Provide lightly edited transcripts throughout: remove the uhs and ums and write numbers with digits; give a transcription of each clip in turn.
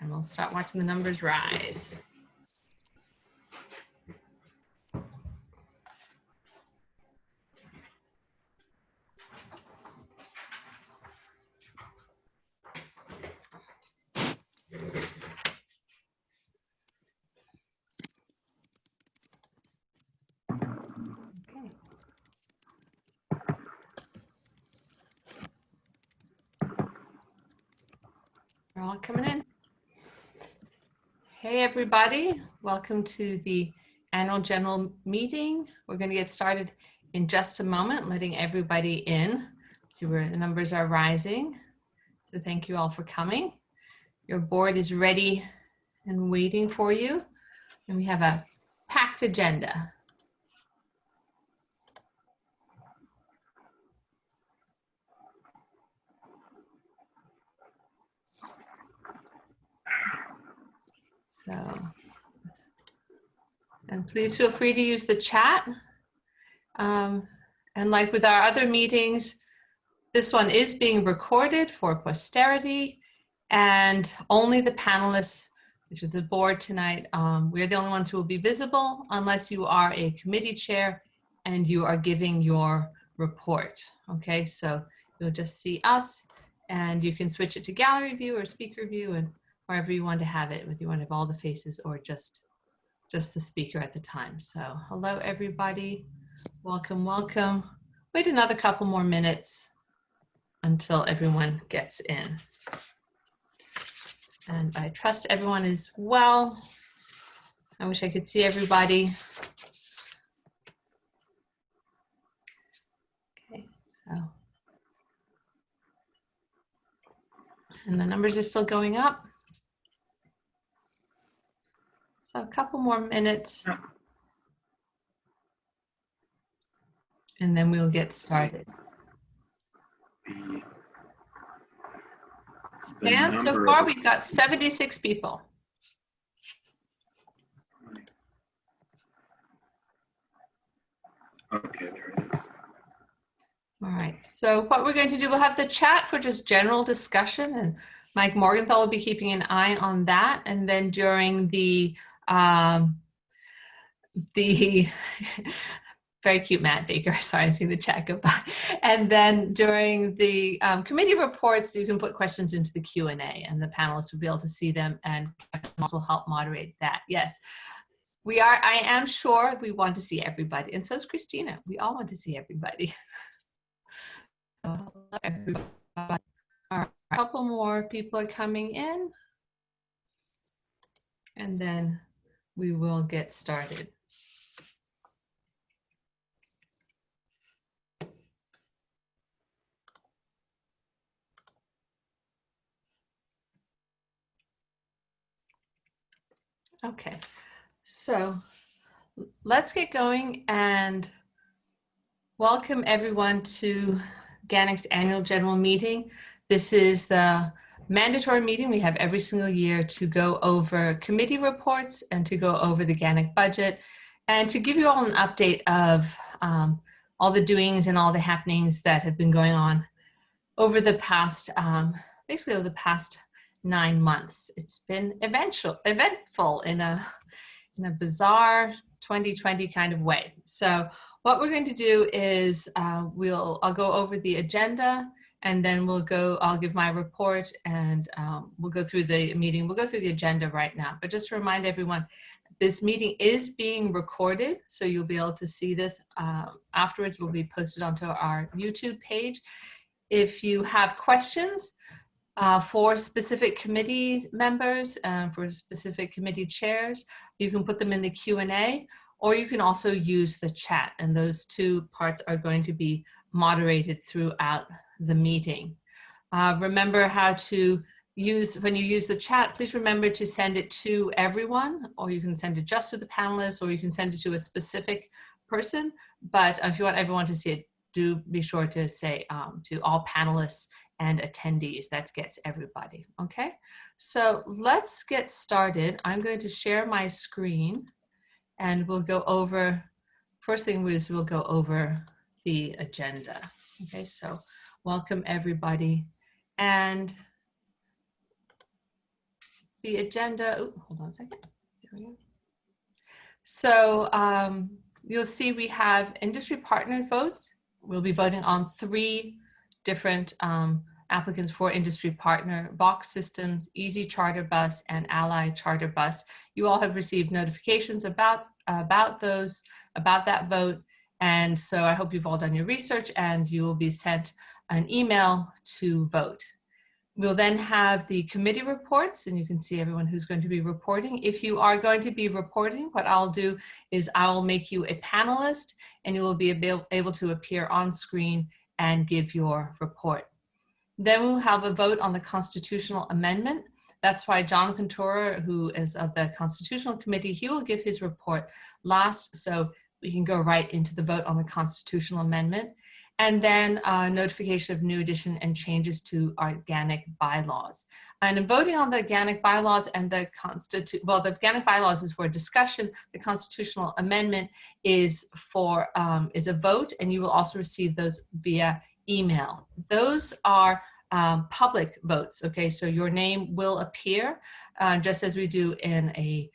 And we'll start watching the numbers rise. We're all coming in. Hey, everybody. Welcome to the annual general meeting. We're going to get started in just a moment, letting everybody in. See where the numbers are rising. So thank you all for coming. Your board is ready and waiting for you. And we have a packed agenda. So, and please feel free to use the chat. And like with our other meetings, this one is being recorded for posterity, and only the panelists, which is the board tonight, we're the only ones who will be visible unless you are a committee chair and you are giving your report. Okay, so you'll just see us, and you can switch it to gallery view or speaker view, and wherever you want to have it, whether you want to have all the faces or just the speaker at the time. So hello, everybody. Welcome, welcome. Wait another couple more minutes until everyone gets in. And I trust everyone is well. I wish I could see everybody. Okay, so. And the numbers are still going up. So a couple more minutes. And then we'll get started. And so far we've got 76 people. Okay, there it is. All right, so what we're going to do, we'll have the chat for just general discussion, and Mike Morgenthau will be keeping an eye on that. And then during the very cute Matt Baker, sorry, I see the chat go by. And then during the committee reports, you can put questions into the Q&A, and the panelists will be able to see them, and will help moderate that. Yes, we are, I am sure we want to see everybody, and so is Christina. We all want to see everybody. Hello, everybody. All right, a couple more people are coming in, and then we will get started. Okay, so let's get going and welcome everyone to GANYC's annual general meeting. This is the mandatory meeting we have every single year to go over committee reports and to go over the GANYC budget and to give you all an update of all the doings and all the happenings that have been going on over the past, basically over the past 9 months. It's been eventful in a bizarre 2020 kind of way. So what we're going to do is I'll go over the agenda, and then I'll give my report, and we'll go through the meeting. We'll go through the agenda right now, but just to remind everyone, this meeting is being recorded, so you'll be able to see this afterwards. It will be posted onto our YouTube page. If you have questions for specific committee members, for specific committee chairs, you can put them in the Q&A, or you can also use the chat, and those two parts are going to be moderated throughout the meeting. Remember how to use, when you use the chat, please remember to send it to everyone, or you can send it just to the panelists, or you can send it to a specific person. But if you want everyone to see it, do be sure to say to all panelists and attendees. That gets everybody. Okay, so let's get started. I'm going to share my screen, and we'll go over, first thing is we'll go over the agenda. Okay, so welcome everybody. And the agenda. Oh, hold on a second. There we go. So you'll see we have industry partner votes. We'll be voting on 3 different applicants for industry partner: Box Systems, Easy Charter Bus, and Ally Charter Bus. You all have received notifications about that vote. And so I hope you've all done your research and you will be sent an email to vote. We'll then have the committee reports, and you can see everyone who's going to be reporting. If you are going to be reporting, what I'll do is I'll make you a panelist, and you will be able to appear on screen and give your report. Then we'll have a vote on the constitutional amendment. That's why Jonathan Torer, who is of the Constitutional Committee, he will give his report last, so we can go right into the vote on the constitutional amendment. And then notification of new addition and changes to our GANYC bylaws. And in voting on the GANYC bylaws and the the GANYC bylaws is for discussion. The constitutional amendment is for is a vote, and you will also receive those via email. Those are public votes. Okay, so your name will appear just as we do in a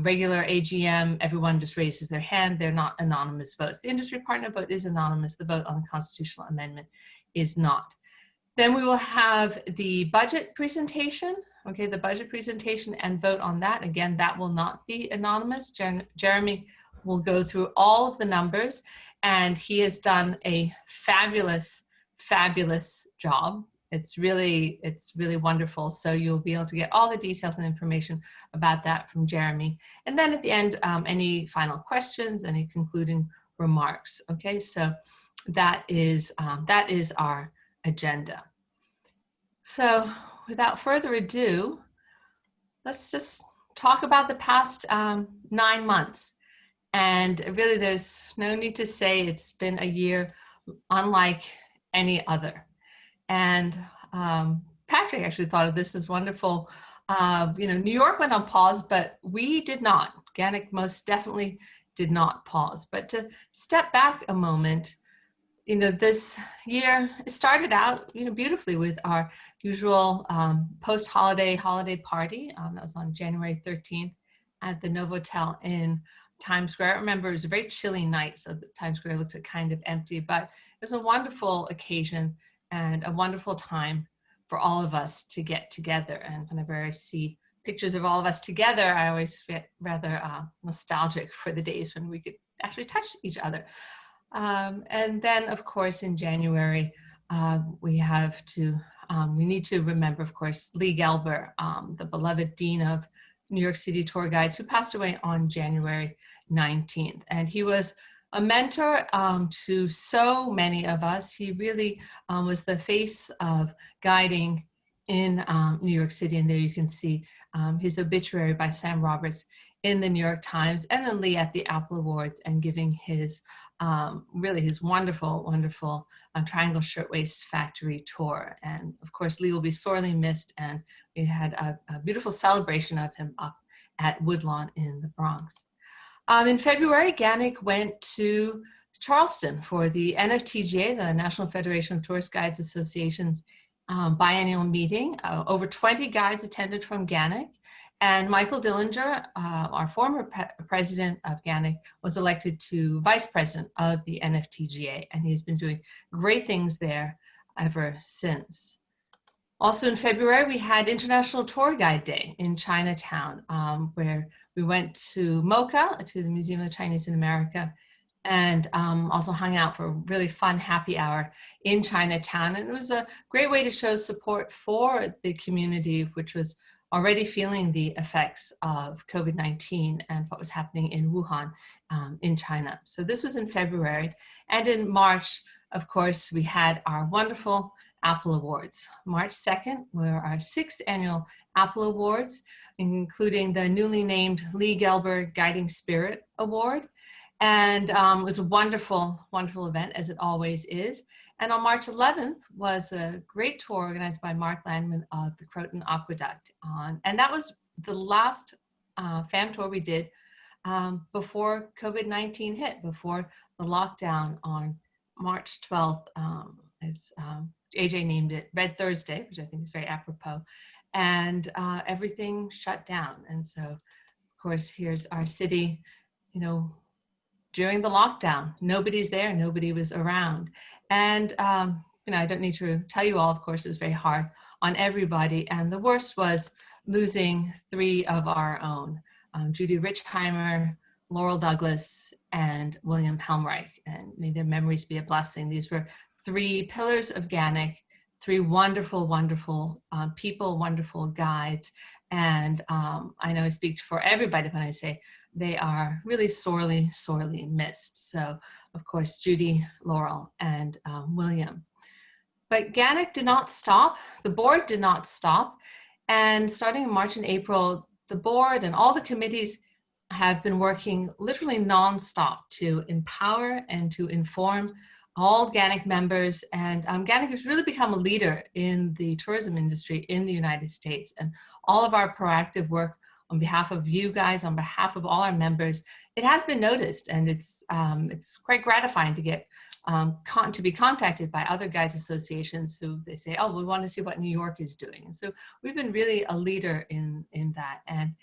regular AGM. Everyone just raises their hand. They're not anonymous votes. The industry partner vote is anonymous. The vote on the constitutional amendment is not. Then we will have the budget presentation. Okay, the budget presentation and vote on that. Again, that will not be anonymous. Jeremy will go through all of the numbers, and he has done a fabulous job. It's really wonderful. So you'll be able to get all the details and information about that from Jeremy. And then at the end, any final questions, any concluding remarks. Okay, so that is our agenda. So without further ado, let's just talk about the past 9 months. And really, there's no need to say it's been a year unlike any other. And Patrick actually thought of this as wonderful. New York went on pause, but we did not. GANYC most definitely did not pause. But to step back a moment, this year started out, beautifully with our usual post-holiday party. That was on January 13th at the Novotel in Times Square. I remember it was a very chilly night, so the Times Square looks kind of empty, but it was a wonderful occasion and a wonderful time for all of us to get together. And whenever I see pictures of all of us together, I always get rather nostalgic for the days when we could actually touch each other. And then, of course, in January, we need to remember, of course, Lee Gelber, the beloved Dean of New York City Tour Guides, who passed away on January 19th. And he was a mentor to so many of us. He really was the face of guiding in New York City. And there you can see his obituary by Sam Roberts in the New York Times, and then Lee at the Apple Awards and giving his really his wonderful Triangle Shirtwaist Factory tour. And of course, Lee will be sorely missed. And we had a beautiful celebration of him up at Woodlawn in the Bronx. In February, GANYC went to Charleston for the NFTGA, the National Federation of Tourist Guides Association's biennial meeting. Over 20 guides attended from GANYC, and Michael Dillinger, our former president of GANYC, was elected to vice president of the NFTGA, and he's been doing great things there ever since. Also in February, we had International Tour Guide Day in Chinatown, where we went to MoCA, to the Museum of the Chinese in America, and also hung out for a really fun happy hour in Chinatown. And it was a great way to show support for the community, which was already feeling the effects of COVID-19 and what was happening in Wuhan in China. So this was in February. And in March, of course, we had our wonderful Apple Awards. March 2nd were our 6th annual Apple Awards, including the newly named Lee Gelber Guiding Spirit Award. And it was a wonderful event, as it always is. And on March 11th was a great tour organized by Mark Landman of the Croton Aqueduct. And that was the last FAM tour we did before COVID-19 hit, before the lockdown on March 12th, as AJ named it Red Thursday, which I think is very apropos. and everything shut down. And so, of course, here's our city, you know, during the lockdown. Nobody's there, nobody was around. And, you know, I don't need to tell you all, of course, it was very hard on everybody. And the worst was losing 3 of our own, Judy Richheimer, Laurel Douglas, and William Helmreich, and may their memories be a blessing. These were 3 pillars of GANYC, 3 wonderful, wonderful people, wonderful guides. And I know I speak for everybody when I say they are really sorely, sorely missed. So, of course, Judy, Laurel, and William. But GANYC did not stop. The board did not stop. And starting in March and April, the board and all the committees have been working literally nonstop to empower and to inform all GANYC members. And GANYC has really become a leader in the tourism industry in the United States. And all of our proactive work on behalf of you guys, on behalf of all our members, it has been noticed. And it's quite gratifying to get to be contacted by other guides associations who they say, oh, we want to see what New York is doing. And so we've been really a leader in that. And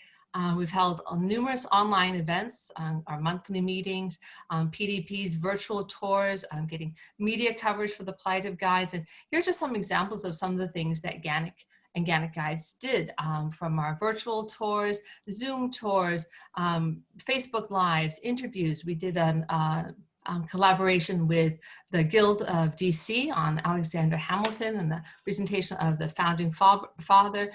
we've held numerous online events, our monthly meetings, PDPs, virtual tours, getting media coverage for the plight of guides. And here are just some examples of some of the things that GANYC and GANYC Guides did, from our virtual tours, Zoom tours, Facebook Lives, interviews. We did an collaboration with the Guild of DC on Alexander Hamilton and the presentation of the founding father.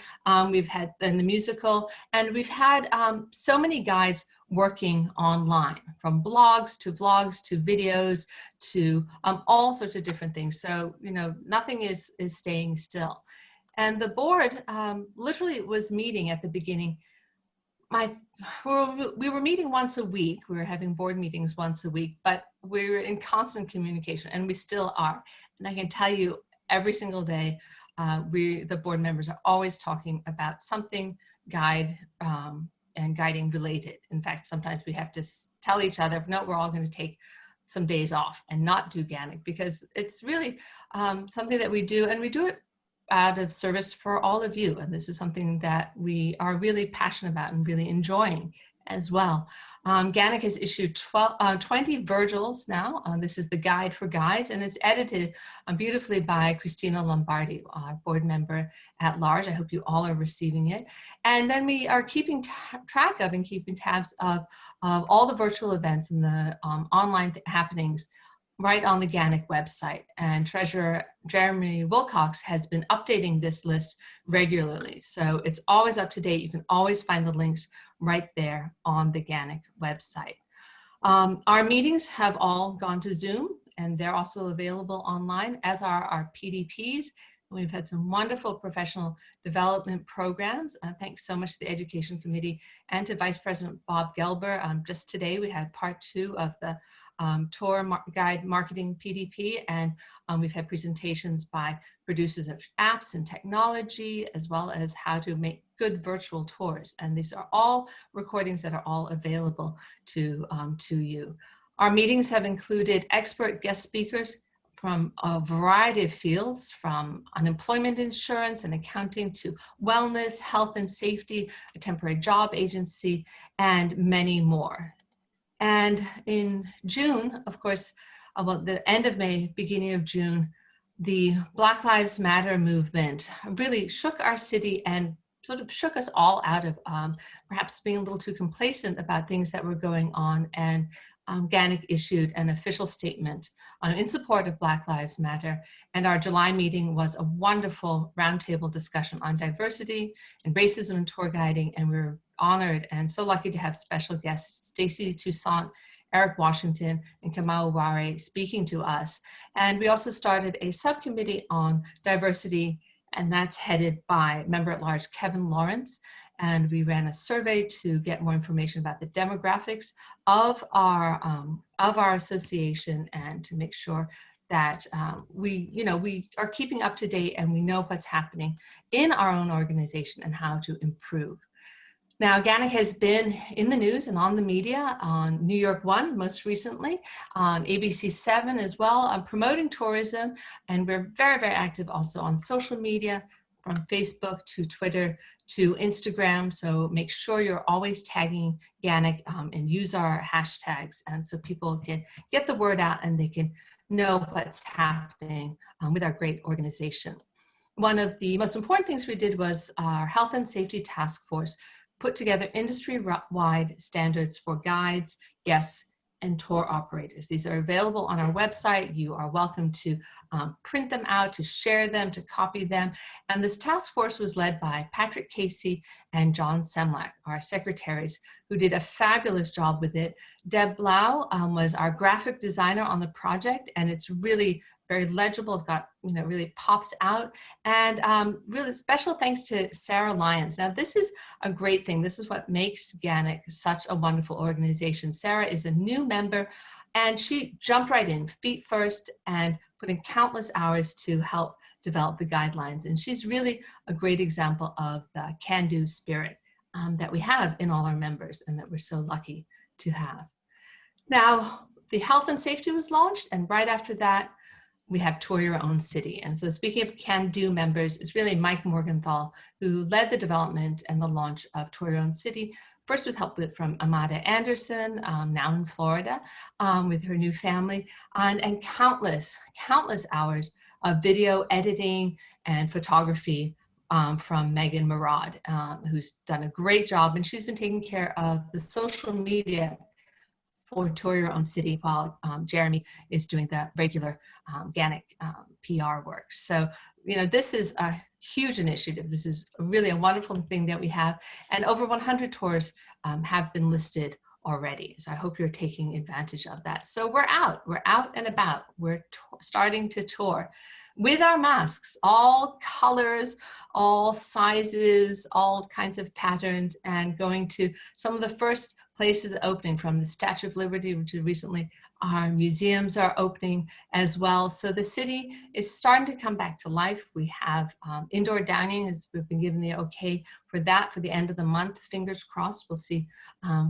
We've had then the musical, and we've had so many guides working online, from blogs to vlogs to videos to all sorts of different things. So, you know, nothing is staying still. And the board literally was meeting at the beginning. We were meeting once a week. We were having board meetings once a week, but we were in constant communication, and we still are. And I can tell you every single day, the board members are always talking about something guide and guiding related. In fact, sometimes we have to tell each other, no, we're all going to take some days off and not do GANYC, because it's really something that we do, and we do it out of service for all of you. And this is something that we are really passionate about and really enjoying as well. GANYC has issued 20 Virgils now. This is the guide for guides, and it's edited beautifully by Christina Lombardi, our board member at large. I hope you all are receiving it. And then we are keeping track of and keeping tabs of all the virtual events and the online happenings right on the GANYC website. And Treasurer Jeremy Wilcox has been updating this list regularly. So it's always up to date. You can always find the links right there on the GANYC website. Our meetings have all gone to Zoom, and they're also available online, as are our PDPs. We've had some wonderful professional development programs. Thanks so much to the Education Committee and to Vice President Bob Gelber. Just today we had part 2 of the tour guide marketing PDP, and we've had presentations by producers of apps and technology, as well as how to make good virtual tours. And these are all recordings that are all available to you. Our meetings have included expert guest speakers from a variety of fields, from unemployment insurance and accounting to wellness, health and safety, a temporary job agency, and many more. And in June, of course, well, the end of May, beginning of June, the Black Lives Matter movement really shook our city and sort of shook us all out of perhaps being a little too complacent about things that were going on. And GANYC issued an official statement in support of Black Lives Matter. And our July meeting was a wonderful roundtable discussion on diversity and racism and tour guiding. And we were honored and so lucky to have special guests, Stacy Toussaint, Eric Washington, and Kamau Ware speaking to us. And we also started a subcommittee on diversity, and that's headed by member-at-large Kevin Lawrence. And we ran a survey to get more information about the demographics of our association, and to make sure that we are keeping up to date and we know what's happening in our own organization and how to improve. Now, GANYC has been in the news and on the media, on New York 1 most recently, on ABC 7 as well, on promoting tourism, and we're very, very active also on social media, from Facebook to Twitter to Instagram. So make sure you're always tagging GANYC and use our hashtags, and so people can get the word out and they can know what's happening with our great organization. One of the most important things we did was our Health and Safety Task Force put together industry-wide standards for guides, guests, and tour operators. These are available on our website. You are welcome to print them out, to share them, to copy them. And this task force was led by Patrick Casey and John Semlak, our secretaries, who did a fabulous job with it. Deb Blau was our graphic designer on the project, and it's really very legible. It's got, really pops out. And really special thanks to Sarah Lyons. Now, this is a great thing. This is what makes GANYC such a wonderful organization. Sarah is a new member, and she jumped right in, feet first, and put in countless hours to help develop the guidelines. And she's really a great example of the can-do spirit that we have in all our members and that we're so lucky to have. Now, the health and safety was launched, and right after that, we have Tour Your Own City. And so speaking of can-do members, it's really Mike Morgenthau who led the development and the launch of Tour Your Own City, first with help from Amada Anderson, now in Florida, with her new family, and countless hours of video editing and photography from Megan Murad, who's done a great job, and she's been taking care of the social media for Tour Your Own City while Jeremy is doing the regular GANYC PR work. So, this is a huge initiative. This is really a wonderful thing that we have. And over 100 tours have been listed already. So I hope you're taking advantage of that. So we're out and about. We're starting to tour with our masks, all colors, all sizes, all kinds of patterns, and going to some of the first places opening, from the Statue of Liberty, which is recently, our museums are opening as well. So the city is starting to come back to life. We have indoor dining, as we've been given the okay for that for the end of the month. Fingers crossed, we'll see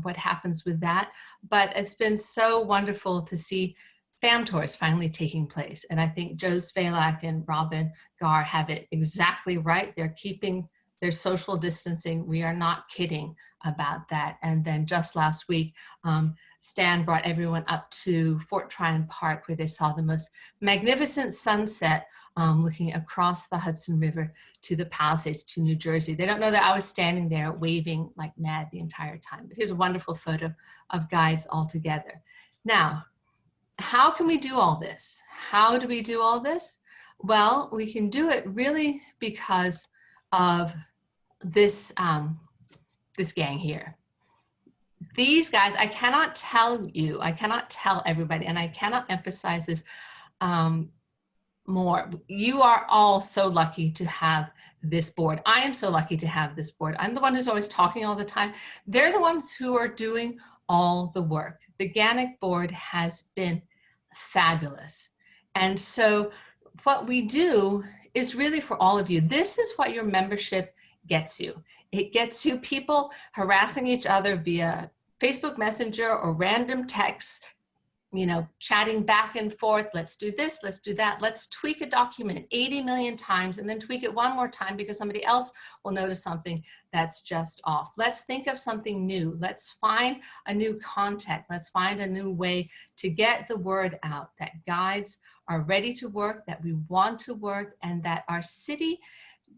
what happens with that. But it's been so wonderful to see fam tours finally taking place. And I think Joe Svalak and Robin Gar have it exactly right. They're keeping their social distancing. We are not kidding about that. And then just last week, Stan brought everyone up to Fort Tryon Park, where they saw the most magnificent sunset looking across the Hudson River to the Palisades to New Jersey. They don't know that I was standing there waving like mad the entire time. But here's a wonderful photo of guides all together. Now, how can we do all this? How do we do all this? Well, we can do it really because of this, this gang here. These guys, I cannot tell you, I cannot tell everybody, and I cannot emphasize this more. You are all so lucky to have this board. I am so lucky to have this board. I'm the one who's always talking all the time. They're the ones who are doing all the work. The GANYC board has been fabulous. And so what we do is really for all of you. This is what your membership gets you. It gets you people harassing each other via Facebook Messenger or random texts, chatting back and forth. Let's do this, let's do that. Let's tweak a document 80 million times and then tweak it one more time because somebody else will notice something that's just off. Let's think of something new. Let's find a new contact. Let's find a new way to get the word out that guides are ready to work, that we want to work, and that our city,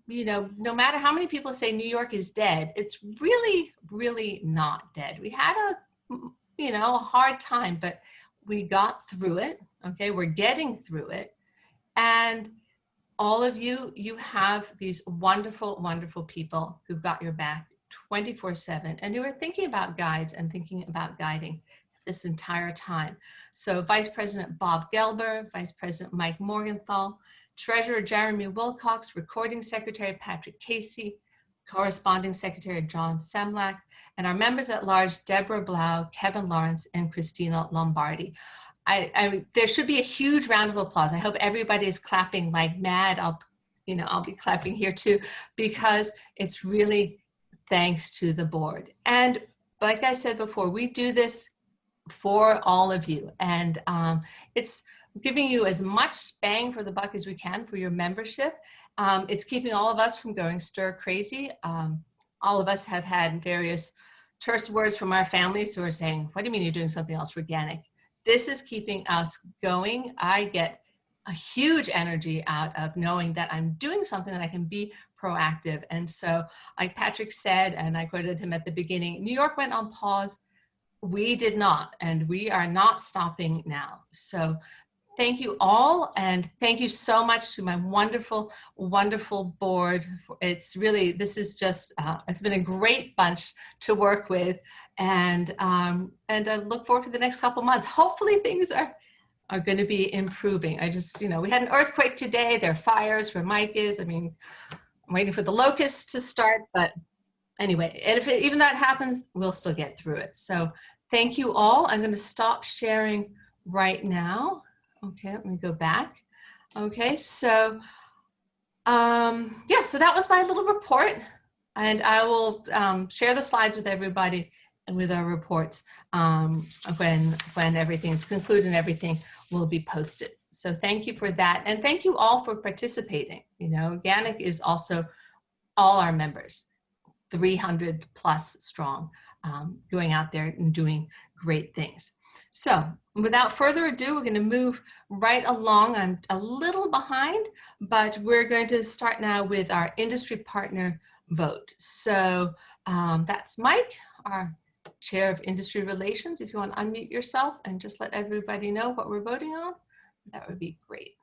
no matter how many people say New York is dead, it's really, really not dead. We had a hard time, but we got through it, okay? We're getting through it. And all of you, you have these wonderful, wonderful people who've got your back 24/7 and who are thinking about guides and thinking about guiding this entire time. So Vice President Bob Gelber, Vice President Mike Morgenthau, Treasurer Jeremy Wilcox, Recording Secretary Patrick Casey, Corresponding Secretary John Semlak, and our members at large, Deborah Blau, Kevin Lawrence, and Christina Lombardi. There should be a huge round of applause. I hope everybody is clapping like mad. I'll be clapping here too, because it's really thanks to the board. And like I said before, we do this for all of you. And it's giving you as much bang for the buck as we can for your membership. It's keeping all of us from going stir crazy. All of us have had various terse words from our families who are saying, what do you mean you're doing something else for GANYC? This is keeping us going. I get a huge energy out of knowing that I'm doing something that I can be proactive. And so, like Patrick said, and I quoted him at the beginning, New York went on pause. We did not, and we are not stopping now. So thank you all, and thank you so much to my wonderful, wonderful board. It's really, this is just, it's been a great bunch to work with, and I look forward to the next couple months. Hopefully things are going to be improving. I just, we had an earthquake today. There are fires where Mike is. I mean, I'm waiting for the locusts to start, but anyway, and if even that happens, we'll still get through it. So thank you all. I'm going to stop sharing right now. Okay, let me go back. Okay, so yeah, so that was my little report, and I will share the slides with everybody and with our reports when everything's concluded and everything will be posted. So thank you for that, and thank you all for participating. GANYC is also all our members, 300 plus strong, going out there and doing great things. So without further ado, we're going to move right along. I'm a little behind, but we're going to start now with our industry partner vote. So that's Mike, our chair of industry relations. If you want to unmute yourself and just let everybody know what we're voting on, that would be great.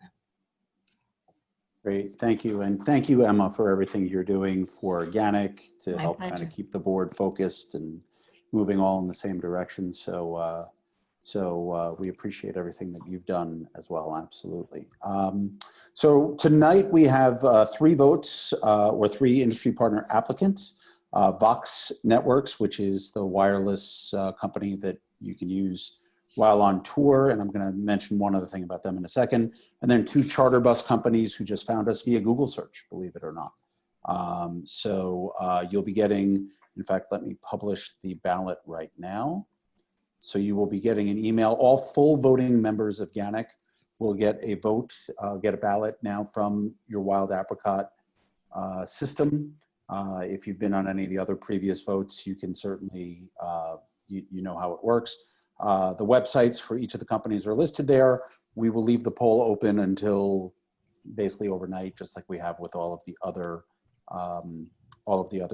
Great, thank you. And thank you, Emma, for everything you're doing for GANYC to help kind of keep the board focused and moving all in the same direction. So, we appreciate everything that you've done as well, absolutely. So tonight we have 3 votes or 3 industry partner applicants. Vox Networks, which is the wireless company that you can use while on tour, and I'm going to mention one other thing about them in a second, and then 2 charter bus companies who just found us via Google search, believe it or not. You'll be getting, in fact, let me publish the ballot right now. So you will be getting an email. All full voting members of GANYC will get a vote, get a ballot now from your Wild Apricot system. If you've been on any of the other previous votes, you can certainly, you know how it works. The websites for each of the companies are listed there. We will leave the poll open until basically overnight, just like we have with all of the other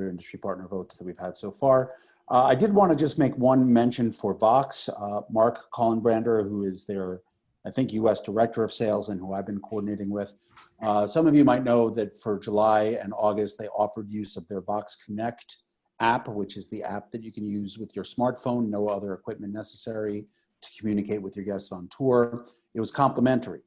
industry partner votes that we've had so far. I did want to just make one mention for Vox. Mark Collenbrander, who is their, I think, U.S. Director of Sales and who I've been coordinating with. Some of you might know that for July and August, they offered use of their Vox Connect app, which is the app that you can use with your smartphone, no other equipment necessary to communicate with your guests on tour. It was complimentary.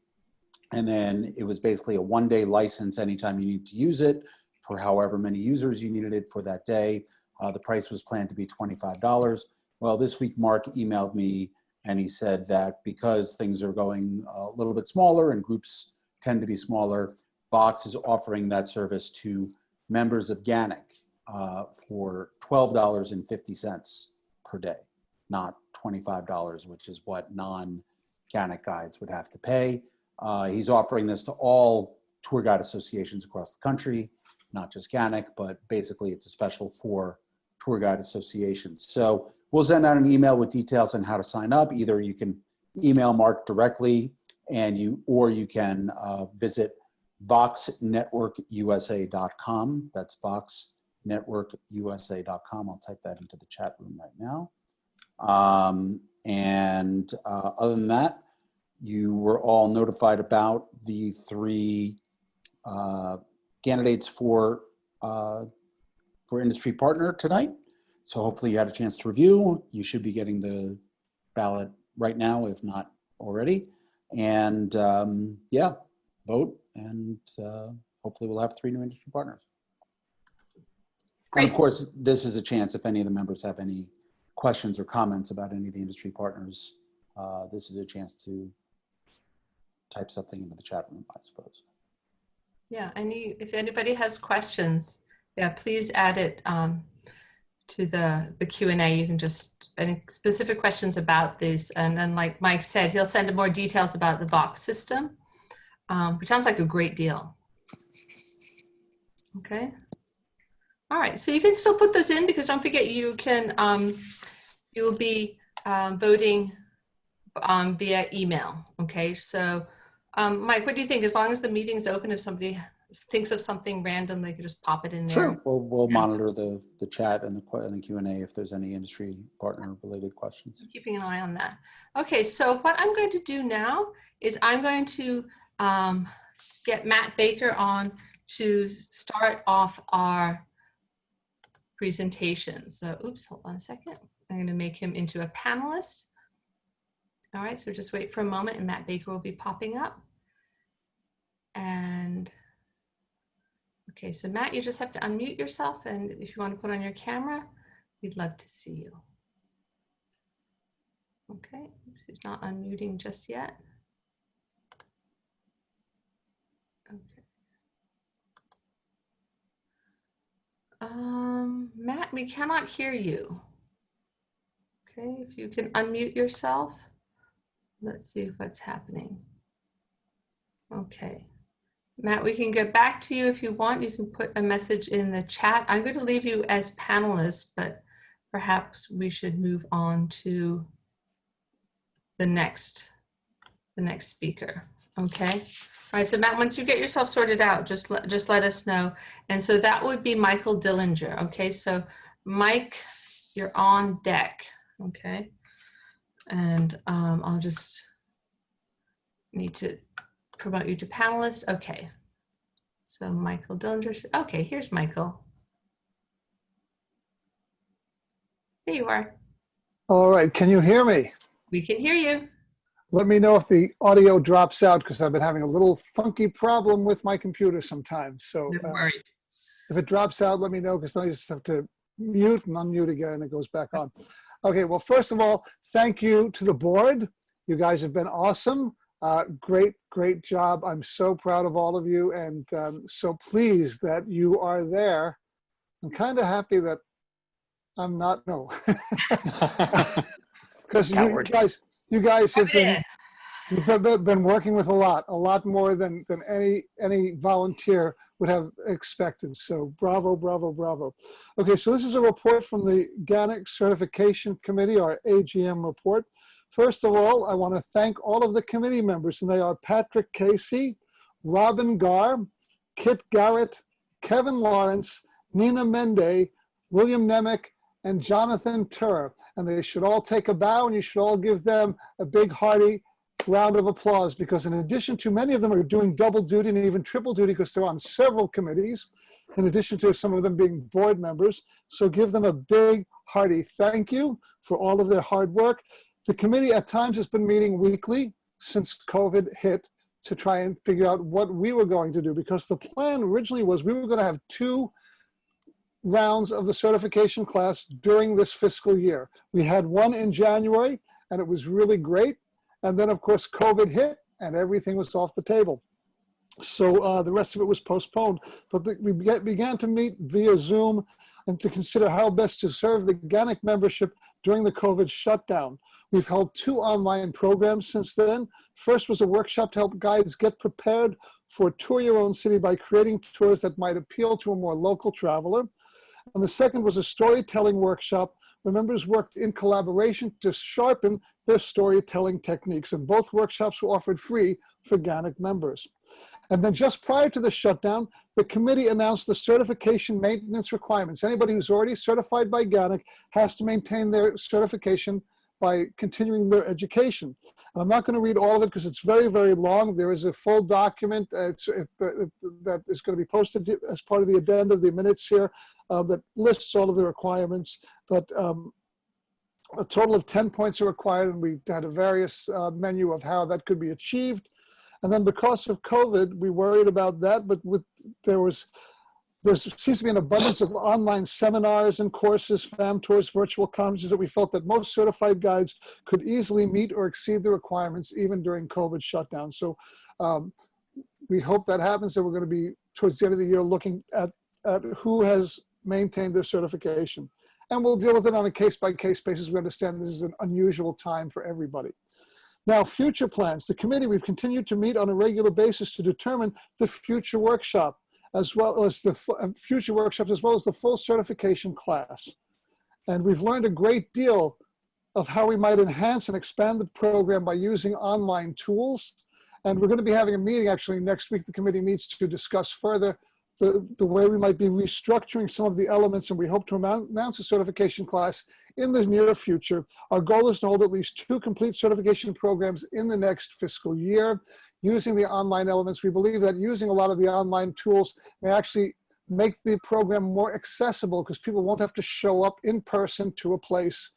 And then it was basically a 1-day license anytime you need to use it for however many users you needed it for that day. The price was planned to be $25. Well, this week, Mark emailed me and he said that because things are going a little bit smaller and groups tend to be smaller, Vox is offering that service to members of GANYC for $12.50 per day, not $25, which is what non-GANYC guides would have to pay. He's offering this to all tour guide associations across the country, not just GANYC, but basically it's a special for tour guide associations. So we'll send out an email with details on how to sign up. Either you can email Mark directly or you can visit voxnetworkusa.com. That's voxnetworkusa.com. I'll type that into the chat room right now. Other than that, you were all notified about the 3 candidates for industry partner tonight. So hopefully you had a chance to review. You should be getting the ballot right now, if not already. And yeah, vote, and hopefully we'll have 3 new industry partners. Great. And of course, this is a chance if any of the members have any questions or comments about any of the industry partners, this is a chance to type something into the chat room, I suppose. Yeah, if anybody has questions, yeah, please add it the Q&A, you can just, any specific questions about this. And then like Mike said, he'll send more details about the Vox system, which sounds like a great deal. Okay. All right, so you can still put those in because don't forget you can, you will be voting via email. Okay, so Mike, what do you think? As long as the meeting's open, if somebody thinks of something random, they could just pop it in there. Sure, we'll monitor the chat and the Q&A if there's any industry partner related questions. I'm keeping an eye on that. Okay, so what I'm going to do now is I'm going to get Matt Baker on to start off our presentation. So, oops, hold on a second. I'm going to make him into a panelist. All right, so just wait for a moment and Matt Baker will be popping up. And okay, so Matt, you just have to unmute yourself, and if you want to put on your camera, we'd love to see you. Okay, oops, he's not unmuting just yet. Okay. Matt, we cannot hear you. Okay, if you can unmute yourself. Let's see what's happening. Okay. Matt, we can get back to you if you want. You can put a message in the chat. I'm going to leave you as panelists, but perhaps we should move on to the next speaker. Okay. All right. So Matt, once you get yourself sorted out, just let us know. And so that would be Michael Dillinger. Okay. So Mike, you're on deck. Okay. And I'll just need to promote you to panelist. Okay. So Michael Dillinger. Okay, here's Michael. There you are. All right, can you hear me? We can hear you. Let me know if the audio drops out because I've been having a little funky problem with my computer sometimes. So No worries. if it drops out, let me know because then I just have to mute and unmute again and it goes back on. Okay, well, first of all, thank you to the board. You guys have been awesome. Great job. I'm so proud of all of you and so pleased that you are there. I'm kind of happy that I'm not, no. Because you guys have been working with a lot more than any volunteer would have expected. So bravo, bravo, bravo. Okay, so this is a report from the GANYC Certification Committee, our AGM report. First of all, I want to thank all of the committee members, and they are Patrick Casey, Robin Garr, Kit Garrett, Kevin Lawrence, Nina Mende, William Nemec, and Jonathan Turr. And they should all take a bow, and you should all give them a big hearty round of applause, because in addition to many of them are doing double duty and even triple duty because they're on several committees, in addition to some of them being board members. So give them a big hearty thank you for all of their hard work. The committee at times has been meeting weekly since COVID hit to try and figure out what we were going to do, because the plan originally was we were going to have 2 rounds of the certification class during this fiscal year. We had one in January and it was really great. And then of course COVID hit and everything was off the table. So the rest of it was postponed, but we began to meet via Zoom and to consider how best to serve the GANYC membership during the COVID shutdown. We've held 2 online programs since then. First was a workshop to help guides get prepared for Tour Your Own City by creating tours that might appeal to a more local traveler. And the second was a storytelling workshop where members worked in collaboration to sharpen their storytelling techniques. And both workshops were offered free for GANYC members. And then just prior to the shutdown, the committee announced the certification maintenance requirements. Anybody who's already certified by GANYC has to maintain their certification by continuing their education. And I'm not going to read all of it because it's very, very long. There is a full document that is going to be posted as part of the addenda, the minutes here, that lists all of the requirements. But a total of 10 points are required, and we had a various menu of how that could be achieved. And then because of COVID, we worried about that, but there seems to be an abundance of online seminars and courses, fam tours, virtual conferences that we felt that most certified guides could easily meet or exceed the requirements even during COVID shutdown. So we hope that happens, and we're going to be towards the end of the year looking at who has maintained their certification. and we'll deal with it on a case-by-case basis. We understand this is an unusual time for everybody. Now, future plans. The committee, we've continued to meet on a regular basis to determine the future workshop, as well as the future workshops, as well as the full certification class. And we've learned a great deal of how we might enhance and expand the program by using online tools. And we're going to be having a meeting actually next week. The committee meets to discuss further the way we might be restructuring some of the elements, and we hope to announce a certification class in the near future. Our goal is to hold at least 2 complete certification programs in the next fiscal year using the online elements. We believe that using a lot of the online tools may actually make the program more accessible because people won't have to show up in person to a place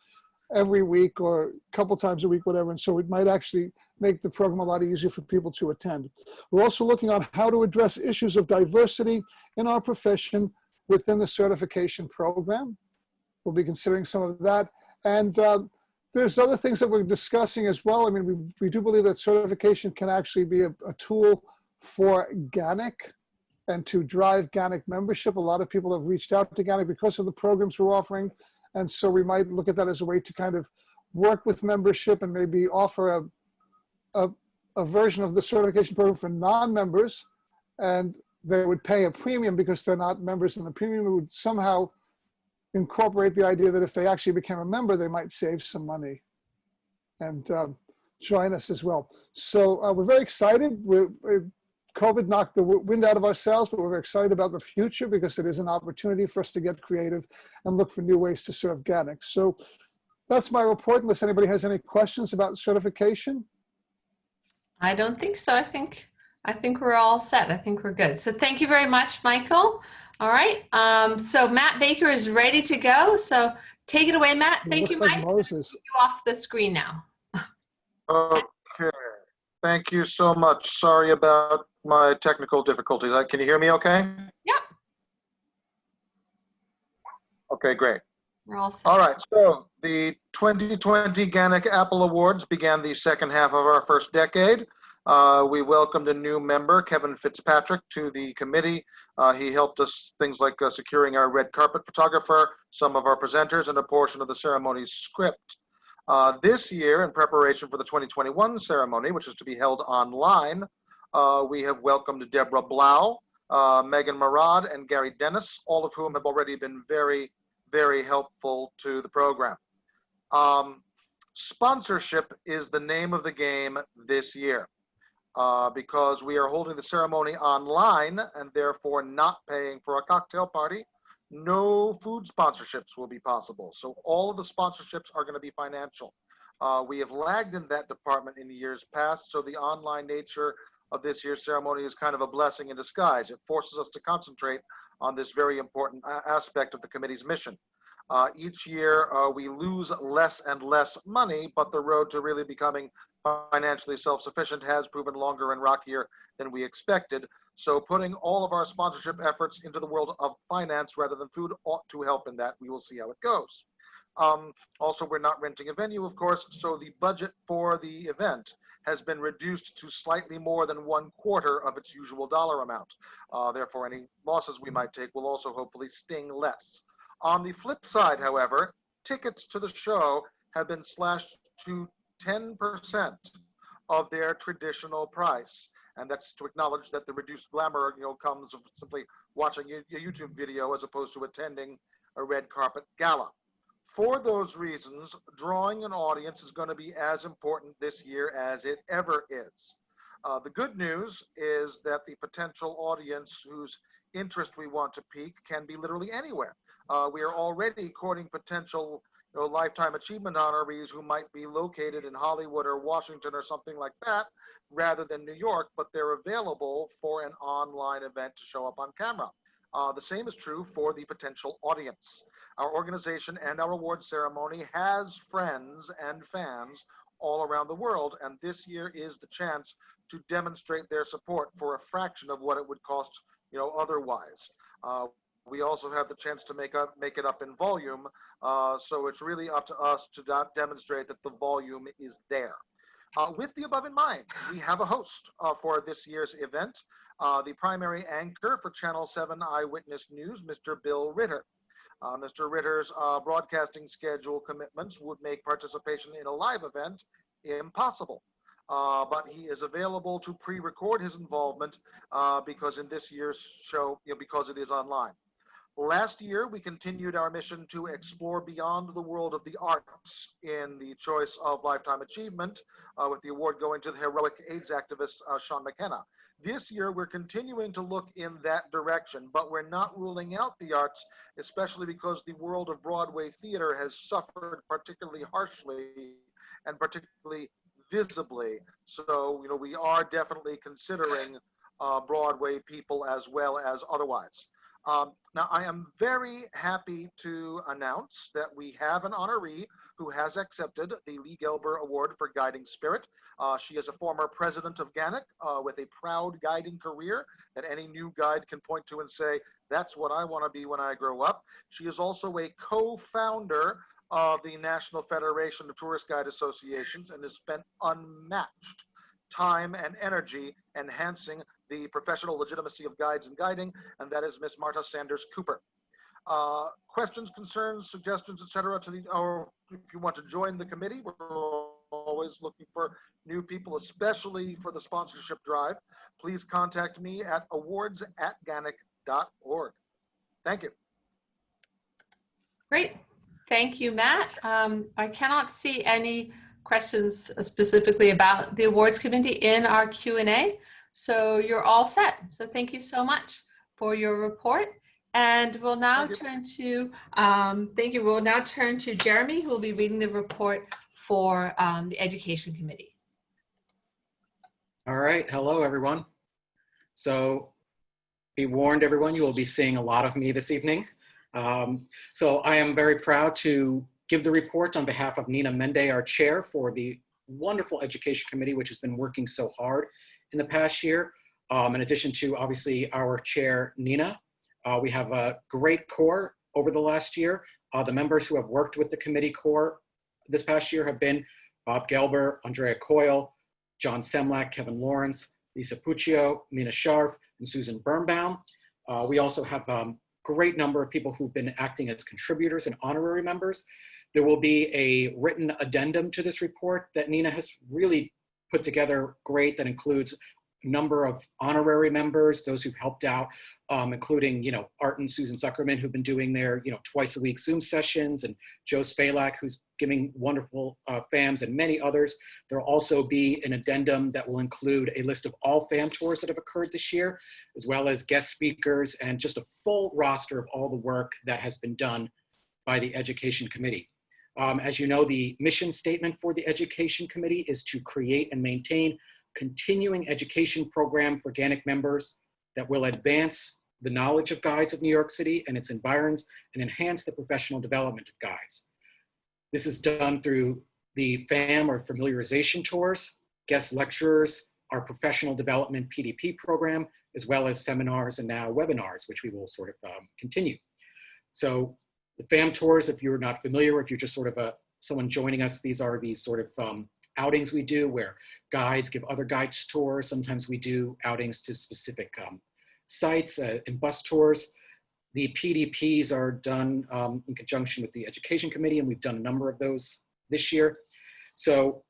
every week or a couple times a week, whatever. And so it might actually make the program a lot easier for people to attend. We're also looking on how to address issues of diversity in our profession within the certification program. We'll be considering some of that. And there's other things that we're discussing as well. I mean, we do believe that certification can actually be a tool for GANYC and to drive GANYC membership. A lot of people have reached out to GANYC because of the programs we're offering. And so we might look at that as a way to kind of work with membership and maybe offer a version of the certification program for non-members, and they would pay a premium because they're not members, and the premium would somehow incorporate the idea that if they actually became a member, they might save some money and join us as well. So we're very excited. COVID knocked the wind out of our sails, but we're very excited about the future because it is an opportunity for us to get creative and look for new ways to serve GANYC. So that's my report, unless anybody has any questions about certification. I don't think so. I think we're all set. I think we're good. So thank you very much, Michael. All right. So Matt Baker is ready to go. So take it away, Matt. Thank you, Looks like Mike. Moses. You off the screen now. Okay. Thank you so much. Sorry about my technical difficulties. Can you hear me okay? Yep. Okay, great. We're all set. All right, so the 2020 GANYC Apple Awards began the second half of our first decade. We welcomed a new member, Kevin Fitzpatrick, to the committee. He helped us things like securing our red carpet photographer, some of our presenters, and a portion of the ceremony's script. This year, in preparation for the 2021 ceremony, which is to be held online, we have welcomed Deborah Blau, Megan Marad, and Gary Dennis, all of whom have already been very, very helpful to the program. Sponsorship is the name of the game this year because we are holding the ceremony online and therefore not paying for a cocktail party. No food sponsorships will be possible. So all of the sponsorships are going to be financial. We have lagged in that department in years past, so the online nature of this year's ceremony is kind of a blessing in disguise. It forces us to concentrate on this very important aspect of the committee's mission. Each year, we lose less and less money, but the road to really becoming financially self-sufficient has proven longer and rockier than we expected. So putting all of our sponsorship efforts into the world of finance rather than food ought to help in that. We will see how it goes. Also, we're not renting a venue, of course, so the budget for the event has been reduced to slightly more than 1/4 of its usual dollar amount. Therefore, any losses we might take will also hopefully sting less. On the flip side, however, tickets to the show have been slashed to 10% of their traditional price. And that's to acknowledge that the reduced glamour, comes of simply watching a YouTube video as opposed to attending a red carpet gala. For those reasons, drawing an audience is going to be as important this year as it ever is. The good news is that the potential audience whose interest we want to pique can be literally anywhere. We are already courting potential lifetime achievement honorees who might be located in Hollywood or Washington or something like that rather than New York, but they're available for an online event to show up on camera. The same is true for the potential audience. Our organization and our award ceremony has friends and fans all around the world, and this year is the chance to demonstrate their support for a fraction of what it would cost, otherwise. We also have the chance to make it up in volume, so it's really up to us to demonstrate that the volume is there. With the above in mind, we have a host for this year's event, the primary anchor for Channel 7 Eyewitness News, Mr. Bill Ritter. Mr. Ritter's broadcasting schedule commitments would make participation in a live event impossible. But he is available to pre-record his involvement because in this year's show, because it is online. Last year, we continued our mission to explore beyond the world of the arts in the choice of Lifetime Achievement, with the award going to the heroic AIDS activist, Sean McKenna. This year, we're continuing to look in that direction, but we're not ruling out the arts, especially because the world of Broadway theater has suffered particularly harshly and particularly visibly. So, we are definitely considering Broadway people as well as otherwise. Now, I am very happy to announce that we have an honoree who has accepted the Lee Gelber Award for Guiding Spirit. She is a former president of GANYC with a proud guiding career that any new guide can point to and say, that's what I want to be when I grow up. She is also a co-founder of the National Federation of Tourist Guide Associations and has spent unmatched time and energy enhancing the professional legitimacy of guides and guiding, and that is Ms. Marta Sanders Cooper. Questions, concerns, suggestions, etc. or if you want to join the committee, we're always looking for new people, especially for the sponsorship drive. Please contact me at awards@ganyc.org. Thank you. Great. Thank you, Matt. I cannot see any questions specifically about the awards committee in our Q&A. So you're all set. So thank you so much for your report. And we'll now turn to, thank you. We'll now turn to Jeremy, who will be reading the report for the Education Committee. All right. Hello, everyone. So be warned, everyone, you will be seeing a lot of me this evening. So I am very proud to give the report on behalf of Nina Mende, our chair for the wonderful Education Committee, which has been working so hard in the past year. In addition to obviously our chair, Nina, we have a great core over the last year. The members who have worked with the committee core this past year have been Bob Gelber, Andrea Coyle, John Semlak, Kevin Lawrence, Lisa Puccio, Mina Scharf, and Susan Birnbaum. We also have a great number of people who've been acting as contributors and honorary members. There will be a written addendum to this report that Nina has really put together great, that includes a number of honorary members, those who've helped out, including, Art and Susan Zuckerman, who've been doing their, twice a week Zoom sessions, and Joe Spalak, who's giving wonderful FAMs, and many others. There'll also be an addendum that will include a list of all FAM tours that have occurred this year, as well as guest speakers, and just a full roster of all the work that has been done by the Education Committee. As you know, the mission statement for the Education Committee is to create and maintain continuing education program for GANYC members that will advance the knowledge of guides of New York City and its environs and enhance the professional development of guides. This is done through the FAM or familiarization tours, guest lecturers, our professional development PDP program, as well as seminars and now webinars, which we will sort of continue. So the FAM tours, if you're not familiar, if you're just sort of someone joining us, these are these sort of outings we do where guides give other guides tours. Sometimes we do outings to specific sites and bus tours. The PDPs are done in conjunction with the Education Committee, and we've done a number of those this year. So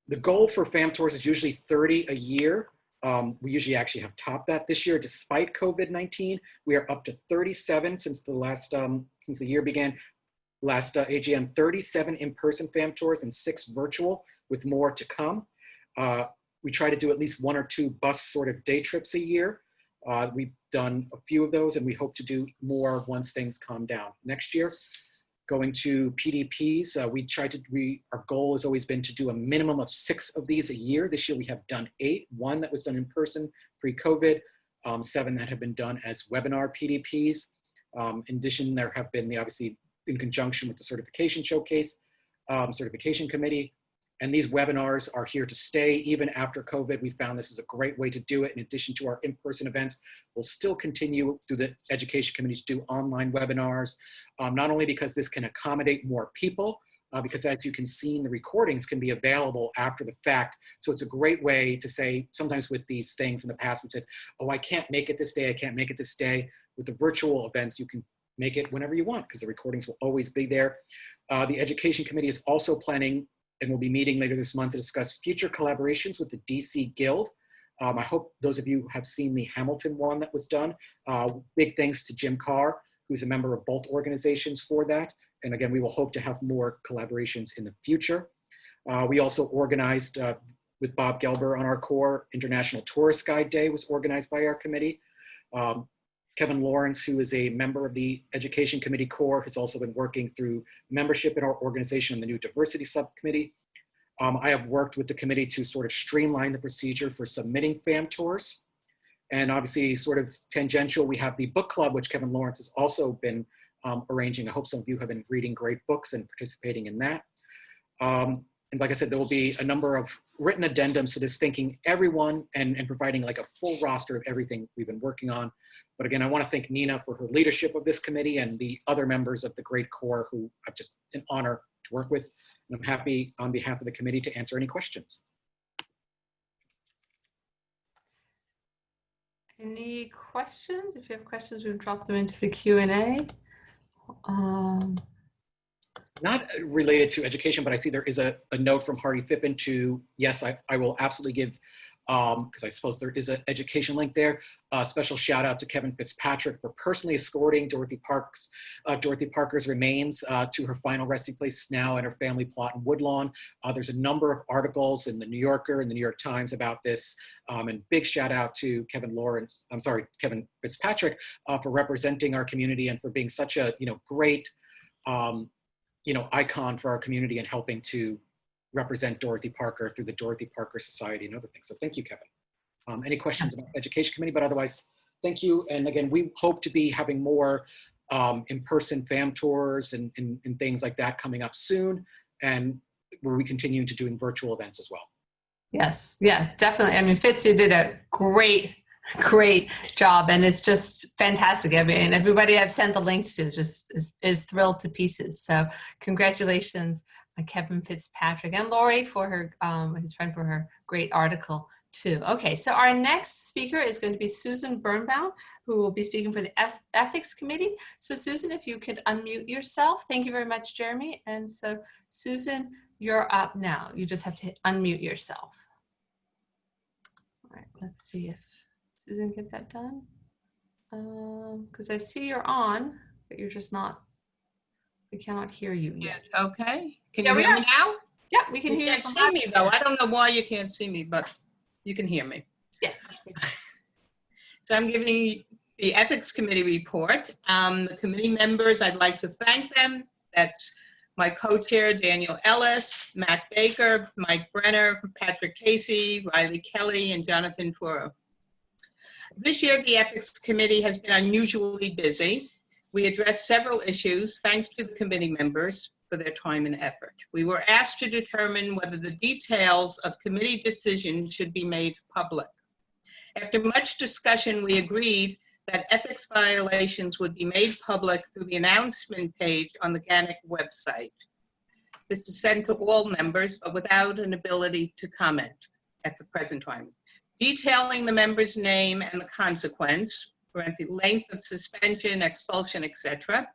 the goal for FAM tours is usually 30 a year. We usually actually have topped that this year, despite COVID-19. We are up to 37 since the last, since the year began. Last AGM, 37 in-person FAM tours and 6 virtual, with more to come. We try to do at least 1 or 2 bus sort of day trips a year. We've done a few of those, and we hope to do more once things calm down next year. Going to PDPs, our goal has always been to do a minimum of 6 of these a year. This year we have done 8, 1 that was done in person pre-COVID, 7 that have been done as webinar PDPs. In addition, there have been obviously in conjunction with the certification showcase, certification committee. And these webinars are here to stay even after COVID. We found this is a great way to do it. In addition to our in-person events, we'll still continue through the Education Committee to do online webinars, not only because this can accommodate more people, because as you can see, the recordings can be available after the fact. So it's a great way to say, sometimes with these things in the past, we said, oh, I can't make it this day, I can't make it this day. With the virtual events, you can make it whenever you want because the recordings will always be there. The Education Committee is also planning and will be meeting later this month to discuss future collaborations with the DC Guild. I hope those of you have seen the Hamilton one that was done. Big thanks to Jim Carr, who's a member of both organizations for that. And again, we will hope to have more collaborations in the future. We also organized with Bob Gelber on our core, International Tourist Guide Day was organized by our committee. Kevin Lawrence, who is a member of the Education Committee core, has also been working through membership in our organization in the new diversity subcommittee. I have worked with the committee to sort of streamline the procedure for submitting FAM tours. And obviously sort of tangential, we have the book club, which Kevin Lawrence has also been arranging. I hope some of you have been reading great books and participating in that. And like I said, there will be a number of written addendums to this, thanking everyone and providing like a full roster of everything we've been working on. But again, I want to thank Nina for her leadership of this committee and the other members of the great core who I've just an honor to work with. And I'm happy on behalf of the committee to answer any questions. Any questions? If you have questions, we'll drop them into the Q&A. Not related to education, but I see there is a note from Hardy Fippen to, yes, I will absolutely give, because I suppose there is an education link there. Special shout out to Kevin Fitzpatrick for personally escorting Dorothy Parker's remains to her final resting place now in her family plot in Woodlawn. There's a number of articles in the New Yorker and the New York Times about this. And big shout out to Kevin Fitzpatrick for representing our community and for being such a great icon for our community and helping to represent Dorothy Parker through the Dorothy Parker Society and other things. So thank you, Kevin. Any questions about the Education Committee? But otherwise, thank you. And again, we hope to be having more in-person FAM tours and things like that coming up soon. And we'll be continuing to doing virtual events as well. Yes, yeah, definitely. I mean, Fitz, you did a great job, and it's just fantastic. I mean, everybody I've sent the links to just is thrilled to pieces. So congratulations, Kevin Fitzpatrick, and Lori for her, his friend, for her great article too. Okay, so our next speaker is going to be Susan Birnbaum, who will be speaking for the Ethics Committee. So Susan, if you could unmute yourself. Thank you very much, Jeremy. And so Susan, you're up now. You just have to unmute yourself. All right, let's see if Susan, get that done. Because I see you're on, but you're just not, we cannot hear you yet. Okay. Can you hear me now? Yeah, we can hear you. You can't see me though. I don't know why you can't see me, but you can hear me. Yes. So I'm giving the Ethics Committee report. The committee members, I'd like to thank them. That's my co-chair, Daniel Ellis, Matt Baker, Mike Brenner, Patrick Casey, Riley Kelly, and Jonathan Toro. This year, the Ethics Committee has been unusually busy. We addressed several issues, thanks to the committee members for their time and effort. We were asked to determine whether the details of committee decisions should be made public. After much discussion, we agreed that ethics violations would be made public through the announcement page on the GANYC website. This is sent to all members, but without an ability to comment at the present time. Detailing the member's name and the consequence, the length of suspension, expulsion, etc.,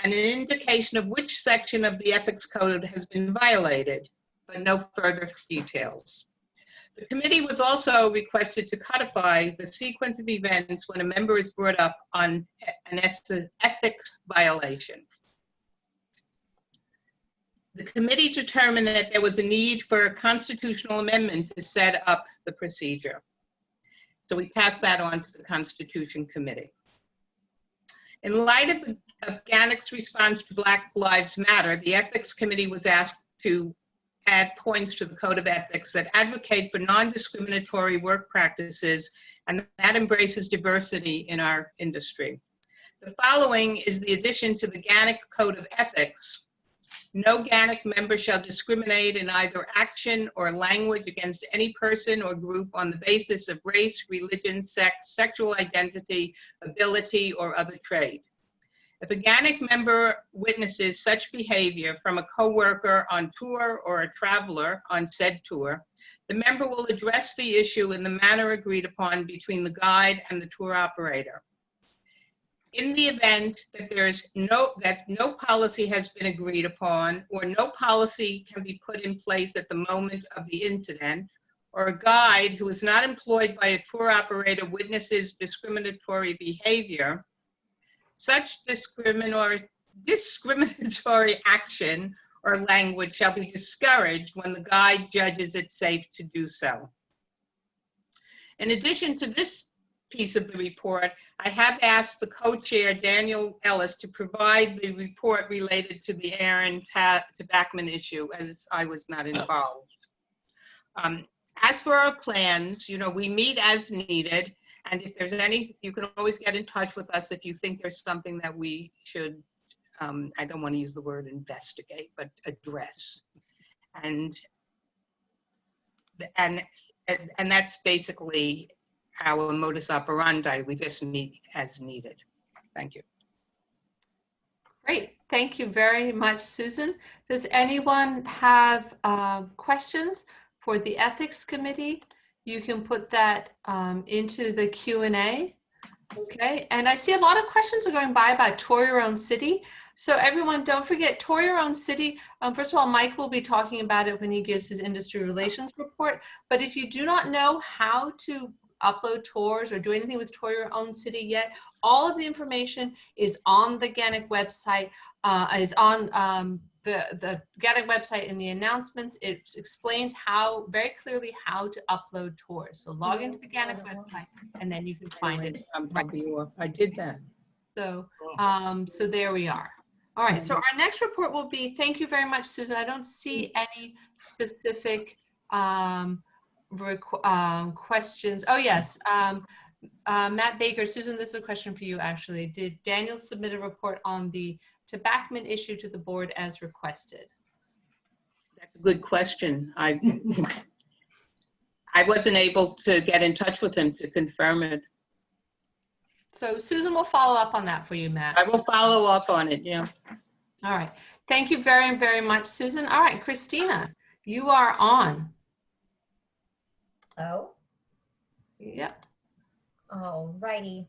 and an indication of which section of the ethics code has been violated, but no further details. The committee was also requested to codify the sequence of events when a member is brought up on an ethics violation. The committee determined that there was a need for a constitutional amendment to set up the procedure. So we passed that on to the Constitution Committee. In light of GANYC's response to Black Lives Matter, the Ethics Committee was asked to add points to the Code of Ethics that advocate for non-discriminatory work practices and that embraces diversity in our industry. The following is the addition to the GANYC Code of Ethics. No GANYC member shall discriminate in either action or language against any person or group on the basis of race, religion, sex, sexual identity, ability, or other trait. If a GANYC member witnesses such behavior from a coworker on tour or a traveler on said tour, the member will address the issue in the manner agreed upon between the guide and the tour operator. In the event that no policy has been agreed upon, or no policy can be put in place at the moment of the incident, or a guide who is not employed by a tour operator witnesses discriminatory behavior, such discriminatory action or language shall be discouraged when the guide judges it safe to do so. In addition to this piece of the report, I have asked the co-chair, Daniel Ellis, to provide the report related to the Aaron Tabakman issue, as I was not involved. As for our plans, we meet as needed, and if there's any, you can always get in touch with us if you think there's something that we should, I don't want to use the word investigate, but address. And that's basically our modus operandi. We just meet as needed. Thank you. Great. Thank you very much, Susan. Does anyone have questions for the Ethics Committee? You can put that into the Q&A. Okay. And I see a lot of questions are going by about Tour Your Own City. So everyone, don't forget Tour Your Own City. First of all, Mike will be talking about it when he gives his industry relations report. But if you do not know how to upload tours or do anything with Tour Your Own City yet, all of the information is on the GANYC website, is on the GANYC website in the announcements. It explains very clearly how to upload tours. So log into the GANYC website and then you can find it. I did that. So, so there we are. All right, so our next report will be, thank you very much, Susan. I don't see any specific questions. Oh, yes. Matt Baker, Susan, this is a question for you, actually. Did Daniel submit a report on the Tabakman issue to the board as requested? That's a good question. I wasn't able to get in touch with him to confirm it. So Susan will follow up on that for you, Matt. I will follow up on it, yeah. All right. Thank you very, very much, Susan. All right, Christina, you are on. Oh. Yep. All righty.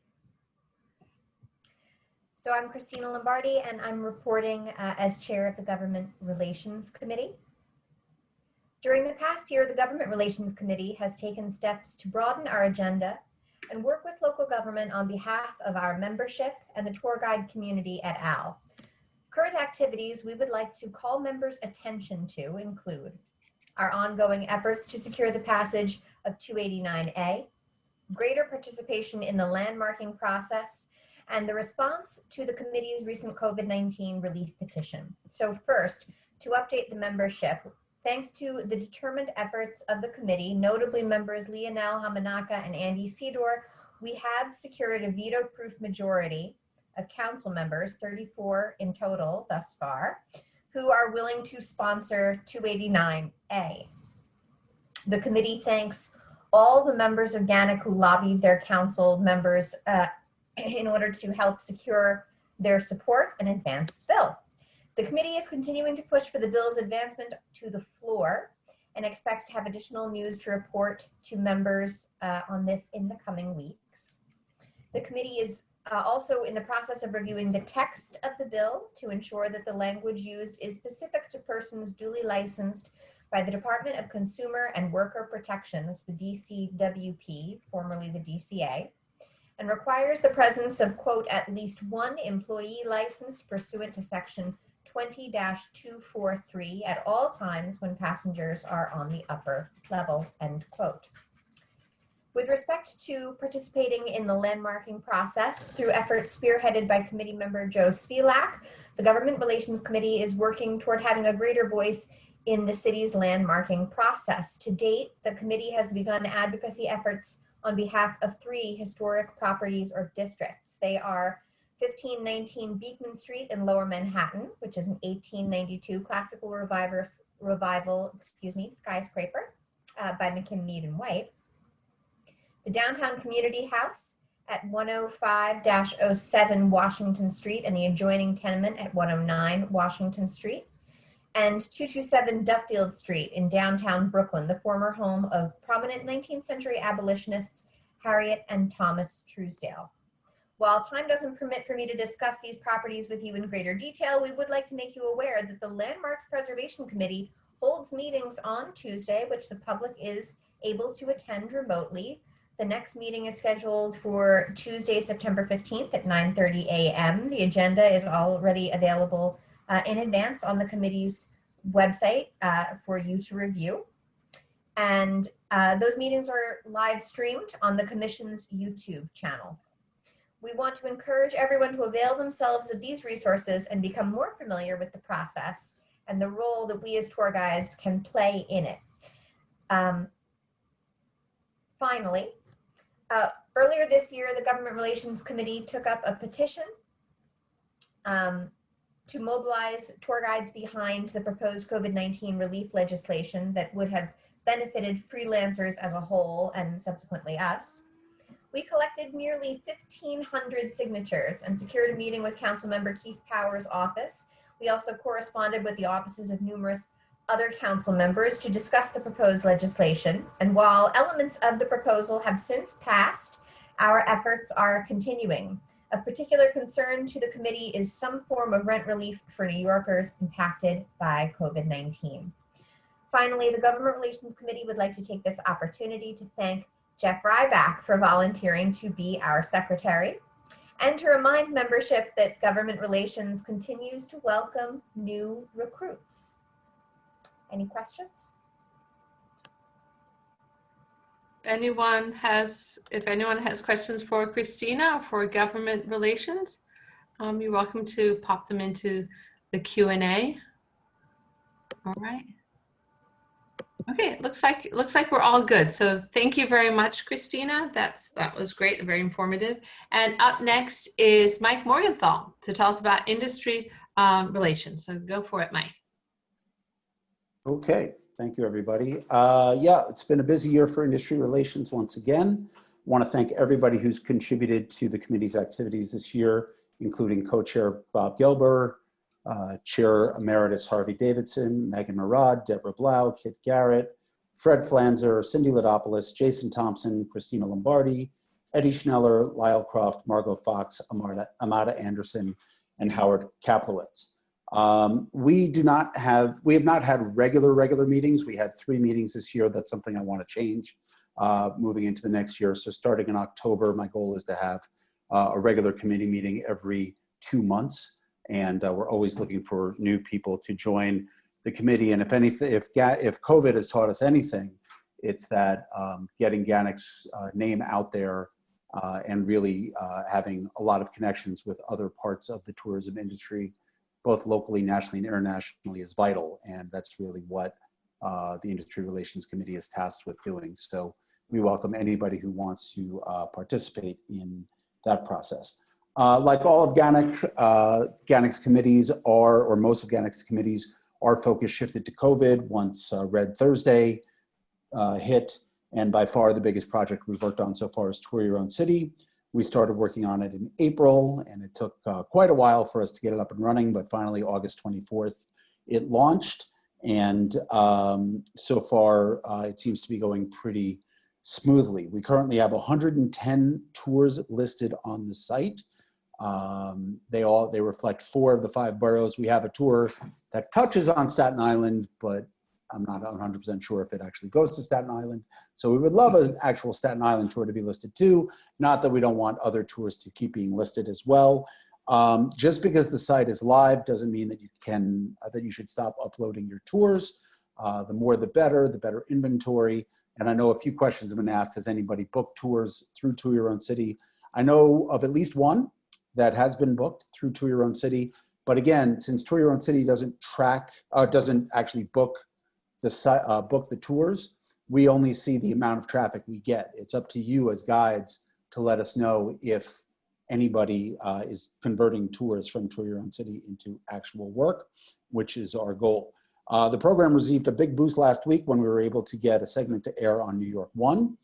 So I'm Christina Lombardi, and I'm reporting as chair of the Government Relations Committee. During the past year, the Government Relations Committee has taken steps to broaden our agenda and work with local government on behalf of our membership and the tour guide community et al. Current activities we would like to call members' attention to include our ongoing efforts to secure the passage of 289A, greater participation in the landmarking process, and the response to the committee's recent COVID-19 relief petition. So first, to update the membership, thanks to the determined efforts of the committee, notably members Lionel Hamanaka and Andy Sedor, we have secured a veto-proof majority of council members, 34 in total thus far, who are willing to sponsor 289A. The committee thanks all the members of GANYC who lobbied their council members in order to help secure their support and advance the bill. The committee is continuing to push for the bill's advancement to the floor and expects to have additional news to report to members on this in the coming weeks. The committee is also in the process of reviewing the text of the bill to ensure that the language used is specific to persons duly licensed by the Department of Consumer and Worker Protection, that's the DCWP, formerly the DCA, and requires the presence of, quote, at least one employee licensed pursuant to section 20-243 at all times when passengers are on the upper level, end quote. With respect to participating in the landmarking process through efforts spearheaded by committee member Joe Svilak, the Government Relations Committee is working toward having a greater voice in the city's landmarking process. To date, the committee has begun advocacy efforts on behalf of 3 historic properties or districts. They are 1519 Beekman Street in Lower Manhattan, which is an 1892 classical revival skyscraper by McKim, Mead and White. The Downtown Community House at 105-07 Washington Street and the adjoining tenement at 109 Washington Street, and 227 Duffield Street in downtown Brooklyn, the former home of prominent 19th century abolitionists Harriet and Thomas Truesdale. While time doesn't permit for me to discuss these properties with you in greater detail, we would like to make you aware that the Landmarks Preservation Committee holds meetings on Tuesday, which the public is able to attend remotely. The next meeting is scheduled for Tuesday, September 15th at 9:30 a.m. The agenda is already available in advance on the committee's website for you to review. And those meetings are live streamed on the Commission's YouTube channel. We want to encourage everyone to avail themselves of these resources and become more familiar with the process and the role that we as tour guides can play in it. Finally, earlier this year, the Government Relations Committee took up a petition to mobilize tour guides behind the proposed COVID-19 relief legislation that would have benefited freelancers as a whole and subsequently us. We collected nearly 1,500 signatures and secured a meeting with Councilmember Keith Power's office. We also corresponded with the offices of numerous other council members to discuss the proposed legislation. And while elements of the proposal have since passed, our efforts are continuing. Of particular concern to the committee is some form of rent relief for New Yorkers impacted by COVID-19. Finally, the Government Relations Committee would like to take this opportunity to thank Jeff Ryback for volunteering to be our secretary, and to remind membership that Government Relations continues to welcome new recruits. Any questions? If anyone has questions for Christina or for Government Relations, you're welcome to pop them into the Q&A. All right. Okay, looks like we're all good. So thank you very much, Christina. That was great, very informative. And up next is Mike Morgenthau to tell us about industry relations. So go for it, Mike. Okay, thank you, everybody. Yeah, it's been a busy year for industry relations once again. I want to thank everybody who's contributed to the committee's activities this year, including co-chair Bob Gelber, Chair Emeritus Harvey Davidson, Megan Murad, Deborah Blau, Kit Garrett, Fred Flanzer, Cindy Lidopoulos, Jason Thompson, Christina Lombardi, Eddie Schneller, Lyle Croft, Margot Fox, Amada Anderson, and Howard Kaplowitz. We have not had regular meetings. We had 3 meetings this year. That's something I want to change moving into the next year. So starting in October, my goal is to have a regular committee meeting every 2 months. And we're always looking for new people to join the committee. And if anything, if COVID has taught us anything, it's that getting GANYC's name out there and really having a lot of connections with other parts of the tourism industry, both locally, nationally, and internationally, is vital. And that's really what the Industry Relations Committee is tasked with doing. So we welcome anybody who wants to participate in that process. Like all of GANYC, GANYC's committees are, or most of GANYC's committees, our focus shifted to COVID once Red Thursday hit. And by far the biggest project we've worked on so far is Tour Your Own City. We started working on it in April, and it took quite a while for us to get it up and running, but finally August 24th, it launched. And so far, it seems to be going pretty smoothly. We currently have 110 tours listed on the site. They reflect 4 of the 5 boroughs. We have a tour that touches on Staten Island, but I'm not 100% sure if it actually goes to Staten Island. So we would love an actual Staten Island tour to be listed too. Not that we don't want other tours to keep being listed as well. Just because the site is live doesn't mean that you should stop uploading your tours. The more the better inventory. And I know a few questions have been asked. Has anybody booked tours through Tour Your Own City? I know of at least one that has been booked through Tour Your Own City. But again, since Tour Your Own City doesn't actually book the tours, we only see the amount of traffic we get. It's up to you as guides to let us know if anybody is converting tours from Tour Your Own City into actual work, which is our goal. The program received a big boost last week when we were able to get a segment to air on New York 1.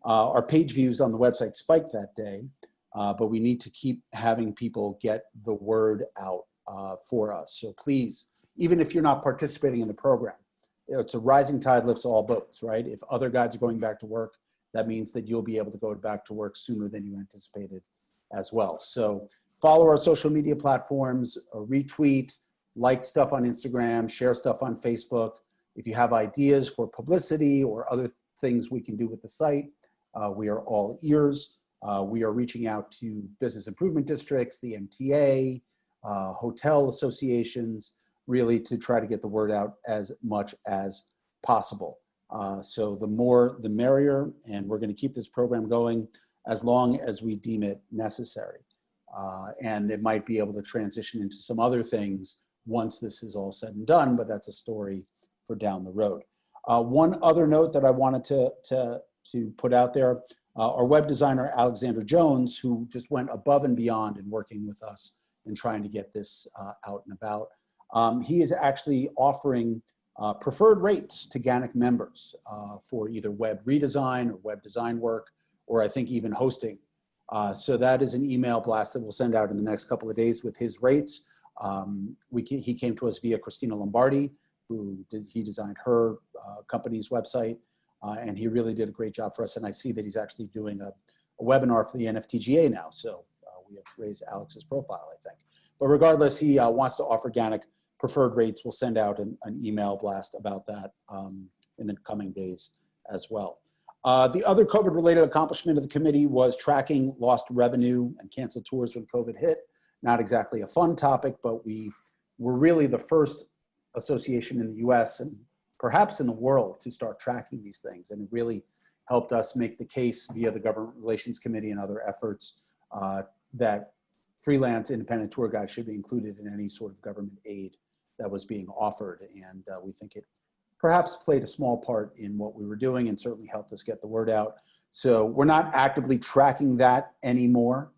Our page views on the website spiked that day, but we need to keep having people get the word out for us. So please, even if you're not participating in the program, it's a rising tide lifts all boats, right? If other guides are going back to work, that means that you'll be able to go back to work sooner than you anticipated as well. So follow our social media platforms, retweet, like stuff on Instagram, share stuff on Facebook. If you have ideas for publicity or other things we can do with the site, we are all ears. We are reaching out to business improvement districts, the MTA, hotel associations, really to try to get the word out as much as possible. So the more, the merrier, and we're going to keep this program going as long as we deem it necessary. And it might be able to transition into some other things once this is all said and done, but that's a story for down the road. One other note that I wanted to put out there, our web designer, Alexander Jones, who just went above and beyond in working with us and trying to get this out and about. He is actually offering preferred rates to GANYC members for either web redesign or web design work, or I think even hosting. So that is an email blast that we'll send out in the next couple of days with his rates. He came to us via Christina Lombardi, he designed her company's website, and he really did a great job for us. And I see that he's actually doing a webinar for the NFTGA now. So we have raised Alex's profile, I think. But regardless, he wants to offer GANYC preferred rates. We'll send out an email blast about that in the coming days as well. The other COVID-related accomplishment of the committee was tracking lost revenue and canceled tours when COVID hit. Not exactly a fun topic, but we were really the first association in the US and perhaps in the world to start tracking these things. And it really helped us make the case via the Government Relations Committee and other efforts that freelance independent tour guides should be included in any sort of government aid that was being offered. And we think it perhaps played a small part in what we were doing and certainly helped us get the word out. So we're not actively tracking that anymore.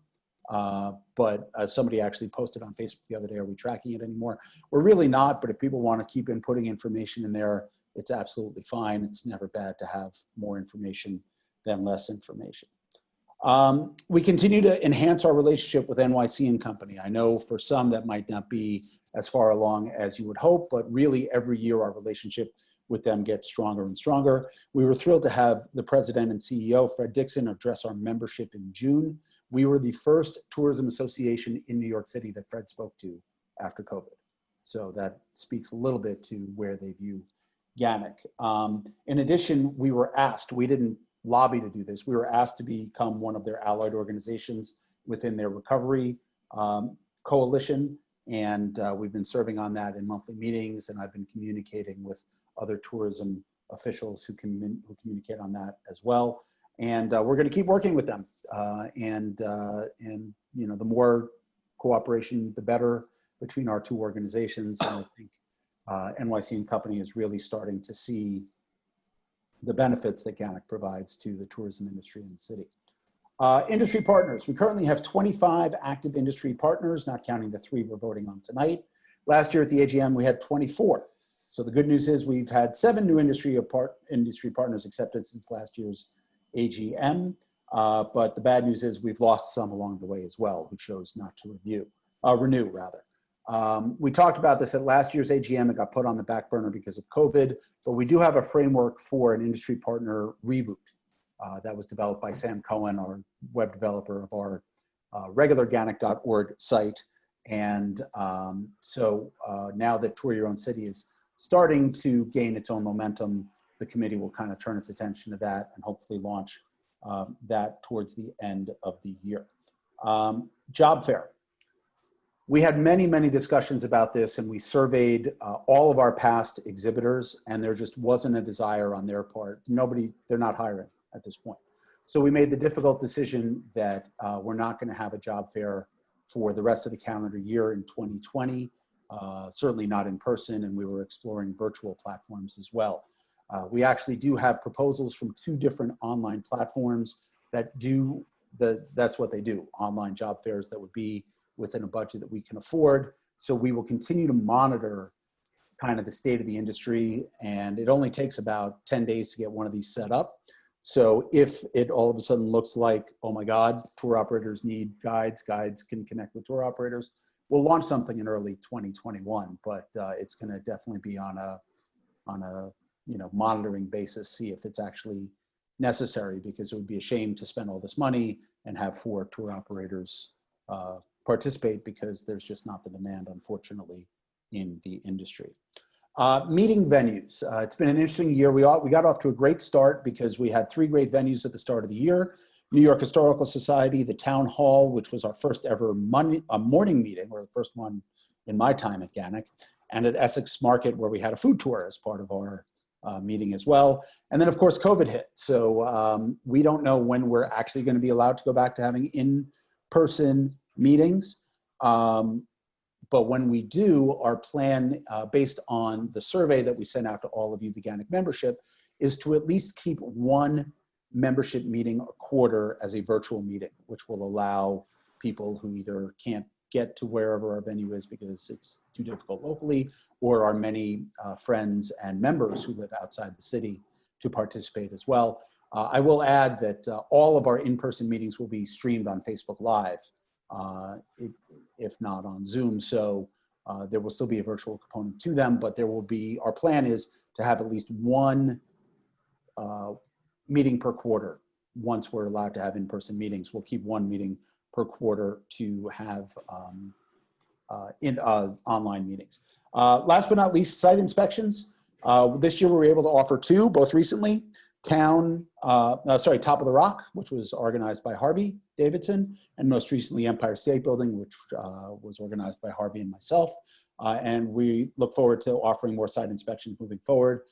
But somebody actually posted on Facebook the other day, are we tracking it anymore? We're really not, but if people want to keep putting information in there, it's absolutely fine. It's never bad to have more information than less information. We continue to enhance our relationship with NYC and Company. I know for some that might not be as far along as you would hope, but really every year our relationship with them gets stronger and stronger. We were thrilled to have the president and CEO, Fred Dixon, address our membership in June. We were the first tourism association in New York City that Fred spoke to after COVID. So that speaks a little bit to where they view GANYC. In addition, we were asked, we didn't lobby to do this, we were asked to become one of their allied organizations within their recovery coalition. And we've been serving on that in monthly meetings, and I've been communicating with other tourism officials who communicate on that as well. And we're going to keep working with them. And you know, the more cooperation, the better between our two organizations. And I think NYC and Company is really starting to see the benefits that GANYC provides to the tourism industry in the city. Industry partners. We currently have 25 active industry partners, not counting the 3 we're voting on tonight. Last year at the AGM, we had 24. So the good news is we've had 7 new industry partners accepted since last year's AGM. But the bad news is we've lost some along the way as well who chose not to renew rather. We talked about this at last year's AGM. It got put on the back burner because of COVID, but we do have a framework for an industry partner reboot that was developed by Sam Cohen, our web developer of our regular GANYC.org site. And so now that Tour Your Own City is starting to gain its own momentum, the committee will kind of turn its attention to that and hopefully launch that towards the end of the year. Job fair. We had many, many discussions about this, and we surveyed all of our past exhibitors, and there just wasn't a desire on their part. They're not hiring at this point. So we made the difficult decision that we're not going to have a job fair for the rest of the calendar year in 2020, certainly not in person, and we were exploring virtual platforms as well. We actually do have proposals from 2 different online platforms that that's what they do, online job fairs that would be within a budget that we can afford. So we will continue to monitor kind of the state of the industry, and it only takes about 10 days to get one of these set up. So if it all of a sudden looks like, oh my God, tour operators need guides, guides can connect with tour operators, we'll launch something in early 2021, but it's gonna definitely be on a monitoring basis, see if it's actually necessary, because it would be a shame to spend all this money and have 4 tour operators participate, because there's just not the demand, unfortunately, in the industry. Meeting venues. It's been an interesting year. We got off to a great start because we had 3 great venues at the start of the year. New York Historical Society, the Town Hall, which was our first ever morning meeting, or the first one in my time at GANYC, and at Essex Market, where we had a food tour as part of our meeting as well. And then, of course, COVID hit. So we don't know when we're actually going to be allowed to go back to having in-person meetings. But when we do, our plan, based on the survey that we sent out to all of you, the GANYC membership, is to at least keep 1 membership meeting a quarter as a virtual meeting, which will allow people who either can't get to wherever our venue is because it's too difficult locally, or our many friends and members who live outside the city to participate as well. I will add that all of our in-person meetings will be streamed on Facebook Live, if not on Zoom. So there will still be a virtual component to them, but there will be, our plan is to have at least 1 meeting per quarter. Once we're allowed to have in-person meetings, we'll keep 1 meeting per quarter to have online meetings. Last but not least, site inspections. This year we were able to offer 2, both recently. Top of the Rock, which was organized by Harvey Davidson, and most recently Empire State Building, which was organized by Harvey and myself. And we look forward to offering more site inspections moving forward.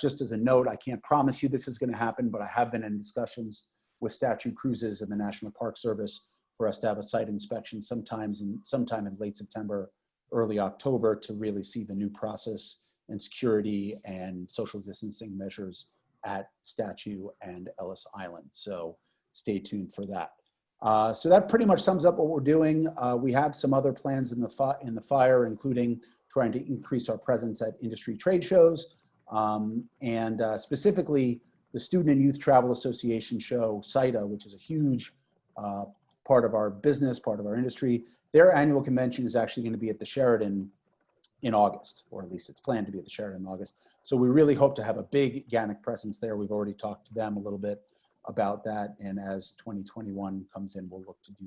Just as a note, I can't promise you this is going to happen, but I have been in discussions with Statue Cruises and the National Park Service for us to have a site inspection sometime in late September, early October, to really see the new process and security and social distancing measures at Statue and Ellis Island. So stay tuned for that. So that pretty much sums up what we're doing. We have some other plans in the fire, including trying to increase our presence at industry trade shows, and specifically the Student and Youth Travel Association show, CITA, which is a huge part of our business, part of our industry. Their annual convention is actually going to be at the Sheraton in August, or at least it's planned to be at the Sheraton in August. So we really hope to have a big GANYC presence there. We've already talked to them a little bit about that, and as 2021 comes in, we'll look to do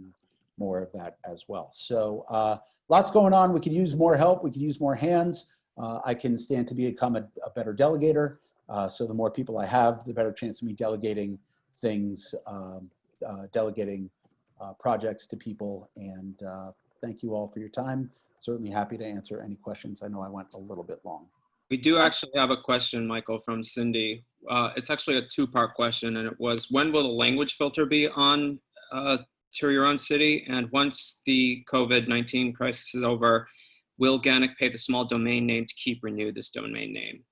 more of that as well. So lots going on. We could use more help. We could use more hands. I can stand to become a better delegator. So the more people I have, the better chance of me delegating things, delegating projects to people. And thank you all for your time. Certainly happy to answer any questions. I know I went a little bit long. We do actually have a question, Michael, from Cindy. It's actually a 2-part question, and it was, when will the language filter be on to your own city? And once the COVID-19 crisis is over, will GANYC pay the small domain name to renew this domain name?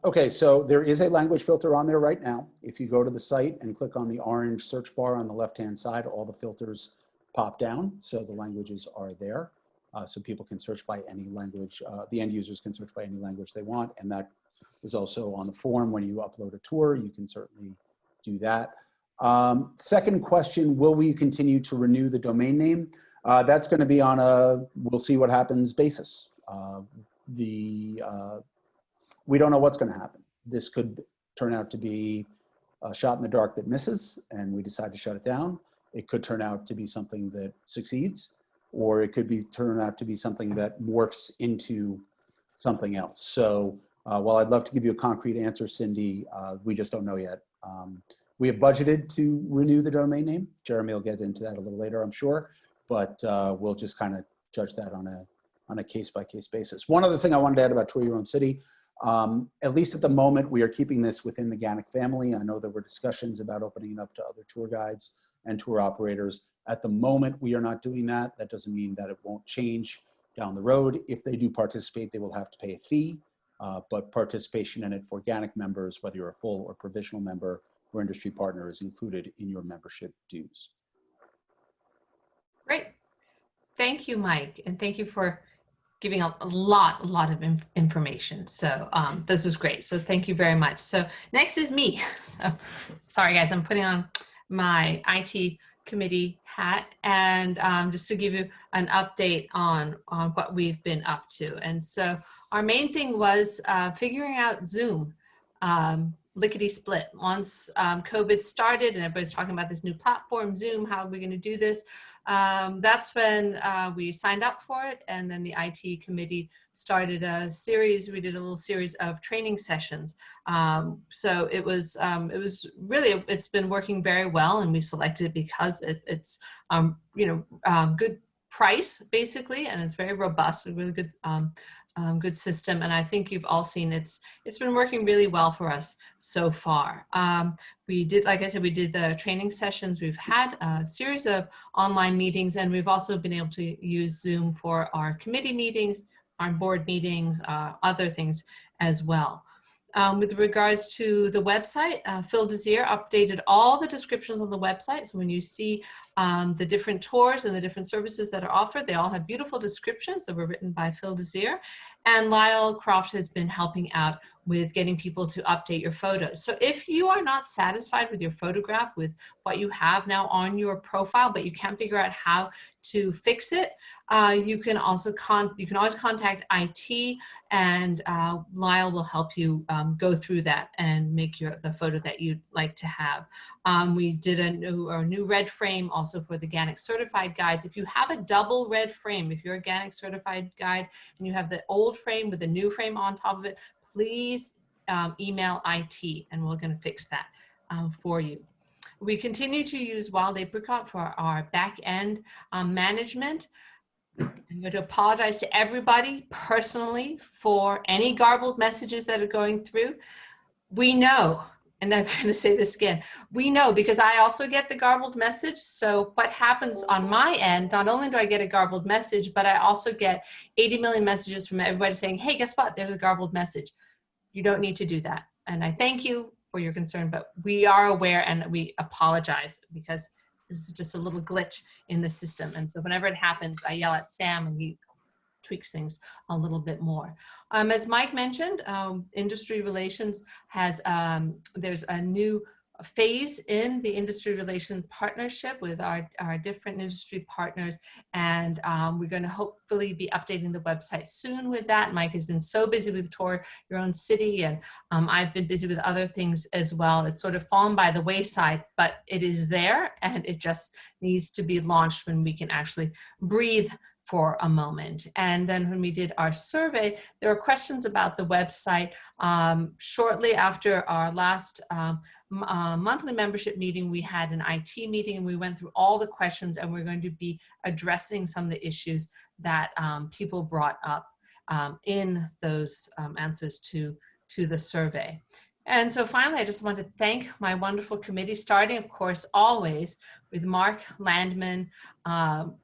Okay, so there is a language filter on there right now. If you go to the site and click on the orange search bar on the left-hand side, all the filters pop down. So the languages are there. So people can search by any language. The end users can search by any language they want. And that is also on the form. When you upload a tour, you can certainly do that. Second question, will we continue to renew the domain name? That's going to be on a we'll see what happens basis. We don't know what's going to happen. This could turn out to be a shot in the dark that misses and we decide to shut it down. It could turn out to be something that succeeds, or it could turn out to be something that morphs into something else. So while I'd love to give you a concrete answer, Cindy, we just don't know yet. We have budgeted to renew the domain name. Jeremy will get into that a little later, I'm sure, but we'll just kind of judge that on a case-by-case basis. One other thing I wanted to add about Tour Your Own City, at least at the moment, we are keeping this within the GANYC family. I know there were discussions about opening it up to other tour guides and tour operators. At the moment, we are not doing that. That doesn't mean that it won't change down the road. If they do participate, they will have to pay a fee, but participation in it for GANYC members, whether you're a full or provisional member or industry partner, is included in your membership dues. Great. Thank you, Mike. And thank you for giving a lot of information. So this was great. So thank you very much. So next is me. So, sorry guys, I'm putting on my IT committee hat, and just to give you an update on what we've been up to. And so our main thing was figuring out Zoom. lickety split. Once COVID started and everybody's talking about this new platform, Zoom, how are we going to do this? That's when we signed up for it, and then the IT committee started a series. We did a little series of training sessions. So it was really, it's been working very well, and we selected it because it's good price basically, and it's very robust, a really good good system. And I think you've all seen it's been working really well for us so far. We did, like I said, we did the training sessions. We've had a series of online meetings, and we've also been able to use Zoom for our committee meetings, our board meetings, other things as well. With regards to the website, Phil Desir updated all the descriptions on the website. So when you see the different tours and the different services that are offered, they all have beautiful descriptions that were written by Phil Desir. And Lyle Croft has been helping out with getting people to update your photos. So if you are not satisfied with your photograph, with what you have now on your profile, but you can't figure out how to fix it, you can also always contact IT, and Lyle will help you go through that and make the photo that you'd like to have. We did a new red frame also for the GANYC certified guides. If you have a double red frame, if you're a GANYC certified guide and you have the old frame with the new frame on top of it, please email IT, and we're going to fix that for you. We continue to use Wild Apricot for our back-end management. I'm going to apologize to everybody personally for any garbled messages that are going through. We know, and I'm going to say this again, we know, because I also get the garbled message. So what happens on my end, not only do I get a garbled message, but I also get 80 million messages from everybody saying, hey, guess what? There's a garbled message. You don't need to do that. And I thank you for your concern, but we are aware and we apologize because this is just a little glitch in the system. And so whenever it happens, I yell at Sam and he tweaks things a little bit more. As Mike mentioned, industry relations has, there's a new phase in the industry relation partnership with our different industry partners. And we're going to hopefully be updating the website soon with that. Mike has been so busy with Tour Your Own City, and I've been busy with other things as well. It's sort of fallen by the wayside, but it is there, and it just needs to be launched when we can actually breathe for a moment. And then when we did our survey, there were questions about the website. Shortly after our last monthly membership meeting, we had an IT meeting, and we went through all the questions, and we're going to be addressing some of the issues that people brought up in those answers to the survey. And so finally, I just want to thank my wonderful committee, starting, of course, always with Mark Landman,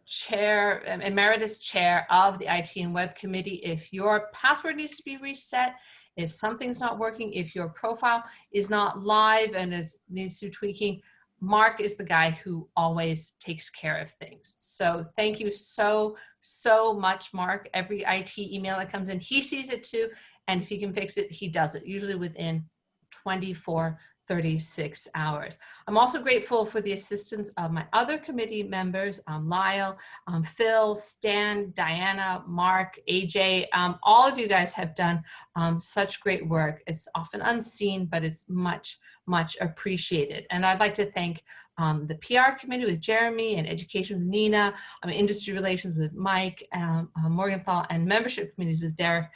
chair, emeritus chair of the IT and Web Committee. If your password needs to be reset, if something's not working, if your profile is not live and needs to tweaking, Mark is the guy who always takes care of things. So thank you so much, Mark. Every IT email that comes in, he sees it too. And if he can fix it, he does it, usually within 36 hours. I'm also grateful for the assistance of my other committee members, Lyle, Phil, Stan, Diana, Mark, AJ. All of you guys have done such great work. It's often unseen, but it's much appreciated. And I'd like to thank the PR committee with Jeremy, and education with Nina, industry relations with Mike, Morgenthau, and membership committees with Derek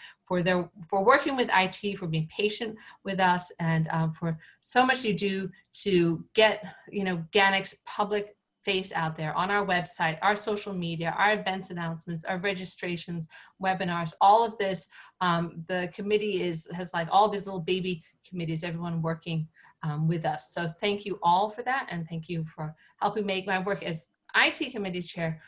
for working with IT, for being patient with us, and for so much you do to get GANYC's public face out there on our website, our social media, our events announcements, our registrations, webinars, all of this. The committee has like all these little baby committees, everyone working with us. So thank you all for that, and thank you for helping make my work as IT committee chair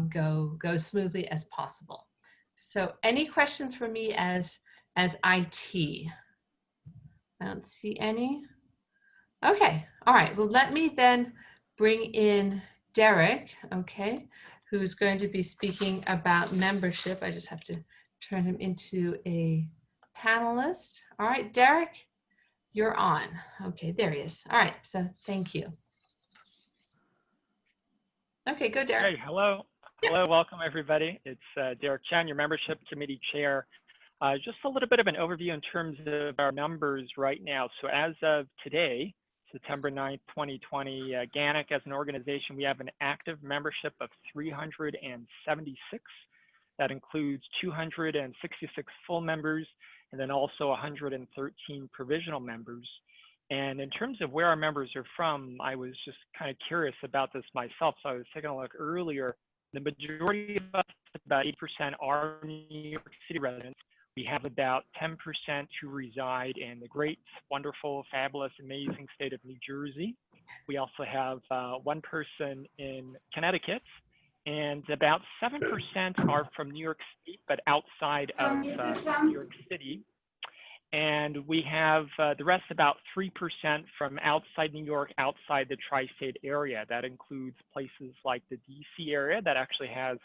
go smoothly as possible. So any questions for me as IT? I don't see any. Okay, all right. Well, let me then bring in Derek, okay, who's going to be speaking about membership. I just have to turn him into a panelist. All right, Derek, you're on. Okay, there he is. All right, so thank you. Okay, go Derek. Hey, hello. Yeah. Hello, welcome everybody. It's Derek Chen, your membership committee chair. Just a little bit of an overview in terms of our numbers right now. So as of today, September 9th, 2020, GANYC as an organization, we have an active membership of 376. That includes 266 full members and then also 113 provisional members. And in terms of where our members are from, I was just kind of curious about this myself. So I was taking a look earlier. The majority of us, about 8%, are New York City residents. We have about 10% who reside in the great, wonderful, fabulous, amazing state of New Jersey. We also have one person in Connecticut, and about 7% are from New York State, but outside of New York City. And we have the rest, about 3% from outside New York, outside the tri-state area. That includes places like the DC area that actually has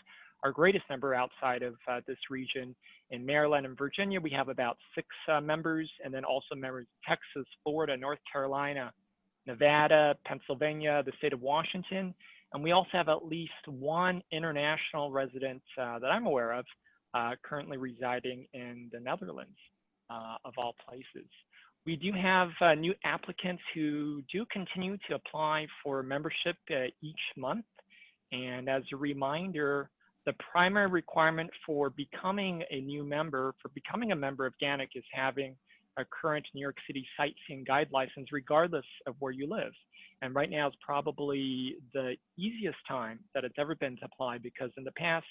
our greatest number outside of this region. In Maryland and Virginia, we have about 6 members, and then also members of Texas, Florida, North Carolina, Nevada, Pennsylvania, the state of Washington. And we also have at least one international resident that I'm aware of currently residing in the Netherlands, of all places. We do have new applicants who do continue to apply for membership each month. And as a reminder, the primary requirement for becoming a new member, for becoming a member of GANYC, is having a current New York City sightseeing guide license, regardless of where you live. And right now is probably the easiest time that it's ever been to apply, because in the past,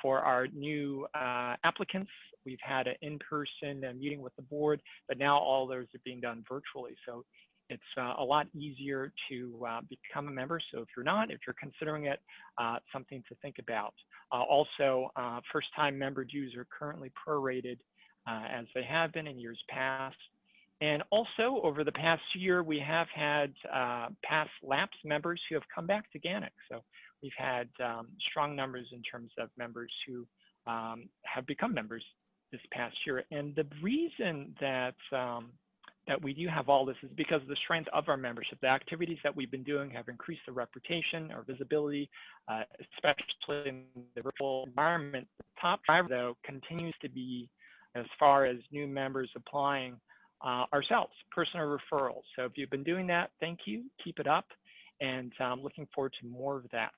for our new applicants, we've had an in-person meeting with the board, but now all those are being done virtually. So it's a lot easier to become a member. So if you're not, if you're considering it, something to think about. Also, first-time member dues are currently prorated as they have been in years past. And also, over the past year, we have had past lapsed members who have come back to GANYC. So we've had strong numbers in terms of members who have become members this past year. And the reason that that we do have all this is because of the strength of our membership. The activities that we've been doing have increased the reputation, our visibility, especially in the virtual environment. The top driver, though, continues to be, as far as new members applying, ourselves, personal referrals. So if you've been doing that, thank you, keep it up, and I'm looking forward to more of that.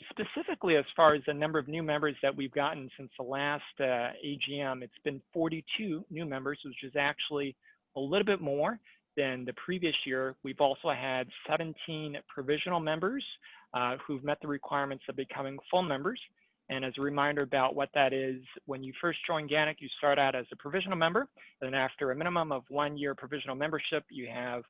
Specifically, as far as the number of new members that we've gotten since the last AGM, it's been 42 new members, which is actually a little bit more than the previous year. We've also had 17 provisional members who've met the requirements of becoming full members. And as a reminder about what that is, when you first join GANYC, you start out as a provisional member. And then after a minimum of 1 year provisional membership, you have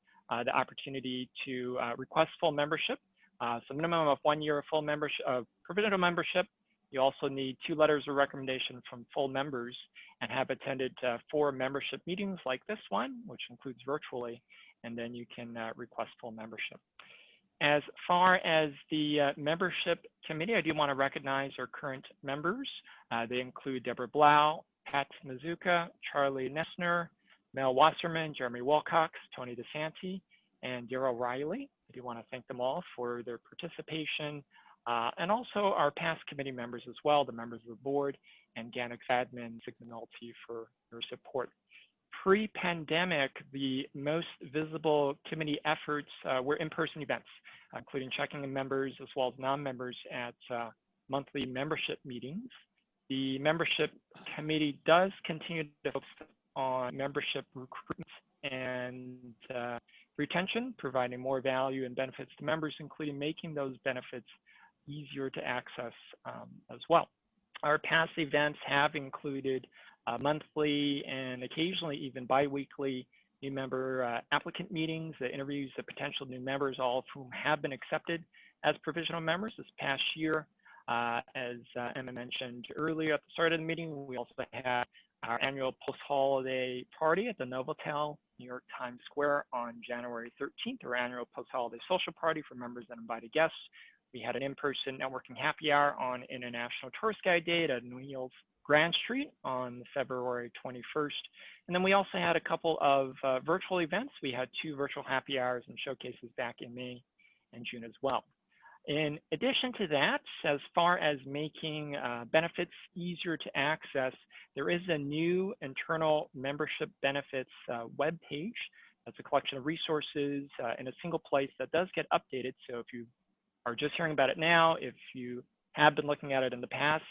the opportunity to request full membership. So minimum of 1 year of full membership, provisional membership. You also need 2 letters of recommendation from full members and have attended 4 membership meetings like this one, which includes virtually, and then you can request full membership. As far as the membership committee, I do want to recognize our current members. They include Deborah Blau, Pat Mazuka, Charlie Nessner, Mel Wasserman, Jeremy Wilcox, Tony DeSanti, and Daryl Riley. I do want to thank them all for their participation, and also our past committee members as well, the members of the board, and GANYC's admin, Sigmund Nolte, for their support. Pre-pandemic, the most visible committee efforts were in-person events, including checking in members as well as non-members at monthly membership meetings. The membership committee does continue to focus on membership recruitment and retention, providing more value and benefits to members, including making those benefits easier to access as well. Our past events have included monthly and occasionally even bi-weekly new member applicant meetings, interviews of potential new members, all of whom have been accepted as provisional members this past year. As Emma mentioned earlier at the start of the meeting, we also had our annual post-holiday party at the Novotel, New York Times Square on January 13th, our annual post-holiday social party for members and invited guests. We had an in-person networking happy hour on International Tourist Guide Day at New Hills Grand Street on February 21st. And then we also had a couple of virtual events. We had 2 virtual happy hours and showcases back in May and June as well. In addition to that, as far as making benefits easier to access, there is a new internal membership benefits web page. That's a collection of resources in a single place that does get updated. So if you are just hearing about it now, if you have been looking at it in the past,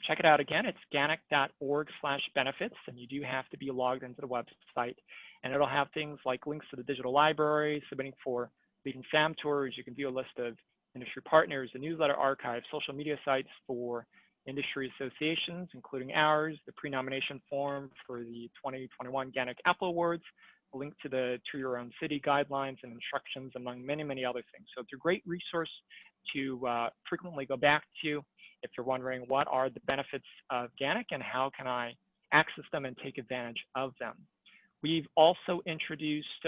check it out again. It's GANYC.org/benefits, and you do have to be logged into the website. And it'll have things like links to the digital library, submitting for lead and SAM tours. You can view a list of industry partners, the newsletter archive, social media sites for industry associations, including ours, the pre-nomination form for the 2021 GANYC Apple Awards, a link to the To Your Own City guidelines and instructions, among many, many other things. So it's a great resource to frequently go back to if you're wondering what are the benefits of GANYC and how can I access them and take advantage of them. We've also introduced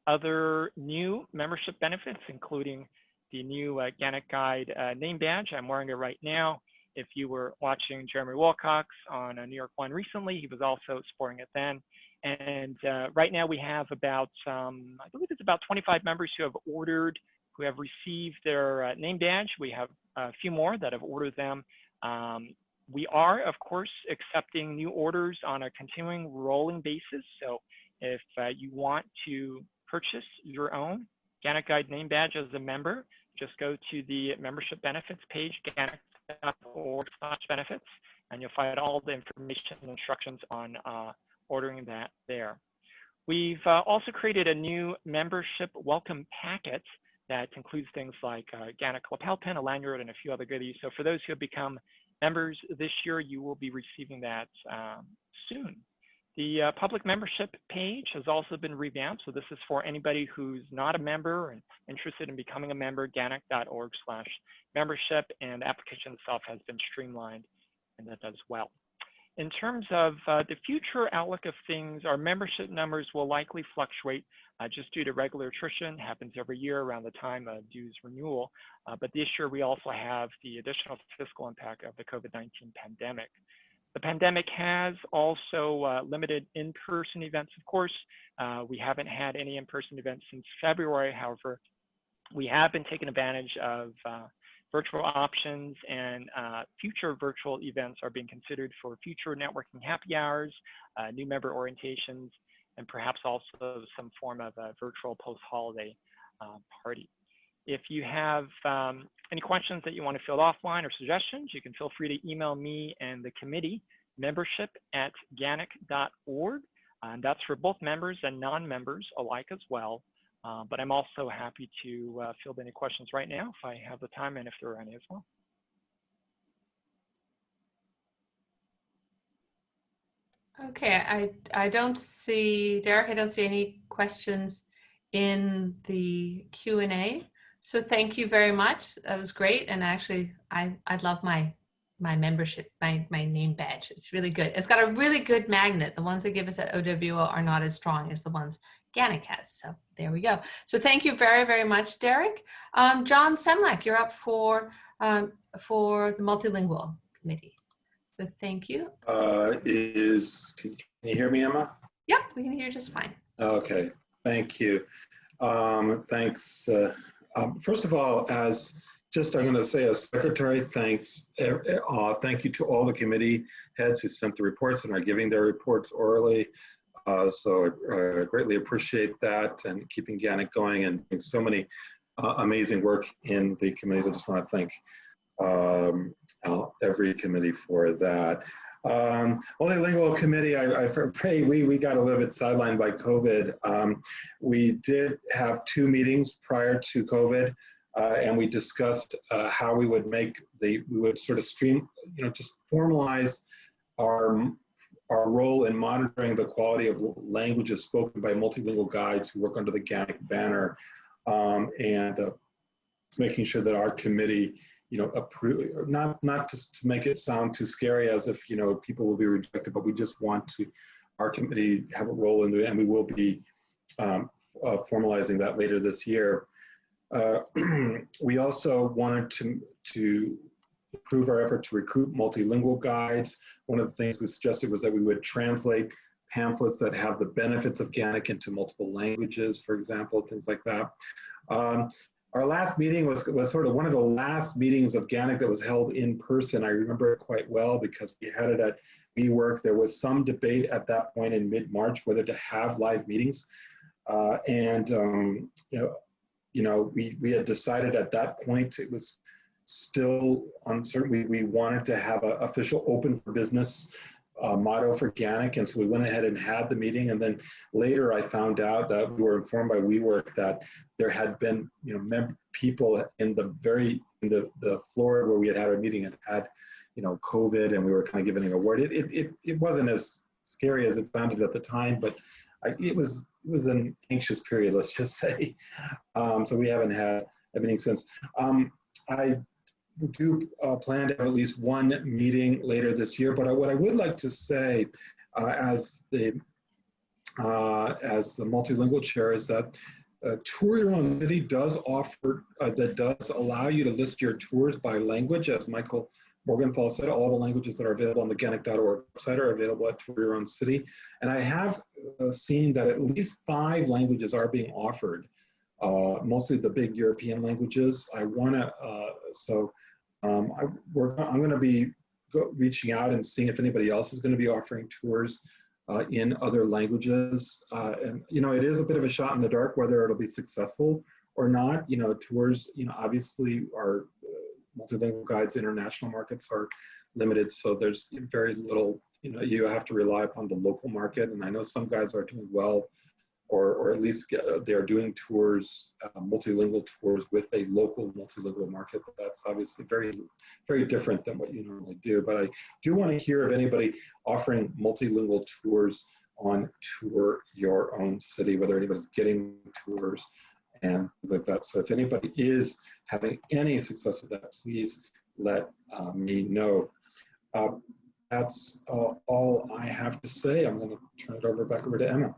other new membership benefits, including the new GANYC Guide name badge. I'm wearing it right now. If you were watching Jeremy Wilcox on New York One recently, he was also sporting it then. And right now we have about, I believe it's about 25 members who have ordered, who have received their name badge. We have a few more that have ordered them. We are, of course, accepting new orders on a continuing rolling basis. So if you want to purchase your own GANYC Guide name badge as a member, just go to the membership benefits page, GANYC.org/benefits, and you'll find all the information and instructions on ordering that there. We've also created a new membership welcome packet that includes things like GANYC lapel pin, a lanyard, and a few other goodies. So for those who have become members this year, you will be receiving that soon. The public membership page has also been revamped. So this is for anybody who's not a member and interested in becoming a member, GANYC.org/membership, and the application itself has been streamlined and that does well. In terms of the future outlook of things, our membership numbers will likely fluctuate just due to regular attrition. Happens every year around the time of dues renewal. But this year we also have the additional fiscal impact of the COVID-19 pandemic. The pandemic has also limited in-person events, of course. We haven't had any in-person events since February. However, we have been taking advantage of virtual options, and future virtual events are being considered for future networking happy hours, new member orientations, and perhaps also some form of a virtual post-holiday party. If you have any questions that you want to field offline or suggestions, you can feel free to email me and the committee, membership@GANYC.org. And that's for both members and non-members alike as well. But I'm also happy to field any questions right now if I have the time and if there are any as well. Okay, I don't see, Derek, I don't see any questions in the Q&A. So thank you very much. That was great. And actually, I love my membership, my name badge. It's really good. It's got a really good magnet. The ones they give us at OWO are not as strong as the ones GANYC has. So there we go. So thank you very, very much, Derek. John Semlak, you're up for the multilingual committee. So thank you. Can you hear me, Emma? Yep, we can hear you just fine. Okay, thank you. Thanks. First of all, I'm going to say as secretary, thank you to all the committee heads who sent the reports and are giving their reports orally. So I greatly appreciate that and keeping GANYC going and doing so many amazing work in the committees. I just want to thank every committee for that. Multilingual committee, I'm afraid we got a little bit sidelined by COVID. We did have 2 meetings prior to COVID, and we discussed how we would sort of just formalize our role in monitoring the quality of languages spoken by multilingual guides who work under the GANYC banner, and making sure that our committee, approve, not just to make it sound too scary as if, people will be rejected, but we just want our committee have a role in it, and we will be formalizing that later this year. We also wanted to improve our effort to recruit multilingual guides. One of the things we suggested was that we would translate pamphlets that have the benefits of GANYC into multiple languages, for example, things like that. our last meeting was sort of one of the last meetings of GANYC that was held in person. I remember it quite well because we had it at WeWork. There was some debate at that point in mid-March whether to have live meetings. We had decided at that point it was still uncertain. We wanted to have an official open for business motto for GANYC, and so we went ahead and had the meeting. And then later I found out that we were informed by WeWork that there had been people in the floor where we had our meeting had COVID, and we were kind of giving an award. It wasn't as scary as it sounded at the time, but it was an anxious period, let's just say. So we haven't had a meeting since. I do plan to have at least one meeting later this year, but what I would like to say as the multilingual chair is that Tour Your Own City does offer, that does allow you to list your tours by language. As Michael Morgenthau said, all the languages that are available on the GANYC.org website are available at Tour Your Own City. And I have seen that at least 5 languages are being offered, mostly the big European languages. I want to, I'm going to be reaching out and seeing if anybody else is going to be offering tours in other languages. And, it is a bit of a shot in the dark whether it'll be successful or not. Tours, obviously our multilingual guides, international markets are limited. So there's very little, you have to rely upon the local market. And I know some guides are doing well, or at least they're doing tours, multilingual tours with a local multilingual market. But that's obviously very, very different than what you normally do. But I do want to hear of anybody offering multilingual tours on Tour Your Own City, whether anybody's getting tours and things like that. So if anybody is having any success with that, please let me know. That's all I have to say. I'm going to turn it back over to Emma.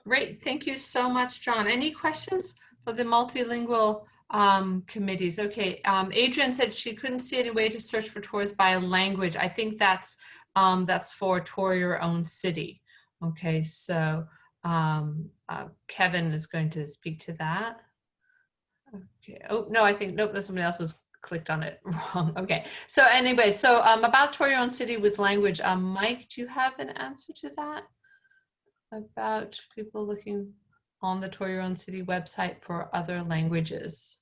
Great, thank you so much, John. Any questions for the multilingual committees? Okay, Adrian said she couldn't see any way to search for tours by language. I think that's for Tour Your Own City. Okay, so Kevin is going to speak to that. Okay. Oh no, I think nope. Somebody else was clicked on it wrong. Okay. So anyway, so about Tour Your Own City with language. Mike, do you have an answer to that? About people looking on the Tour Your Own City website for other languages?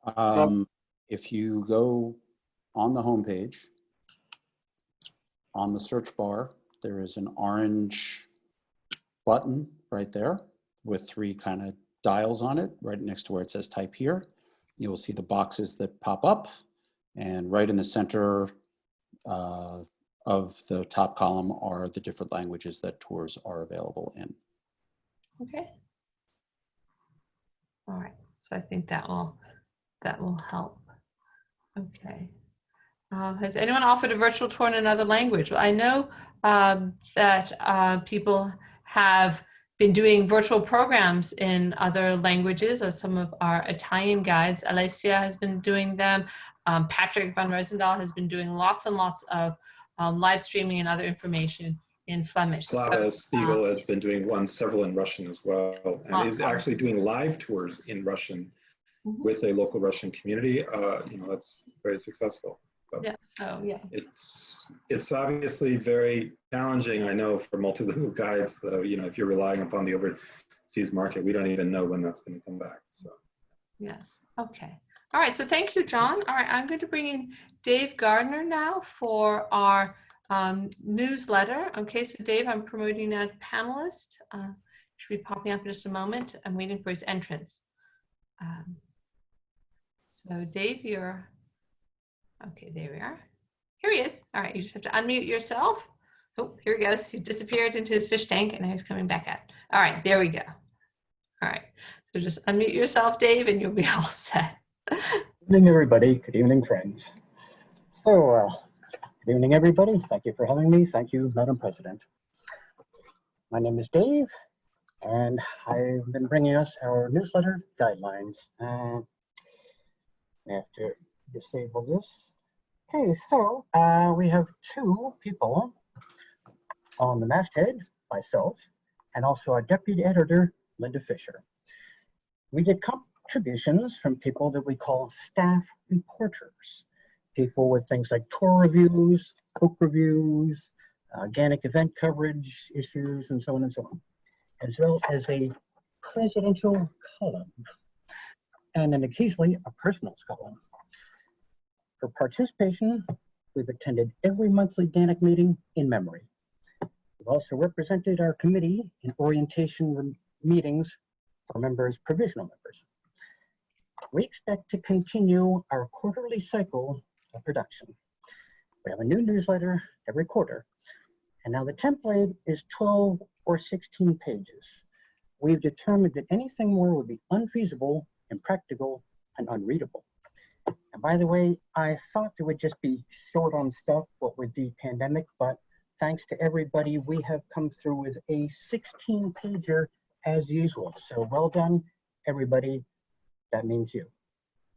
If you go on the homepage, on the search bar, there is an orange button right there with 3 kind of dials on it, right next to where it says type here. You will see the boxes that pop up, and right in the center of the top column are the different languages that tours are available in. Okay. All right. So I think that will help. Okay. Has anyone offered a virtual tour in another language? Well, I know that people have been doing virtual programs in other languages, or some of our Italian guides. Alessia has been doing them. Patrick van Roosendaal has been doing lots and lots of live streaming and other information in Flemish. Slava Spiegel has been doing several in Russian as well, and is actually doing live tours in Russian with a local Russian community. That's very successful. So yeah. So yeah. It's obviously very challenging, I know, for multilingual guides, though. If you're relying upon the overseas market, we don't even know when that's going to come back. So yes. Okay. All right. So thank you, John. All right. I'm going to bring in Dave Gardner now for our newsletter. Okay. So Dave, I'm promoting you now to panelist. Should be popping up in just a moment. I'm waiting for his entrance. So Dave, you're okay. There we are. Here he is. All right. You just have to unmute yourself. Oh, here he goes. He disappeared into his fish tank, and now he's coming back out. All right. There we go. All right. So just unmute yourself, Dave, and you'll be all set. Good evening, everybody. Good evening, friends. So, good evening, everybody. Thank you for having me. Thank you, Madam President. My name is Dave, and I've been bringing us our newsletter guidelines. I have to disable this. Okay, so we have 2 people on the masthead, myself, and also our deputy editor, Linda Fisher. We get contributions from people that we call staff reporters, people with things like tour reviews, book reviews, GANYC event coverage issues, and so on and so on, as well as a presidential column, and then occasionally a personal column. For participation, we've attended every monthly GANYC meeting in memory. We've also represented our committee in orientation meetings for members, provisional members. We expect to continue our quarterly cycle of production. We have a new newsletter every quarter, and now the template is 12 or 16 pages. We've determined that anything more would be unfeasible, impractical, and unreadable. And by the way, I thought it would just be short on stuff, what with the pandemic, but thanks to everybody, we have come through with a 16-pager as usual. So well done, everybody. That means you.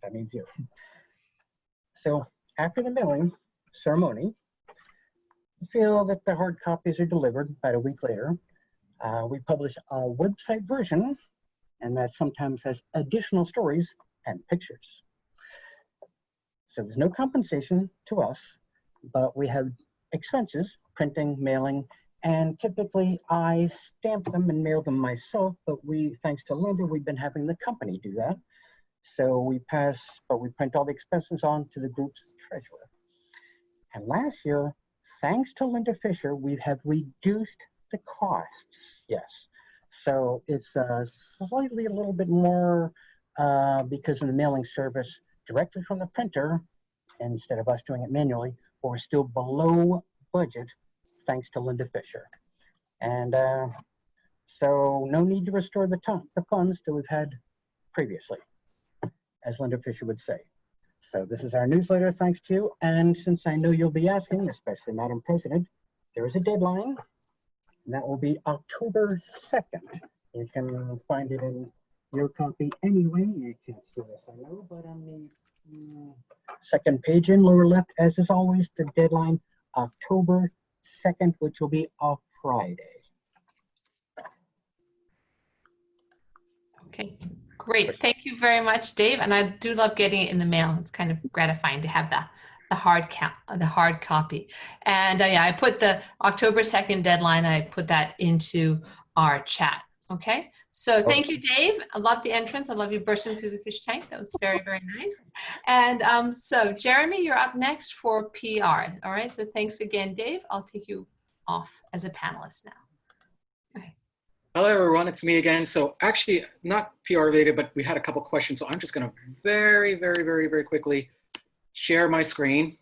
That means you. So after the mailing ceremony, we feel that the hard copies are delivered about a week later. We publish a website version, and that sometimes has additional stories and pictures. So there's no compensation to us, but we have expenses, printing, mailing, and typically I stamp them and mail them myself, but thanks to Linda, we've been having the company do that. So we print all the expenses on to the group's treasurer. And last year, thanks to Linda Fisher, we have reduced the costs, yes. So it's slightly a little bit more because of the mailing service directly from the printer instead of us doing it manually, but we're still below budget thanks to Linda Fisher. And so no need to restore the funds that we've had previously, as Linda Fisher would say. So this is our newsletter, thanks to you. And since I know you'll be asking, especially Madam President, there is a deadline, and that will be October 2nd. You can find it in your copy anyway. You can't see this, I know, but on the second page in lower left, as is always, the deadline, October 2nd, which will be a Friday. Okay, great. Thank you very much, Dave. And I do love getting it in the mail. It's kind of gratifying to have the hard copy. And yeah, I put the October 2nd deadline. I put that into our chat. Okay, so thank you, Dave. I love the entrance. I love you bursting through the fish tank. That was very, very nice. And so Jeremy, you're up next for PR. All right, so thanks again, Dave. I'll take you off as a panelist now. Okay. Hello, everyone. It's me again. So actually, not PR related, but we had a couple questions. So I'm just going to very, very, very, very quickly share my screen.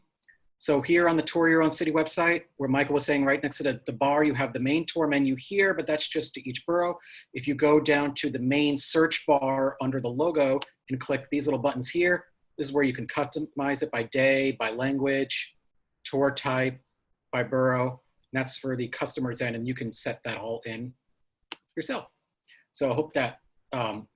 So here on the Tour Your Own City website, where Michael was saying right next to the bar, you have the main tour menu here, but that's just to each borough. If you go down to the main search bar under the logo and click these little buttons here, this is where you can customize it by day, by language, tour type, by borough. And that's for the customer's end, and you can set that all in yourself. So I hope that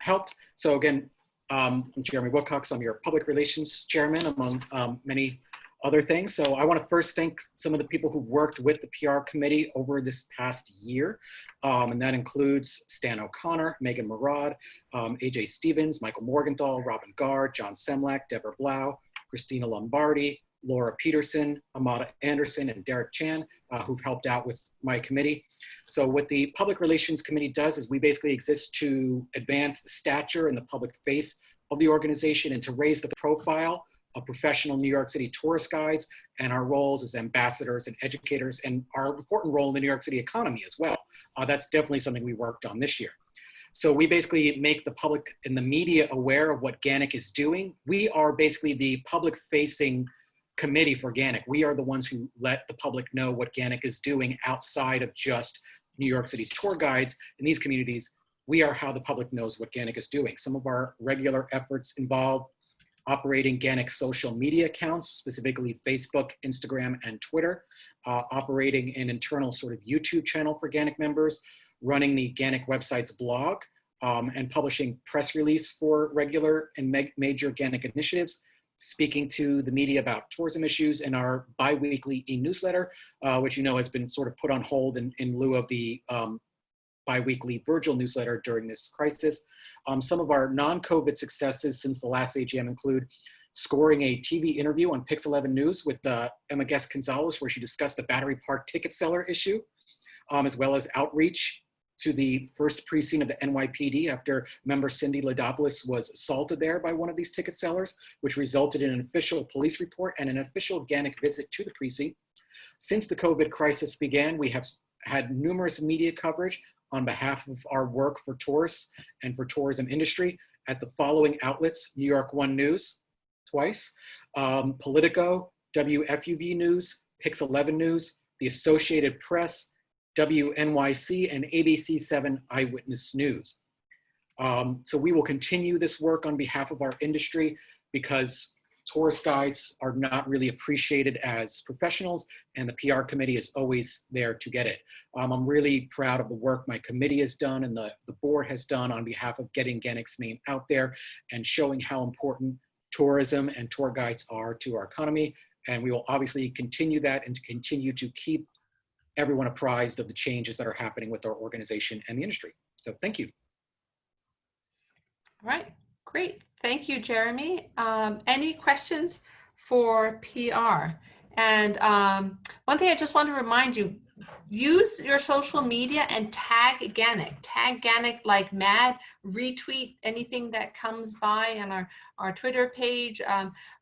helped. So again, I'm Jeremy Wilcox. I'm your public relations chairman, among many other things. So I want to first thank some of the people who worked with the PR committee over this past year. And that includes Stan O'Connor, Megan Murad, AJ Stevens, Michael Morgenthau, Robin Gard, John Semlak, Deborah Blau, Christina Lombardi, Laura Peterson, Amada Anderson, and Derek Chan, who've helped out with my committee. So what the Public Relations Committee does is we basically exist to advance the stature and the public face of the organization and to raise the profile of professional New York City tourist guides and our roles as ambassadors and educators and our important role in the New York City economy as well. That's definitely something we worked on this year. So we basically make the public and the media aware of what GANYC is doing. We are basically the public-facing committee for GANYC. We are the ones who let the public know what GANYC is doing outside of just New York City tour guides in these communities. We are how the public knows what GANYC is doing. Some of our regular efforts involve operating GANYC social media accounts, specifically Facebook, Instagram, and Twitter, operating an internal sort of YouTube channel for GANYC members, running the GANYC website's blog, and publishing press release for regular and major GANYC initiatives, speaking to the media about tourism issues in our bi-weekly e-newsletter, which you know has been sort of put on hold in lieu of the bi-weekly Virgil newsletter during this crisis. Some of our non-COVID successes since the last AGM include scoring a TV interview on Pix 11 News with Emma Guest-Gonzalez, where she discussed the Battery Park ticket seller issue, as well as outreach to the first precinct of the NYPD after member Cindy Ladopoulos was assaulted there by one of these ticket sellers, which resulted in an official police report and an official GANYC visit to the precinct. Since the COVID crisis began, we have had numerous media coverage on behalf of our work for tourists and for tourism industry at the following outlets: New York One News, twice, Politico, WFUV News, Pix 11 News, the Associated Press, WNYC, and ABC 7 Eyewitness News. So we will continue this work on behalf of our industry because tourist guides are not really appreciated as professionals, and the PR committee is always there to get it. I'm really proud of the work my committee has done and the board has done on behalf of getting GANYC's name out there and showing how important tourism and tour guides are to our economy. And we will obviously continue that and to continue to keep everyone apprised of the changes that are happening with our organization and the industry. So thank you. All right, great. Thank you, Jeremy. Any questions for PR? And one thing I just want to remind you, use your social media and tag GANYC. Tag GANYC like mad, retweet anything that comes by on our Twitter page.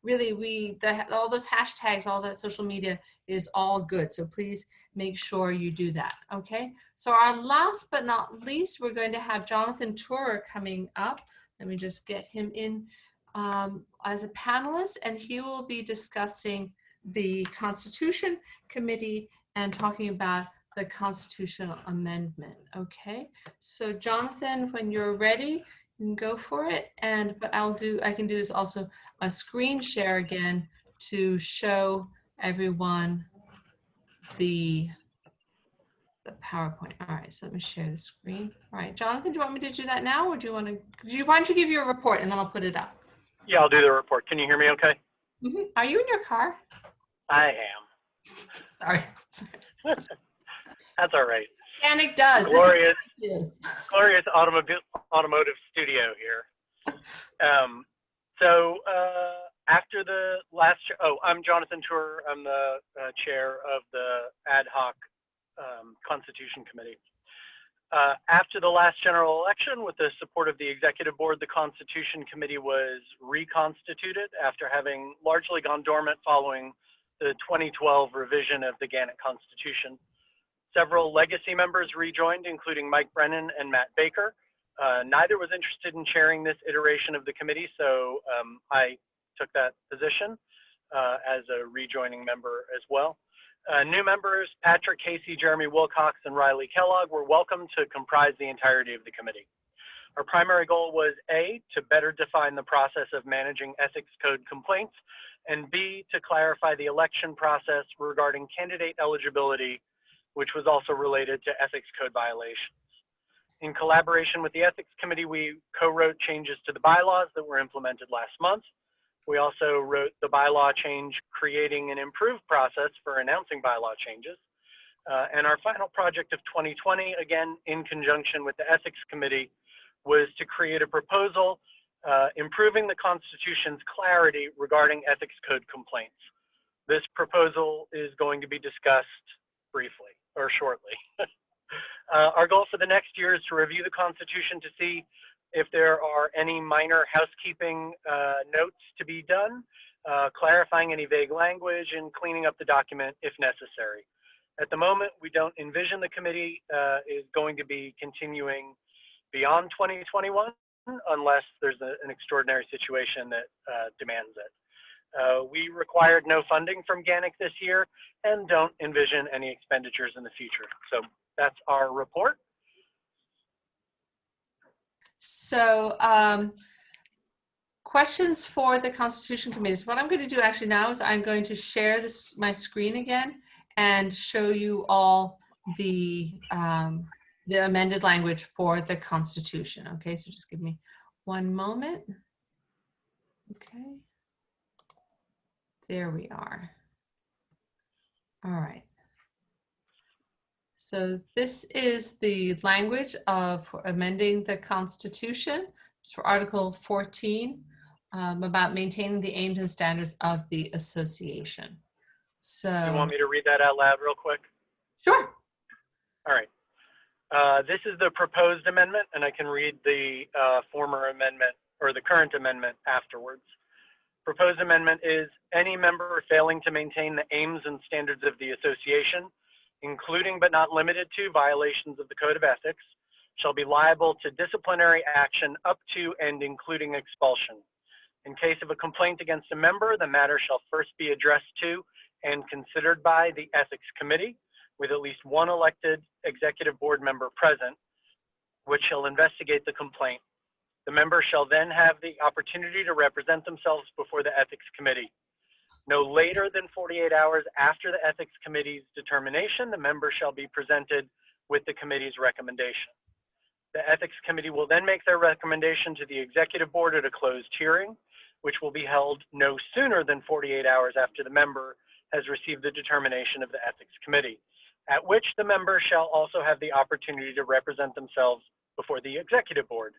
Really, all those hashtags, all that social media is all good. So please make sure you do that, okay? So our last but not least, we're going to have Jonathan Turer coming up. Let me just get him in as a panelist, and he will be discussing the Constitution Committee and talking about the constitutional amendment. Okay, so Jonathan, when you're ready, you can go for it. And what I can do is also a screen share again to show everyone the PowerPoint. All right, so let me share the screen. All right, Jonathan, do you want me to do that now, or do you want to? Why don't you give your report and then I'll put it up. Yeah, I'll do the report. Can you hear me okay? Mm-hmm. Are you in your car? I am. Sorry. That's all right. GANYC does. Glorious, glorious automotive studio here. After the last, I'm Jonathan Turer. I'm the chair of the ad hoc Constitution Committee. After the last general election, with the support of the executive board, the Constitution Committee was reconstituted after having largely gone dormant following the 2012 revision of the GANYC Constitution. Several legacy members rejoined, including Mike Brennan and Matt Baker. Neither was interested in chairing this iteration of the committee, so I took that position as a rejoining member as well. New members, Patrick Casey, Jeremy Wilcox, and Riley Kellogg, were welcome to comprise the entirety of the committee. Our primary goal was A, to better define the process of managing ethics code complaints, and B, to clarify the election process regarding candidate eligibility, which was also related to ethics code violations. In collaboration with the Ethics Committee, we co-wrote changes to the bylaws that were implemented last month. We also wrote the bylaw change creating an improved process for announcing bylaw changes. And our final project of 2020, again, in conjunction with the Ethics Committee, was to create a proposal improving the Constitution's clarity regarding ethics code complaints. This proposal is going to be discussed briefly or shortly. Our goal for the next year is to review the Constitution to see if there are any minor housekeeping notes to be done, clarifying any vague language, and cleaning up the document if necessary. At the moment, we don't envision the committee is going to be continuing beyond 2021 unless there's an extraordinary situation that demands it. We required no funding from GANYC this year and don't envision any expenditures in the future. So that's our report. So questions for the Constitution Committee. So what I'm going to do actually now is I'm going to share my screen again and show you all the amended language for the Constitution. Okay, so just give me one moment. Okay, there we are. All right. So this is the language for amending the Constitution. It's for Article 14 about maintaining the aims and standards of the association. So, You want me to read that out loud real quick? sure. All right. This is the proposed amendment, and I can read the former amendment or the current amendment afterwards. Proposed amendment is any member failing to maintain the aims and standards of the association, including but not limited to violations of the Code of Ethics, shall be liable to disciplinary action up to and including expulsion. In case of a complaint against a member, the matter shall first be addressed to and considered by the Ethics Committee, with at least one elected executive board member present, which shall investigate the complaint. The member shall then have the opportunity to represent themselves before the Ethics Committee. No later than 48 hours after the Ethics Committee's determination, the member shall be presented with the committee's recommendation. The Ethics Committee will then make their recommendation to the Executive Board at a closed hearing, which will be held no sooner than 48 hours after the member has received the determination of the Ethics Committee, at which the member shall also have the opportunity to represent themselves before the Executive Board.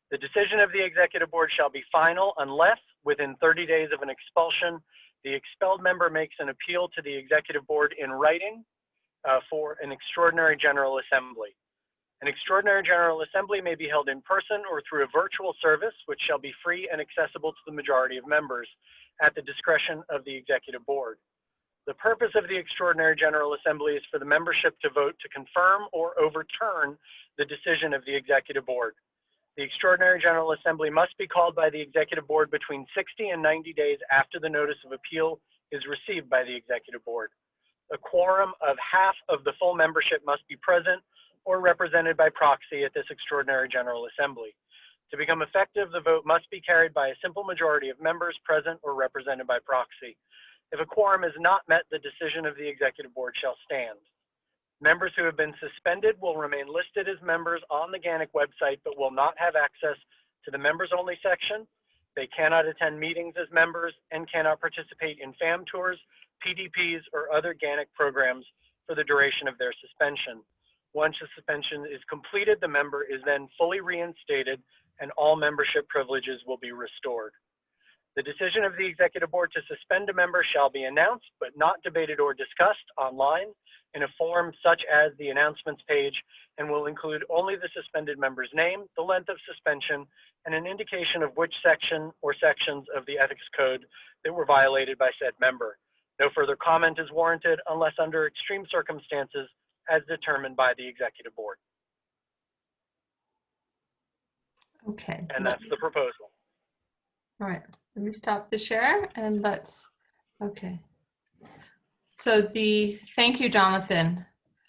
The decision of the Executive Board shall be final unless, within 30 days of an expulsion, the expelled member makes an appeal to the Executive Board in writing for an extraordinary General Assembly. An extraordinary General Assembly may be held in person or through a virtual service, which shall be free and accessible to the majority of members at the discretion of the Executive Board. The purpose of the Extraordinary General Assembly is for the membership to vote to confirm or overturn the decision of the Executive Board. The Extraordinary General Assembly must be called by the Executive Board between 60 and 90 days after the notice of appeal is received by the Executive Board. A quorum of half of the full membership must be present or represented by proxy at this Extraordinary General Assembly. To become effective, the vote must be carried by a simple majority of members present or represented by proxy. If a quorum is not met, the decision of the Executive Board shall stand. Members who have been suspended will remain listed as members on the GANYC website, but will not have access to the members only section. They cannot attend meetings as members and cannot participate in FAM tours, PDPs, or other GANYC programs for the duration of their suspension. Once the suspension is completed, the member is then fully reinstated and all membership privileges will be restored. The decision of the Executive Board to suspend a member shall be announced, but not debated or discussed online in a form such as the announcements page, and will include only the suspended member's name, the length of suspension, and an indication of which section or sections of the Ethics Code that were violated by said member. No further comment is warranted unless under extreme circumstances as determined by the Executive Board. Okay. And that's the proposal. All right, let me stop the share and let's, okay. So thank you, Jonathan.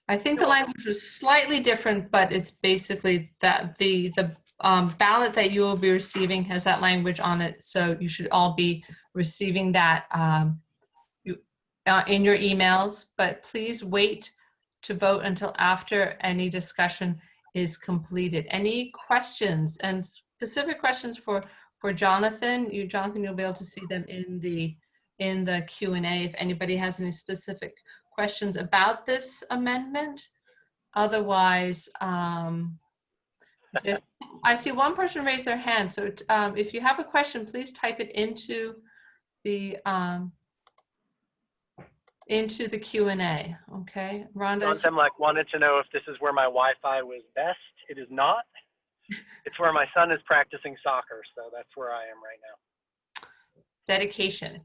I think the language was slightly different, but it's basically that the ballot that you will be receiving has that language on it. So you should all be receiving that in your emails, but please wait to vote until after any discussion is completed. Any questions and specific questions for Jonathan? Jonathan, you'll be able to see them in the Q&A if anybody has any specific questions about this amendment. Otherwise, I see one person raise their hand. So if you have a question, please type it into the Q&A. Okay, Rhonda. Jonathan wanted to know if this is where my Wi-Fi was best. It is not. It's where my son is practicing soccer, so that's where I am right now. Dedication.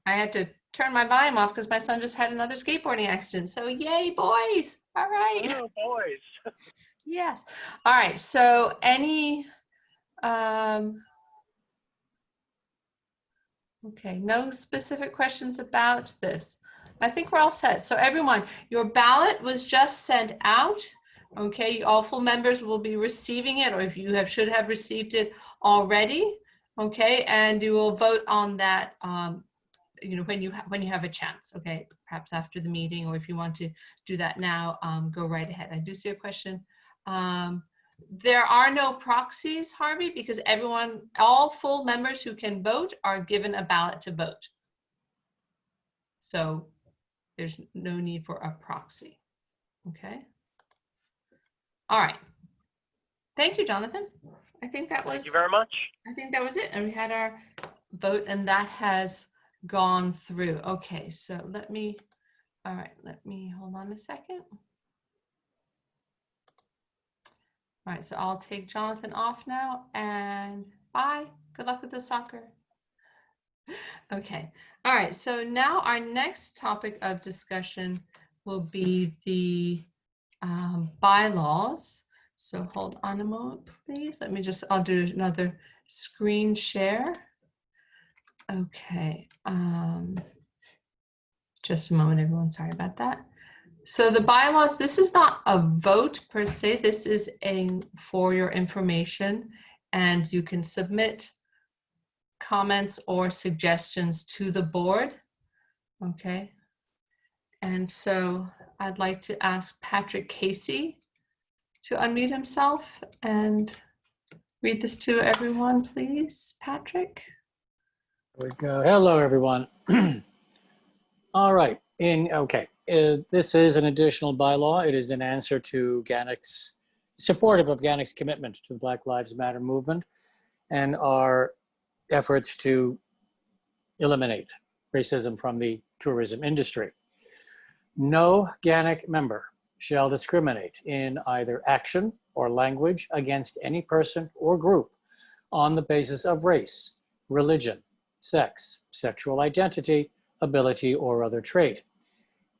I had to turn my volume off because my son just had another skateboarding accident. So yay, boys. All right. Oh, boys. Yes. All right. So any, okay, no specific questions about this. I think we're all set. So everyone, your ballot was just sent out. Okay, all full members will be receiving it, or if you should have received it already. Okay, and you will vote on that, when you have a chance. Okay, perhaps after the meeting, or if you want to do that now, go right ahead. I do see a question. There are no proxies, Harvey, because all full members who can vote are given a ballot to vote. So there's no need for a proxy. Okay. All right. Thank you, Jonathan. I think that was. Thank you very much. I think that was it. And we had our vote and that has gone through. Okay, so all right, let me hold on a second. All right, so I'll take Jonathan off now and bye. Good luck with the soccer. Okay, all right, so now our next topic of discussion will be the bylaws. So hold on a moment, please. I'll do another screen share. Okay, just a moment, everyone, sorry about that. So the bylaws, this is not a vote per se, this is for your information, and you can submit comments or suggestions to the board, okay? And so I'd like to ask Patrick Casey to unmute himself and read this to everyone, please. Patrick? There we go. Hello, everyone. All right. This is an additional bylaw. It is an answer to GANYC's, supportive of GANYC's commitment to the Black Lives Matter movement and our efforts to eliminate racism from the tourism industry. No GANYC member shall discriminate in either action or language against any person or group on the basis of race, religion, sex, sexual identity, ability, or other trait.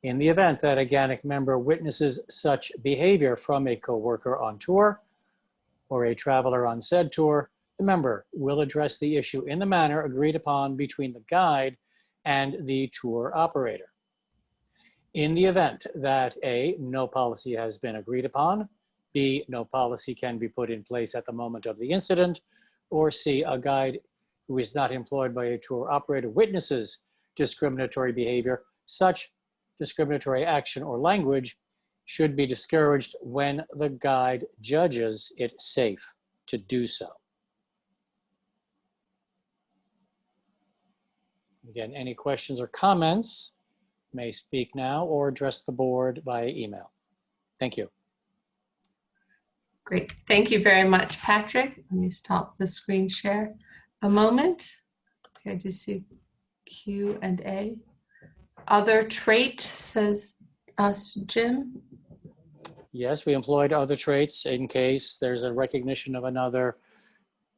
In the event that a GANYC member witnesses such behavior from a coworker on tour or a traveler on said tour, the member will address the issue in the manner agreed upon between the guide and the tour operator. In the event that A, no policy has been agreed upon, B, no policy can be put in place at the moment of the incident, or C, a guide who is not employed by a tour operator witnesses discriminatory behavior, such discriminatory action or language should be discouraged when the guide judges it safe to do so. Again, any questions or comments may speak now or address the board via email. Thank you. Great. Thank you very much, Patrick. Let me stop the screen share a moment. Okay, I do see Q and A. Other trait, says us, Jim. Yes, we employed other traits in case there's a recognition of another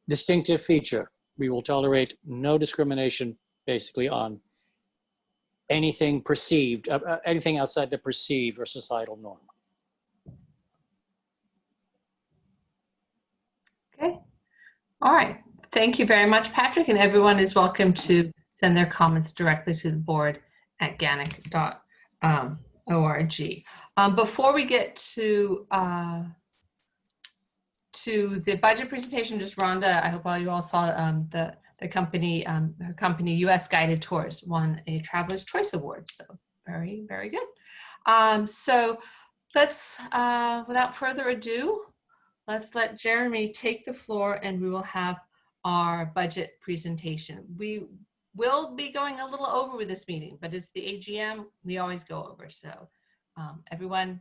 distinctive feature. We will tolerate no discrimination basically on anything perceived, anything outside the perceived or societal norm. Okay. All right. Thank you very much, Patrick, and everyone is welcome to send their comments directly to the board at ganyc.org. Before we get to the budget presentation, just Rhonda, I hope all you all saw the company, her company US Guided Tours won a Traveler's Choice Award. So very, very good. So let's, without further ado, let's let Jeremy take the floor and we will have our budget presentation. We will be going a little over with this meeting, but it's the AGM, we always go over. So everyone,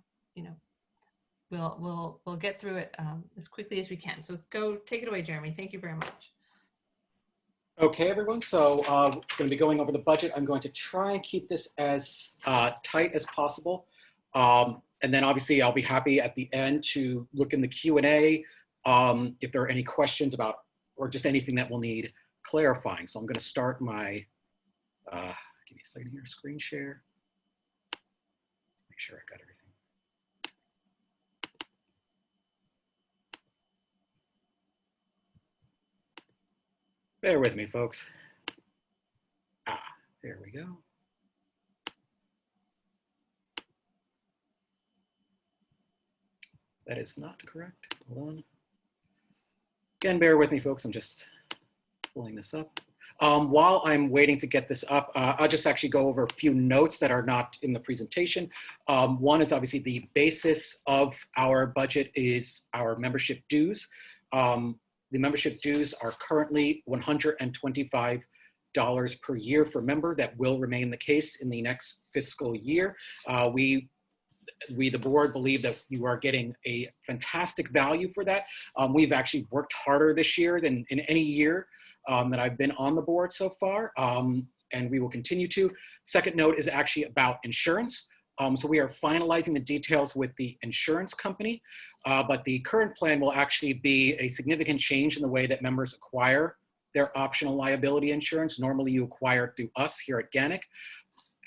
we'll get through it as quickly as we can. So go take it away, Jeremy. Thank you very much. Okay, everyone. So we're going to be going over the budget. I'm going to try and keep this as tight as possible. And then obviously I'll be happy at the end to look in the Q&A if there are any questions about or just anything that will need clarifying. So I'm going to start my, give me a second here, screen share. Make sure I got everything. Bear with me, folks. There we go. That is not correct. Hold on. Again, bear with me, folks. I'm just pulling this up. While I'm waiting to get this up, I'll just actually go over a few notes that are not in the presentation. One is obviously the basis of our budget is our membership dues. The membership dues are currently $125 per year per member. That will remain the case in the next fiscal year. We, the board, believe that you are getting a fantastic value for that. We've actually worked harder this year than in any year that I've been on the board so far, and we will continue to. Second note is actually about insurance. So we are finalizing the details with the insurance company, but the current plan will actually be a significant change in the way that members acquire their optional liability insurance. Normally you acquire through us here at GANYC.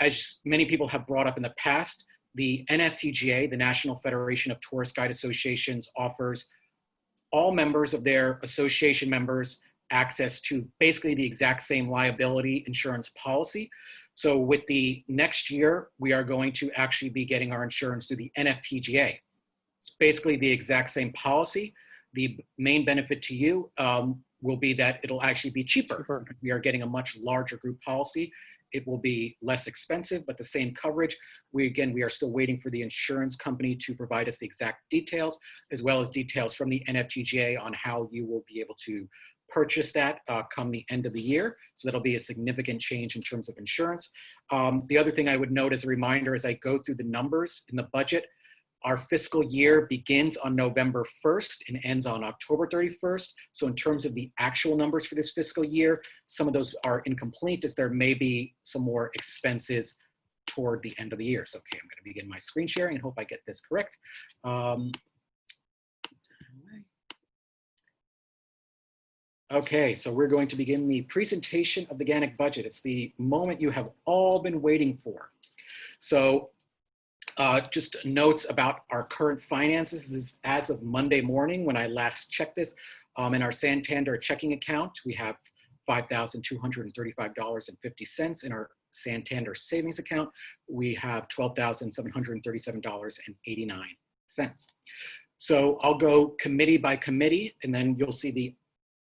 As many people have brought up in the past, the NFTGA, the National Federation of Tourist Guide Associations, offers all members of their association members access to basically the exact same liability insurance policy. So with the next year, we are going to actually be getting our insurance through the NFTGA. It's basically the exact same policy. The main benefit to you will be that it'll actually be cheaper. We are getting a much larger group policy. It will be less expensive, but the same coverage. We are still waiting for the insurance company to provide us the exact details, as well as details from the NFTGA on how you will be able to purchase that come the end of the year. So that'll be a significant change in terms of insurance. The other thing I would note as a reminder as I go through the numbers in the budget, our fiscal year begins on November 1st and ends on October 31st. So in terms of the actual numbers for this fiscal year, some of those are incomplete as there may be some more expenses toward the end of the year. So, okay, I'm going to begin my screen sharing and hope I get this correct. Okay, so we're going to begin the presentation of the GANYC budget. It's the moment you have all been waiting for. So just notes about our current finances. This is as of Monday morning when I last checked this. In our Santander checking account, we have $5,235.50. In our Santander savings account, we have $12,737.89. So I'll go committee by committee, and then you'll see the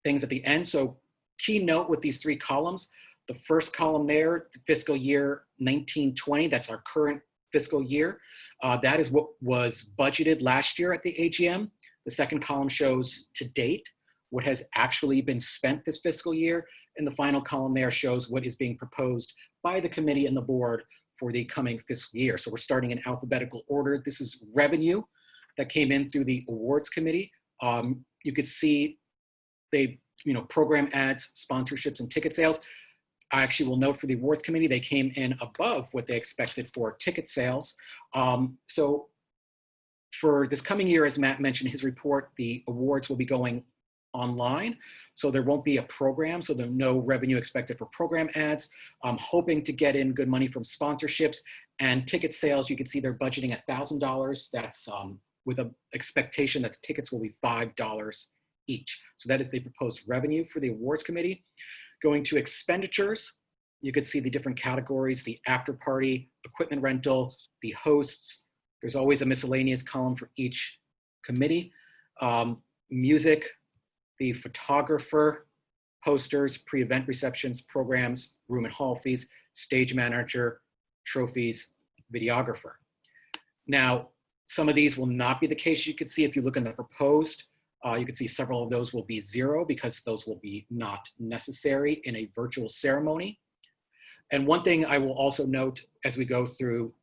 things at the end. So key note with these three columns, the first column there, the fiscal year 1920, that's our current fiscal year. That is what was budgeted last year at the AGM. The second column shows to date what has actually been spent this fiscal year. And the final column there shows what is being proposed by the committee and the board for the coming fiscal year. So we're starting in alphabetical order. This is revenue that came in through the awards committee. You could see they, program ads, sponsorships, and ticket sales. I actually will note for the awards committee, they came in above what they expected for ticket sales. So for this coming year, as Matt mentioned in his report, the awards will be going online. So there won't be a program. So there's no revenue expected for program ads. I'm hoping to get in good money from sponsorships and ticket sales. You can see they're budgeting $1,000. That's with an expectation that the tickets will be $5 each. So that is the proposed revenue for the awards committee. Going to expenditures, you could see the different categories, the after party, equipment rental, the hosts. There's always a miscellaneous column for each committee. Music, the photographer, posters, pre-event receptions, programs, room and hall fees, stage manager, trophies, videographer. Now, some of these will not be the case. You could see if you look in the proposed, you can see several of those will be zero because those will be not necessary in a virtual ceremony. And one thing I will also note as we go through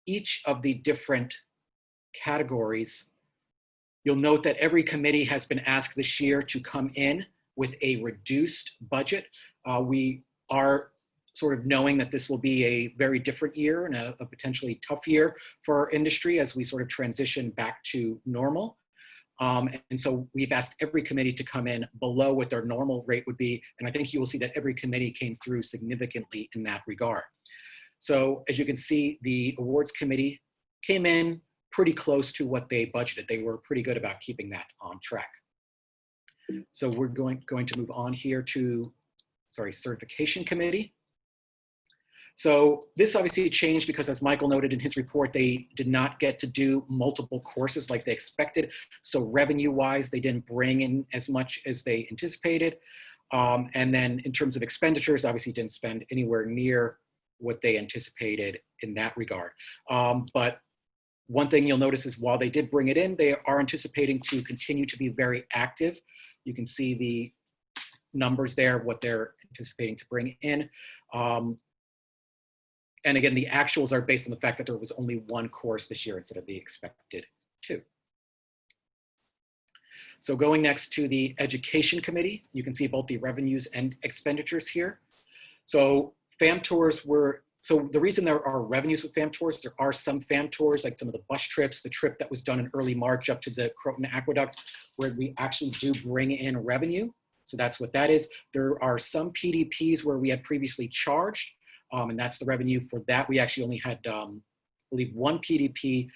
each of the different categories, you'll note that every committee has been asked this year to come in with a reduced budget. We are sort of knowing that this will be a very different year and a potentially tough year for our industry as we sort of transition back to normal. And so we've asked every committee to come in below what their normal rate would be. And I think you will see that every committee came through significantly in that regard. So as you can see, the awards committee came in pretty close to what they budgeted. They were pretty good about keeping that on track. So we're going to move on here to, certification committee. So this obviously changed because, as Michael noted in his report, they did not get to do multiple courses like they expected. So revenue-wise, they didn't bring in as much as they anticipated. And then in terms of expenditures, obviously didn't spend anywhere near what they anticipated in that regard. But one thing you'll notice is while they did bring it in, they are anticipating to continue to be very active. You can see the numbers there, what they're anticipating to bring in. And again, the actuals are based on the fact that there was only one course this year instead of the expected 2. So going next to the Education Committee, you can see both the revenues and expenditures here. So FAM tours were, so the reason there are revenues with FAM tours, there are some FAM tours, like some of the bus trips, the trip that was done in early March up to the Croton Aqueduct, where we actually do bring in revenue. So that's what that is. There are some PDPs where we had previously charged, and that's the revenue for that. We actually only had, I believe, one PDP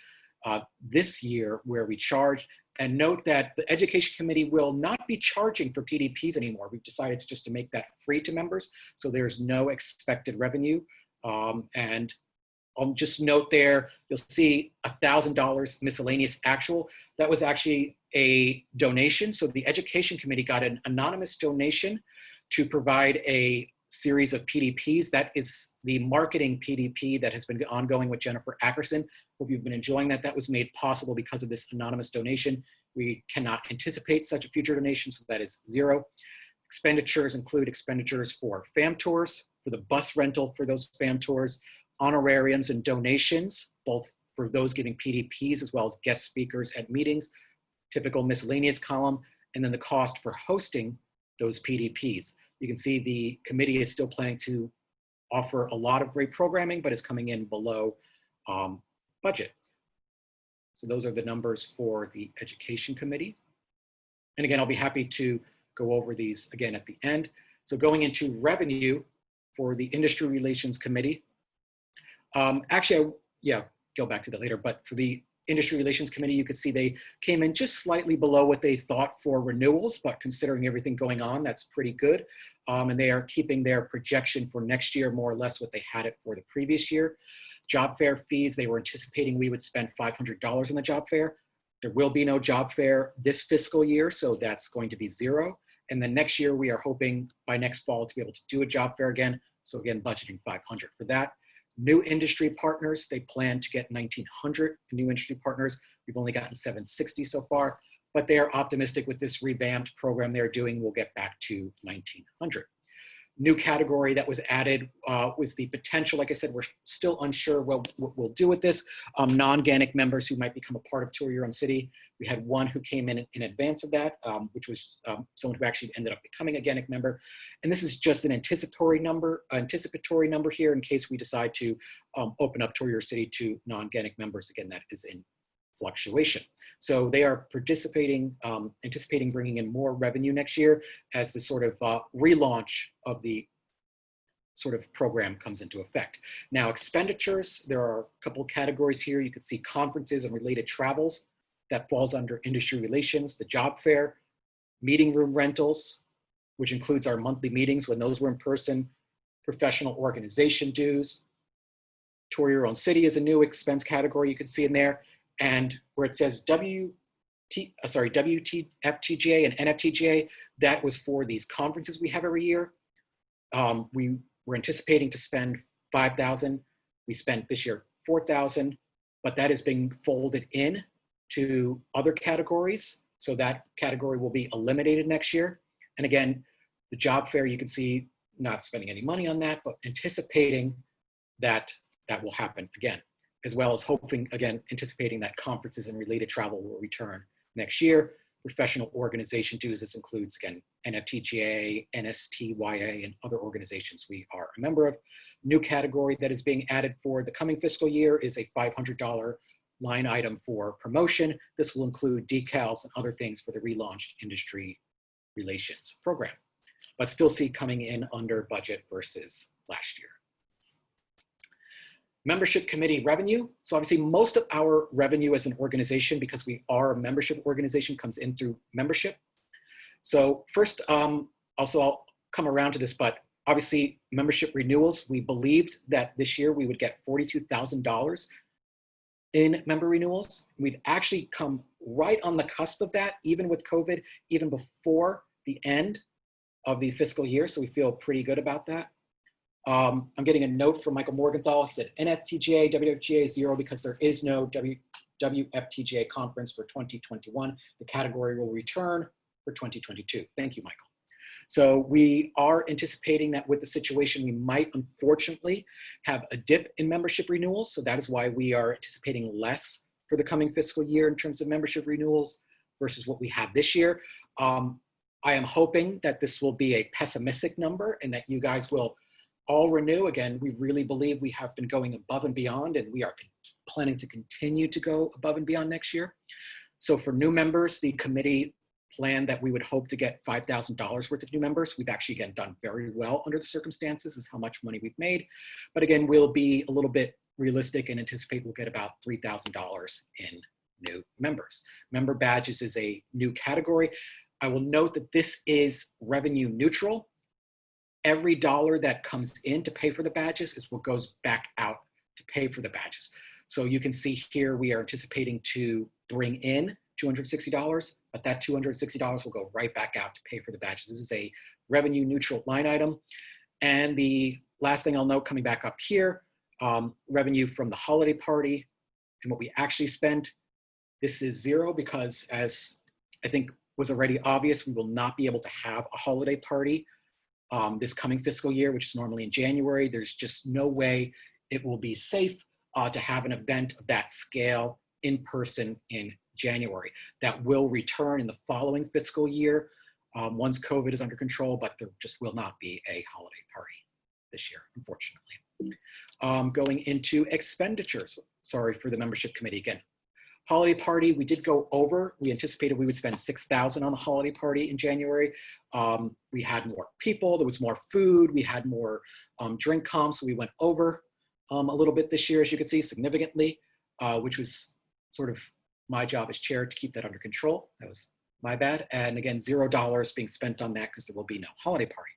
this year where we charged. And note that the Education Committee will not be charging for PDPs anymore. We've decided just to make that free to members, so there's no expected revenue. And I'll just note there, you'll see $1,000 miscellaneous actual. That was actually a donation. So the Education Committee got an anonymous donation to provide a series of PDPs. That is the marketing PDP that has been ongoing with Jennifer Ackerson. Hope you've been enjoying that. That was made possible because of this anonymous donation. We cannot anticipate such a future donation, so that is 0. Expenditures include expenditures for FAM tours, for the bus rental for those FAM tours, honorariums and donations, both for those giving PDPs as well as guest speakers at meetings, typical miscellaneous column, and then the cost for hosting those PDPs. You can see the committee is still planning to offer a lot of great programming, but is coming in below budget. So those are the numbers for the Education Committee. And again, I'll be happy to go over these again at the end. So going into revenue for the Industry Relations Committee. Actually, go back to that later, but for the Industry Relations Committee, you could see they came in just slightly below what they thought for renewals, but considering everything going on, that's pretty good. And they are keeping their projection for next year more or less what they had it for the previous year. Job fair fees, they were anticipating we would spend $500 on the job fair. There will be no job fair this fiscal year, so that's going to be 0. And then next year, we are hoping by next fall to be able to do a job fair again. So again, budgeting $500 for that. New industry partners, they plan to get 1,900 new industry partners. We've only gotten 760 so far, but they are optimistic with this revamped program they're doing, we'll get back to 1,900. New category that was added was the potential, like I said, we're still unsure what we'll do with this. Non-GANYC members who might become a part of Tour Your Own City. We had one who came in advance of that, which was someone who actually ended up becoming a GANYC member. And this is just an anticipatory number here in case we decide to open up Tour Your City to non-GANYC members. Again, that is in fluctuation. So they are anticipating bringing in more revenue next year as the sort of relaunch of the sort of program comes into effect. Now, expenditures, there are a couple of categories here. You can see conferences and related travels. That falls under industry relations, the job fair, meeting room rentals, which includes our monthly meetings when those were in person, professional organization dues. Tour Your Own City is a new expense category you can see in there. And where it says WTFTGA and NFTGA, that was for these conferences we have every year. We were anticipating to spend $5,000. We spent this year $4,000, but that is being folded in to other categories. So that category will be eliminated next year. And again, the job fair, you can see not spending any money on that, but anticipating that that will happen again, as well as hoping, again, anticipating that conferences and related travel will return next year. Professional organization dues, this includes, again, NFTGA, NSTYA, and other organizations we are a member of. New category that is being added for the coming fiscal year is a $500 line item for promotion. This will include decals and other things for the relaunched industry relations program, but still see coming in under budget versus last year. Membership committee revenue. So obviously most of our revenue as an organization, because we are a membership organization, comes in through membership. So first, also I'll come around to this, but obviously membership renewals, we believed that this year we would get $42,000 in member renewals. We've actually come right on the cusp of that, even with COVID, even before the end of the fiscal year. So we feel pretty good about that. I'm getting a note from Michael Morgenthau. He said NFTGA, WFGA is 0 because there is no WFTGA conference for 2021. The category will return for 2022. Thank you, Michael. So we are anticipating that with the situation, we might unfortunately have a dip in membership renewals. So that is why we are anticipating less for the coming fiscal year in terms of membership renewals versus what we have this year. I am hoping that this will be a pessimistic number and that you guys will all renew. Again, we really believe we have been going above and beyond, and we are planning to continue to go above and beyond next year. So for new members, the committee planned that we would hope to get $5,000 worth of new members. We've actually, again, done very well under the circumstances, is how much money we've made. But again, we'll be a little bit realistic and anticipate we'll get about $3,000 in new members. Member badges is a new category. I will note that this is revenue neutral. Every dollar that comes in to pay for the badges is what goes back out to pay for the badges. So you can see here, we are anticipating to bring in $260, but that $260 will go right back out to pay for the badges. This is a revenue neutral line item. And the last thing I'll note coming back up here, revenue from the holiday party and what we actually spent. This is zero because, as I think was already obvious, we will not be able to have a holiday party this coming fiscal year, which is normally in January. There's just no way it will be safe to have an event of that scale in person in January. That will return in the following fiscal year once COVID is under control, but there just will not be a holiday party this year, unfortunately. Going into expenditures, sorry for the membership committee again. Holiday party, we did go over. We anticipated we would spend $6,000 on the holiday party in January. We had more people, there was more food, we had more drink comps, so we went over a little bit this year, as you can see, significantly, which was sort of my job as chair to keep that under control. That was my bad. And again, $0 being spent on that because there will be no holiday party.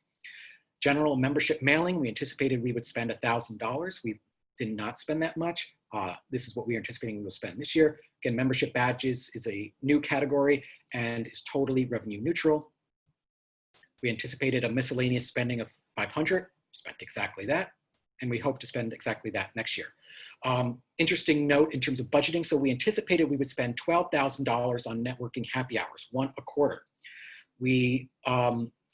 General membership mailing, we anticipated we would spend $1,000. We did not spend that much. This is what we are anticipating we will spend this year. Again, membership badges is a new category and is totally revenue neutral. We anticipated a miscellaneous spending of $500, spent exactly that, and we hope to spend exactly that next year. Interesting note in terms of budgeting, so we anticipated we would spend $12,000 on networking happy hours, one a quarter. We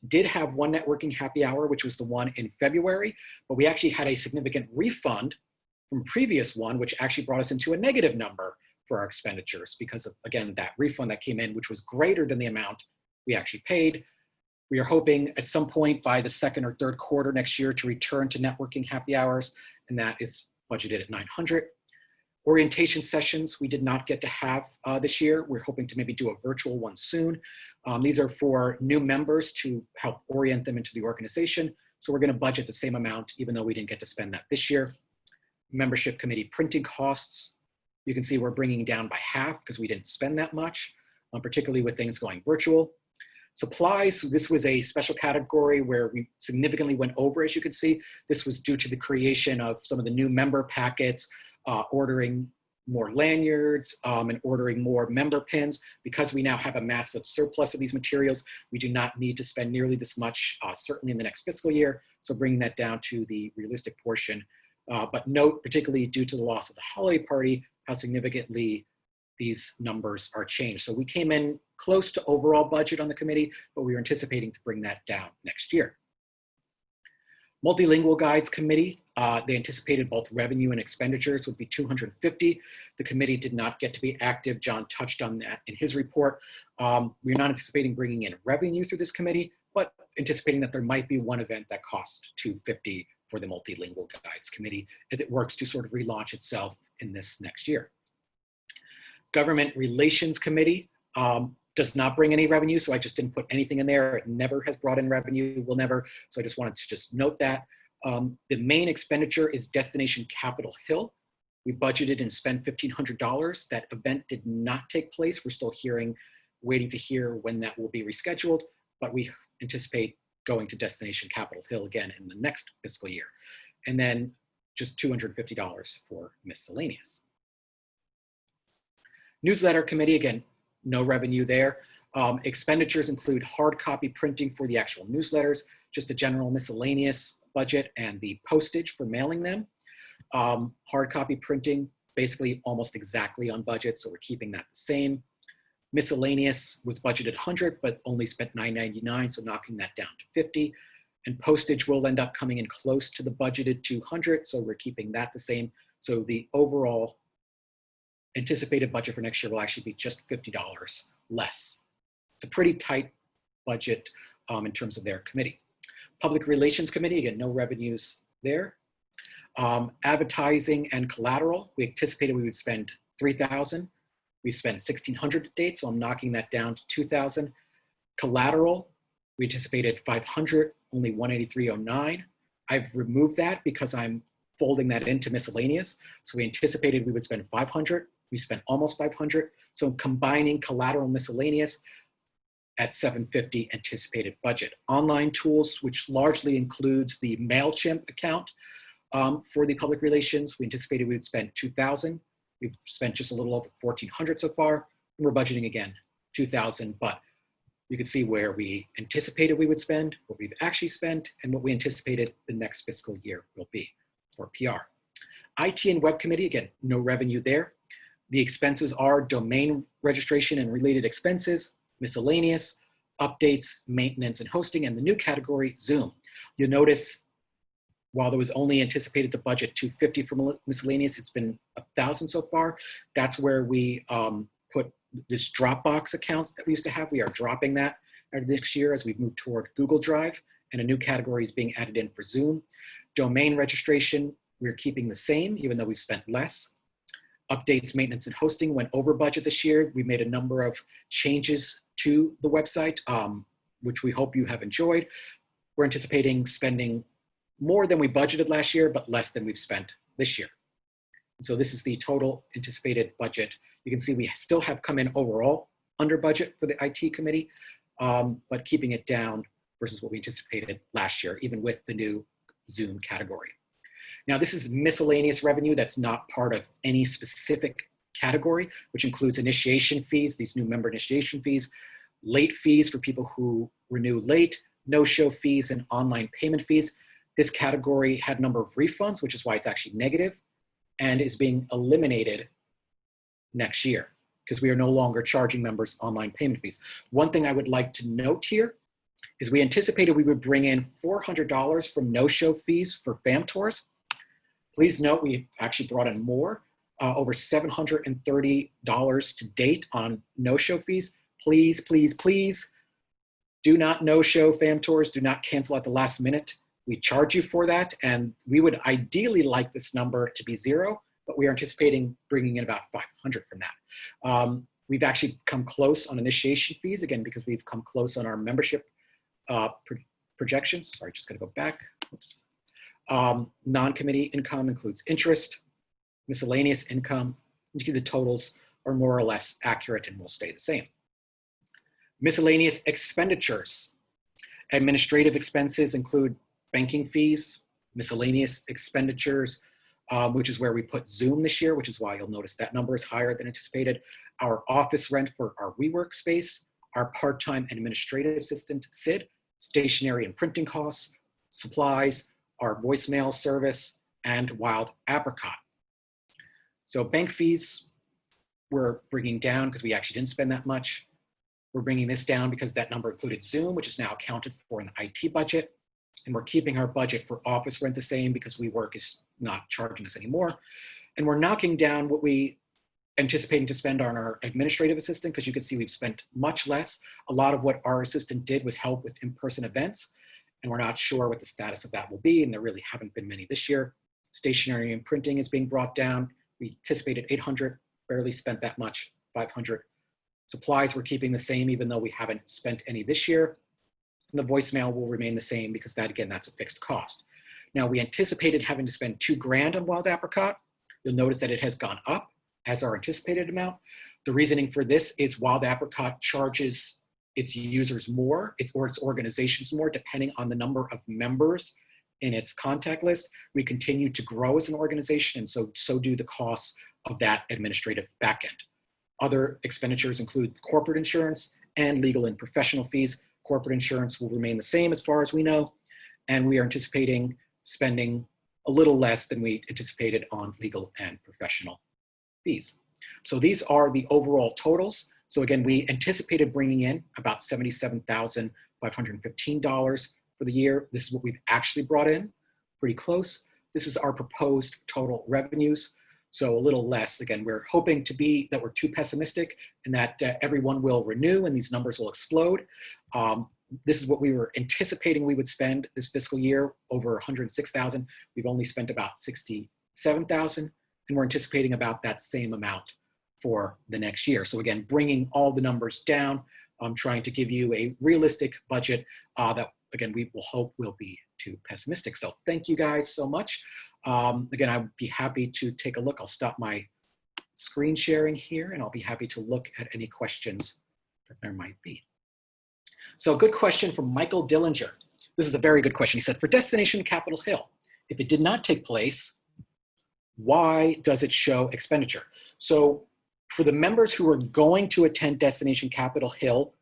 did have one networking happy hour, which was the one in February, but we actually had a significant refund from previous one, which actually brought us into a negative number for our expenditures because of, again, that refund that came in, which was greater than the amount we actually paid. We are hoping at some point by the second or third quarter next year to return to networking happy hours, and that is budgeted at $900. Orientation sessions we did not get to have this year. We're hoping to maybe do a virtual one soon. These are for new members to help orient them into the organization. So we're going to budget the same amount, even though we didn't get to spend that this year. Membership committee printing costs, you can see we're bringing down by half because we didn't spend that much, particularly with things going virtual. Supplies, this was a special category where we significantly went over, as you can see. This was due to the creation of some of the new member packets, ordering more lanyards and ordering more member pins. Because we now have a massive surplus of these materials, we do not need to spend nearly this much, certainly in the next fiscal year. So bringing that down to the realistic portion. But note, particularly due to the loss of the holiday party, how significantly these numbers are changed. So we came in close to overall budget on the committee, but we are anticipating to bring that down next year. Multilingual Guides Committee, they anticipated both revenue and expenditures would be $250. The committee did not get to be active. John touched on that in his report. We're not anticipating bringing in revenue through this committee, but anticipating that there might be one event that costs $250 for the Multilingual Guides Committee as it works to sort of relaunch itself in this next year. Government Relations Committee does not bring any revenue, so I just didn't put anything in there. It never has brought in revenue, will never, so I just wanted to just note that. The main expenditure is Destination Capitol Hill. We budgeted and spent $1,500. That event did not take place. We're still waiting to hear when that will be rescheduled, but we anticipate going to Destination Capitol Hill again in the next fiscal year. And then just $250 for miscellaneous. Newsletter Committee, again, no revenue there. Expenditures include hard copy printing for the actual newsletters, just a general miscellaneous budget, and the postage for mailing them. Hard copy printing, basically almost exactly on budget, so we're keeping that the same. Miscellaneous was budgeted 100, but only spent 999, so knocking that down to 50. And postage will end up coming in close to the budgeted 200, so we're keeping that the same. So the overall anticipated budget for next year will actually be just $50 less. It's a pretty tight budget in terms of their committee. Public Relations Committee, again, no revenues there. Advertising and collateral, we anticipated we would spend 3,000. We spent 1,600 to date, so I'm knocking that down to 2,000. Collateral, we anticipated 500, only 183.09. I've removed that because I'm folding that into miscellaneous. So we anticipated we would spend 500. We spent almost 500. So combining collateral and miscellaneous at 750 anticipated budget. Online tools, which largely includes the MailChimp account for the public relations, we anticipated we would spend 2,000. We've spent just a little over 1,400 so far. And we're budgeting again 2,000, but you can see where we anticipated we would spend, what we've actually spent, and what we anticipated the next fiscal year will be for PR. IT and Web Committee, again, no revenue there. The expenses are domain registration and related expenses, miscellaneous, updates, maintenance, and hosting, and the new category, Zoom. You'll notice while there was only anticipated to budget 250 for miscellaneous, it's been 1,000 so far. That's where we put this Dropbox accounts that we used to have. We are dropping that next year as we move toward Google Drive, and a new category is being added in for Zoom. Domain registration, we're keeping the same, even though we've spent less. Updates, maintenance, and hosting went over budget this year. We made a number of changes to the website, which we hope you have enjoyed. We're anticipating spending more than we budgeted last year, but less than we've spent this year. So this is the total anticipated budget. You can see we still have come in overall under budget for the IT committee, but keeping it down versus what we anticipated last year, even with the new Zoom category. Now, this is miscellaneous revenue that's not part of any specific category, which includes initiation fees, these new member initiation fees, late fees for people who renew late, no-show fees, and online payment fees. This category had a number of refunds, which is why it's actually negative, and is being eliminated next year because we are no longer charging members online payment fees. One thing I would like to note here is we anticipated we would bring in $400 from no-show fees for FAM tours. Please note we actually brought in more, over $730 to date on no-show fees. Please, please, please do not no-show FAM tours. Do not cancel at the last minute. We charge you for that, and we would ideally like this number to be 0, but we are anticipating bringing in about 500 from that. We've actually come close on initiation fees, again, because we've come close on our membership projections. Sorry, just gonna go back. Oops. Non-committee income includes interest, miscellaneous income. The totals are more or less accurate and will stay the same. Miscellaneous expenditures. Administrative expenses include banking fees, miscellaneous expenditures, which is where we put Zoom this year, which is why you'll notice that number is higher than anticipated. Our office rent for our WeWork space, our part-time administrative assistant, SID, stationery and printing costs, supplies, our voicemail service, and Wild Apricot. So bank fees, we're bringing down because we actually didn't spend that much. We're bringing this down because that number included Zoom, which is now accounted for in the IT budget. And we're keeping our budget for office rent the same because WeWork is not charging us anymore. And we're knocking down what we anticipating to spend on our administrative assistant, because you can see we've spent much less. A lot of what our assistant did was help with in-person events, and we're not sure what the status of that will be, and there really haven't been many this year. Stationery and printing is being brought down. We anticipated 800, barely spent that much, 500. Supplies we're keeping the same, even though we haven't spent any this year. And the voicemail will remain the same because that, again, that's a fixed cost. Now, we anticipated having to spend $2,000 on Wild Apricot. You'll notice that it has gone up as our anticipated amount. The reasoning for this is Wild Apricot charges its users more, its organizations more, depending on the number of members in its contact list. We continue to grow as an organization, and so do the costs of that administrative backend. Other expenditures include corporate insurance and legal and professional fees. Corporate insurance will remain the same as far as we know, and we are anticipating spending a little less than we anticipated on legal and professional fees. So these are the overall totals. So again, we anticipated bringing in about $77,515 for the year. This is what we've actually brought in, pretty close. This is our proposed total revenues. So a little less. Again, we're hoping to be that we're too pessimistic and that everyone will renew and these numbers will explode. This is what we were anticipating we would spend this fiscal year, over 106,000. We've only spent about 67,000, and we're anticipating about that same amount for the next year. So again, bringing all the numbers down, trying to give you a realistic budget that, again, we will hope will be too pessimistic. So thank you guys so much. Again, I'd be happy to take a look. I'll stop my screen sharing here, and I'll be happy to look at any questions that there might be. So good question from Michael Dillinger. This is a very good question. He said, for Destination Capitol Hill, if it did not take place, why does it show expenditure? So for the members who are going to attend Destination Capitol Hill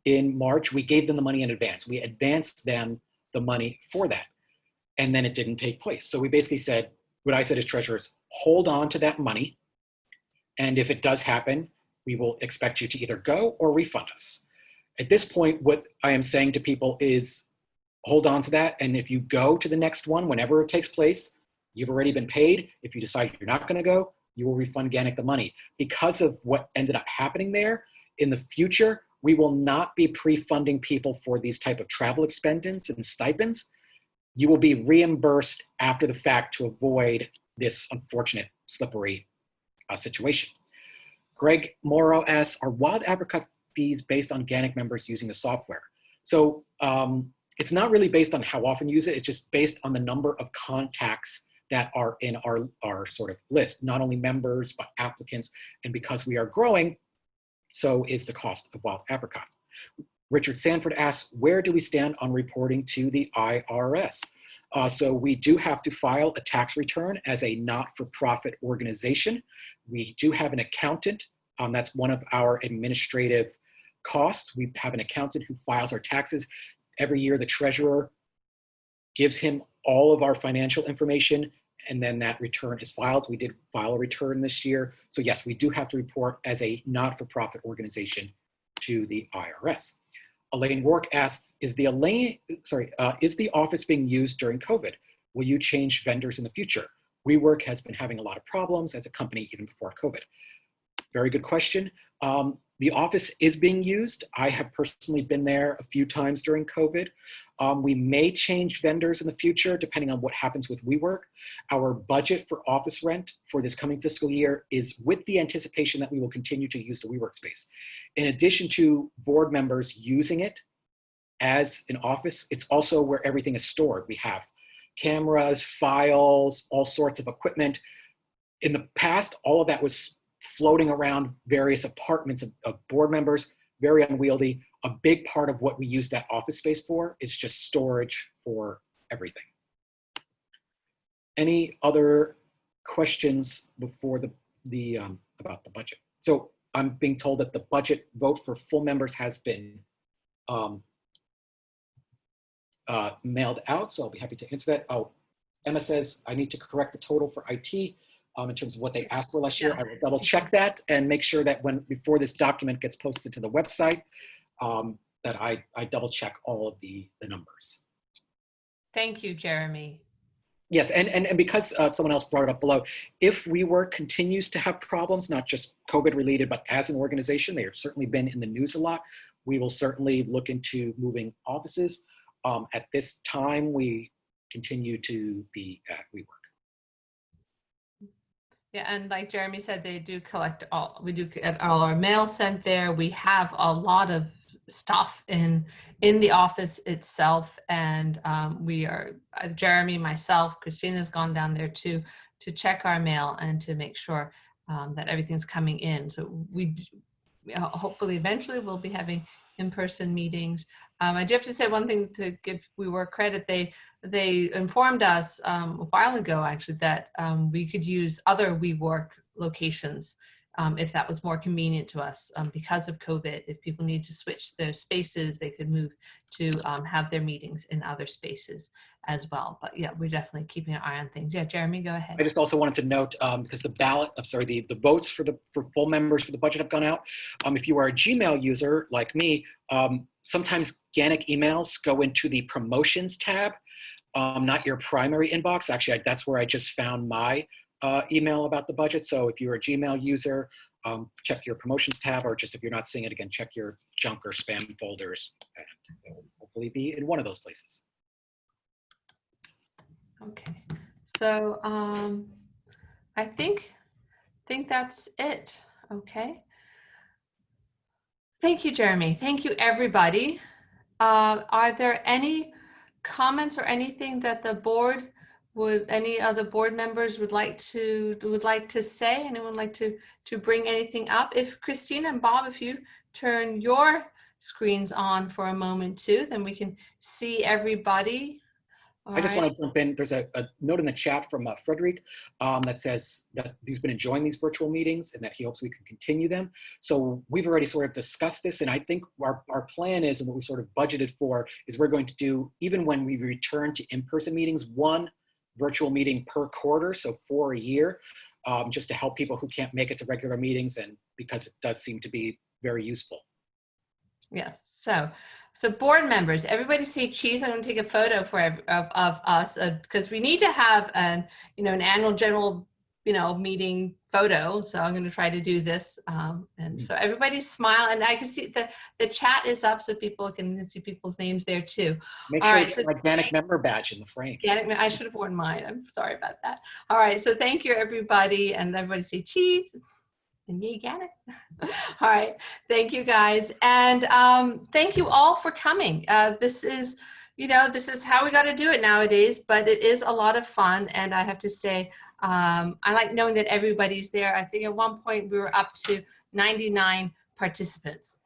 in March, we gave them the money in advance. We advanced them the money for that. And then it didn't take place. So we basically said, what I said as treasurer is, hold on to that money. And if it does happen, we will expect you to either go or refund us. At this point, what I am saying to people is hold on to that. And if you go to the next one, whenever it takes place, you've already been paid. If you decide you're not going to go, you will refund GANYC the money. Because of what ended up happening there, in the future, we will not be pre-funding people for these type of travel expenses and stipends. You will be reimbursed after the fact to avoid this unfortunate slippery situation. Greg Morrow asks, are wild apricot fees based on GANYC members using the software? So it's not really based on how often you use it. It's just based on the number of contacts that are in our sort of list, not only members, but applicants. And because we are growing, so is the cost of wild apricot. Richard Sanford asks, where do we stand on reporting to the IRS? So we do have to file a tax return as a not-for-profit organization. We do have an accountant. That's one of our administrative costs. We have an accountant who files our taxes. Every year, the treasurer gives him all of our financial information, and then that return is filed. We did file a return this year. So yes, we do have to report as a not-for-profit organization to the IRS. Elaine Rourke asks, is the office being used during COVID? Will you change vendors in the future? WeWork has been having a lot of problems as a company even before COVID. Very good question. The office is being used. I have personally been there a few times during COVID. We may change vendors in the future depending on what happens with WeWork. Our budget for office rent for this coming fiscal year is with the anticipation that we will continue to use the WeWork space. In addition to board members using it as an office, it's also where everything is stored. We have cameras, files, all sorts of equipment. In the past, all of that was floating around various apartments of board members, very unwieldy. A big part of what we use that office space for is just storage for everything. Any other questions before about the budget? So I'm being told that the budget vote for full members has been mailed out, so I'll be happy to answer that. Oh, Emma says I need to correct the total for IT. In terms of what they asked for last year. I will double check that and make sure that before this document gets posted to the website, that I double check all of the numbers. Thank you, Jeremy. Yes, and because someone else brought it up below, if WeWork continues to have problems, not just COVID related, but as an organization, they have certainly been in the news a lot. We will certainly look into moving offices. At this time, we continue to be at WeWork. Yeah, and like Jeremy said, we do get all our mail sent there. We have a lot of stuff in the office itself, and we are, Jeremy, myself, Christina's gone down there to check our mail and to make sure that everything's coming in. So we hopefully eventually we'll be having in-person meetings. I do have to say one thing to give WeWork credit. They informed us a while ago, actually, that we could use other WeWork locations if that was more convenient to us because of COVID. If people need to switch their spaces, they could move to have their meetings in other spaces as well. But yeah, we're definitely keeping an eye on things. Yeah, Jeremy, go ahead. I just also wanted to note, because the votes for full members for the budget have gone out. If you are a Gmail user like me, sometimes GANYC emails go into the promotions tab, not your primary inbox. Actually, that's where I just found my email about the budget. So if you're a Gmail user, check your promotions tab, or just if you're not seeing it again, check your junk or spam folders, and it will hopefully be in one of those places. Okay, so I think that's it. Okay. Thank you, Jeremy. Thank you, everybody. Are there any comments or anything that the board any other board members would like to say? Anyone like to bring anything up? If Christina and Bob, if you turn your screens on for a moment too, then we can see everybody. I just want to jump in. There's a note in the chat from Frederick that says that he's been enjoying these virtual meetings and that he hopes we can continue them. So we've already sort of discussed this, and I think our plan is, and what we sort of budgeted for, is we're going to do, even when we return to in-person meetings, 1 virtual meeting per quarter, so 4 a year, just to help people who can't make it to regular meetings, and because it does seem to be very useful. Yes. So board members, everybody say cheese. I'm going to take a photo of us because we need to have an annual general meeting photo. So I'm going to try to do this. And so everybody smile, and I can see the chat is up so people can see people's names there too. Make sure you get my GANYC member badge in the frame. I should have worn mine. I'm sorry about that. All right. So thank you, everybody. And everybody say cheese. And you get it. All right. Thank you, guys. And thank you all for coming. This is how we got to do it nowadays, but it is a lot of fun. And I have to say, I like knowing that everybody's there. I think at one point we were up to 99 participants,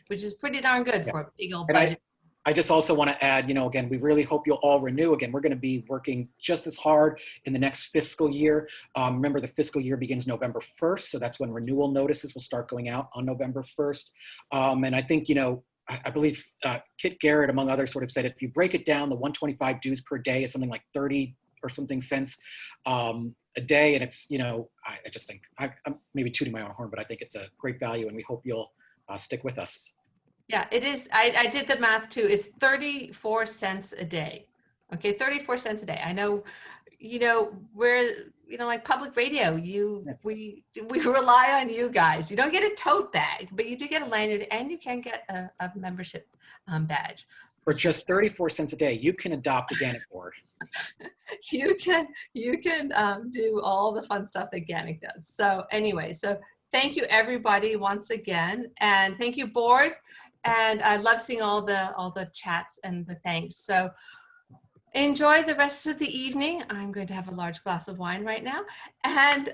which is pretty darn good for a big old budget. I just also want to add, again, we really hope you'll all renew. Again, we're going to be working just as hard in the next fiscal year. Remember, the fiscal year begins November 1st, so that's when renewal notices will start going out on November 1st. And I think, I believe Kit Garrett, among others, sort of said, if you break it down, the 125 dues per day is something like 30 or something cents a day. And it's, I just think, I'm maybe tooting my own horn, but I think it's a great value, and we hope you'll stick with us. Yeah, it is. I did the math too. It's 34 cents a day. Okay, 34 cents a day. I know, we're, like public radio, we rely on you guys. You don't get a tote bag, but you do get a lanyard, and you can get a membership badge. For just 34 cents a day, you can adopt a GANYC board. You can do all the fun stuff that GANYC does. So anyway, thank you, everybody, once again, and thank you, board. And I love seeing all the chats and the thanks. So enjoy the rest of the evening. I'm going to have a large glass of wine right now. And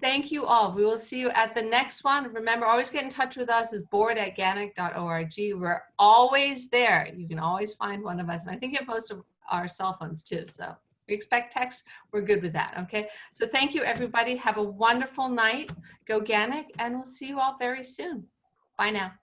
thank you all. We will see you at the next one. Remember, always get in touch with us. It's board@ganyc.org. We're always there. You can always find one of us. And I think you have most of our cell phones too. So we expect text. We're good with that. Okay. So thank you, everybody. Have a wonderful night. Go GANYC, and we'll see you all very soon. Bye now.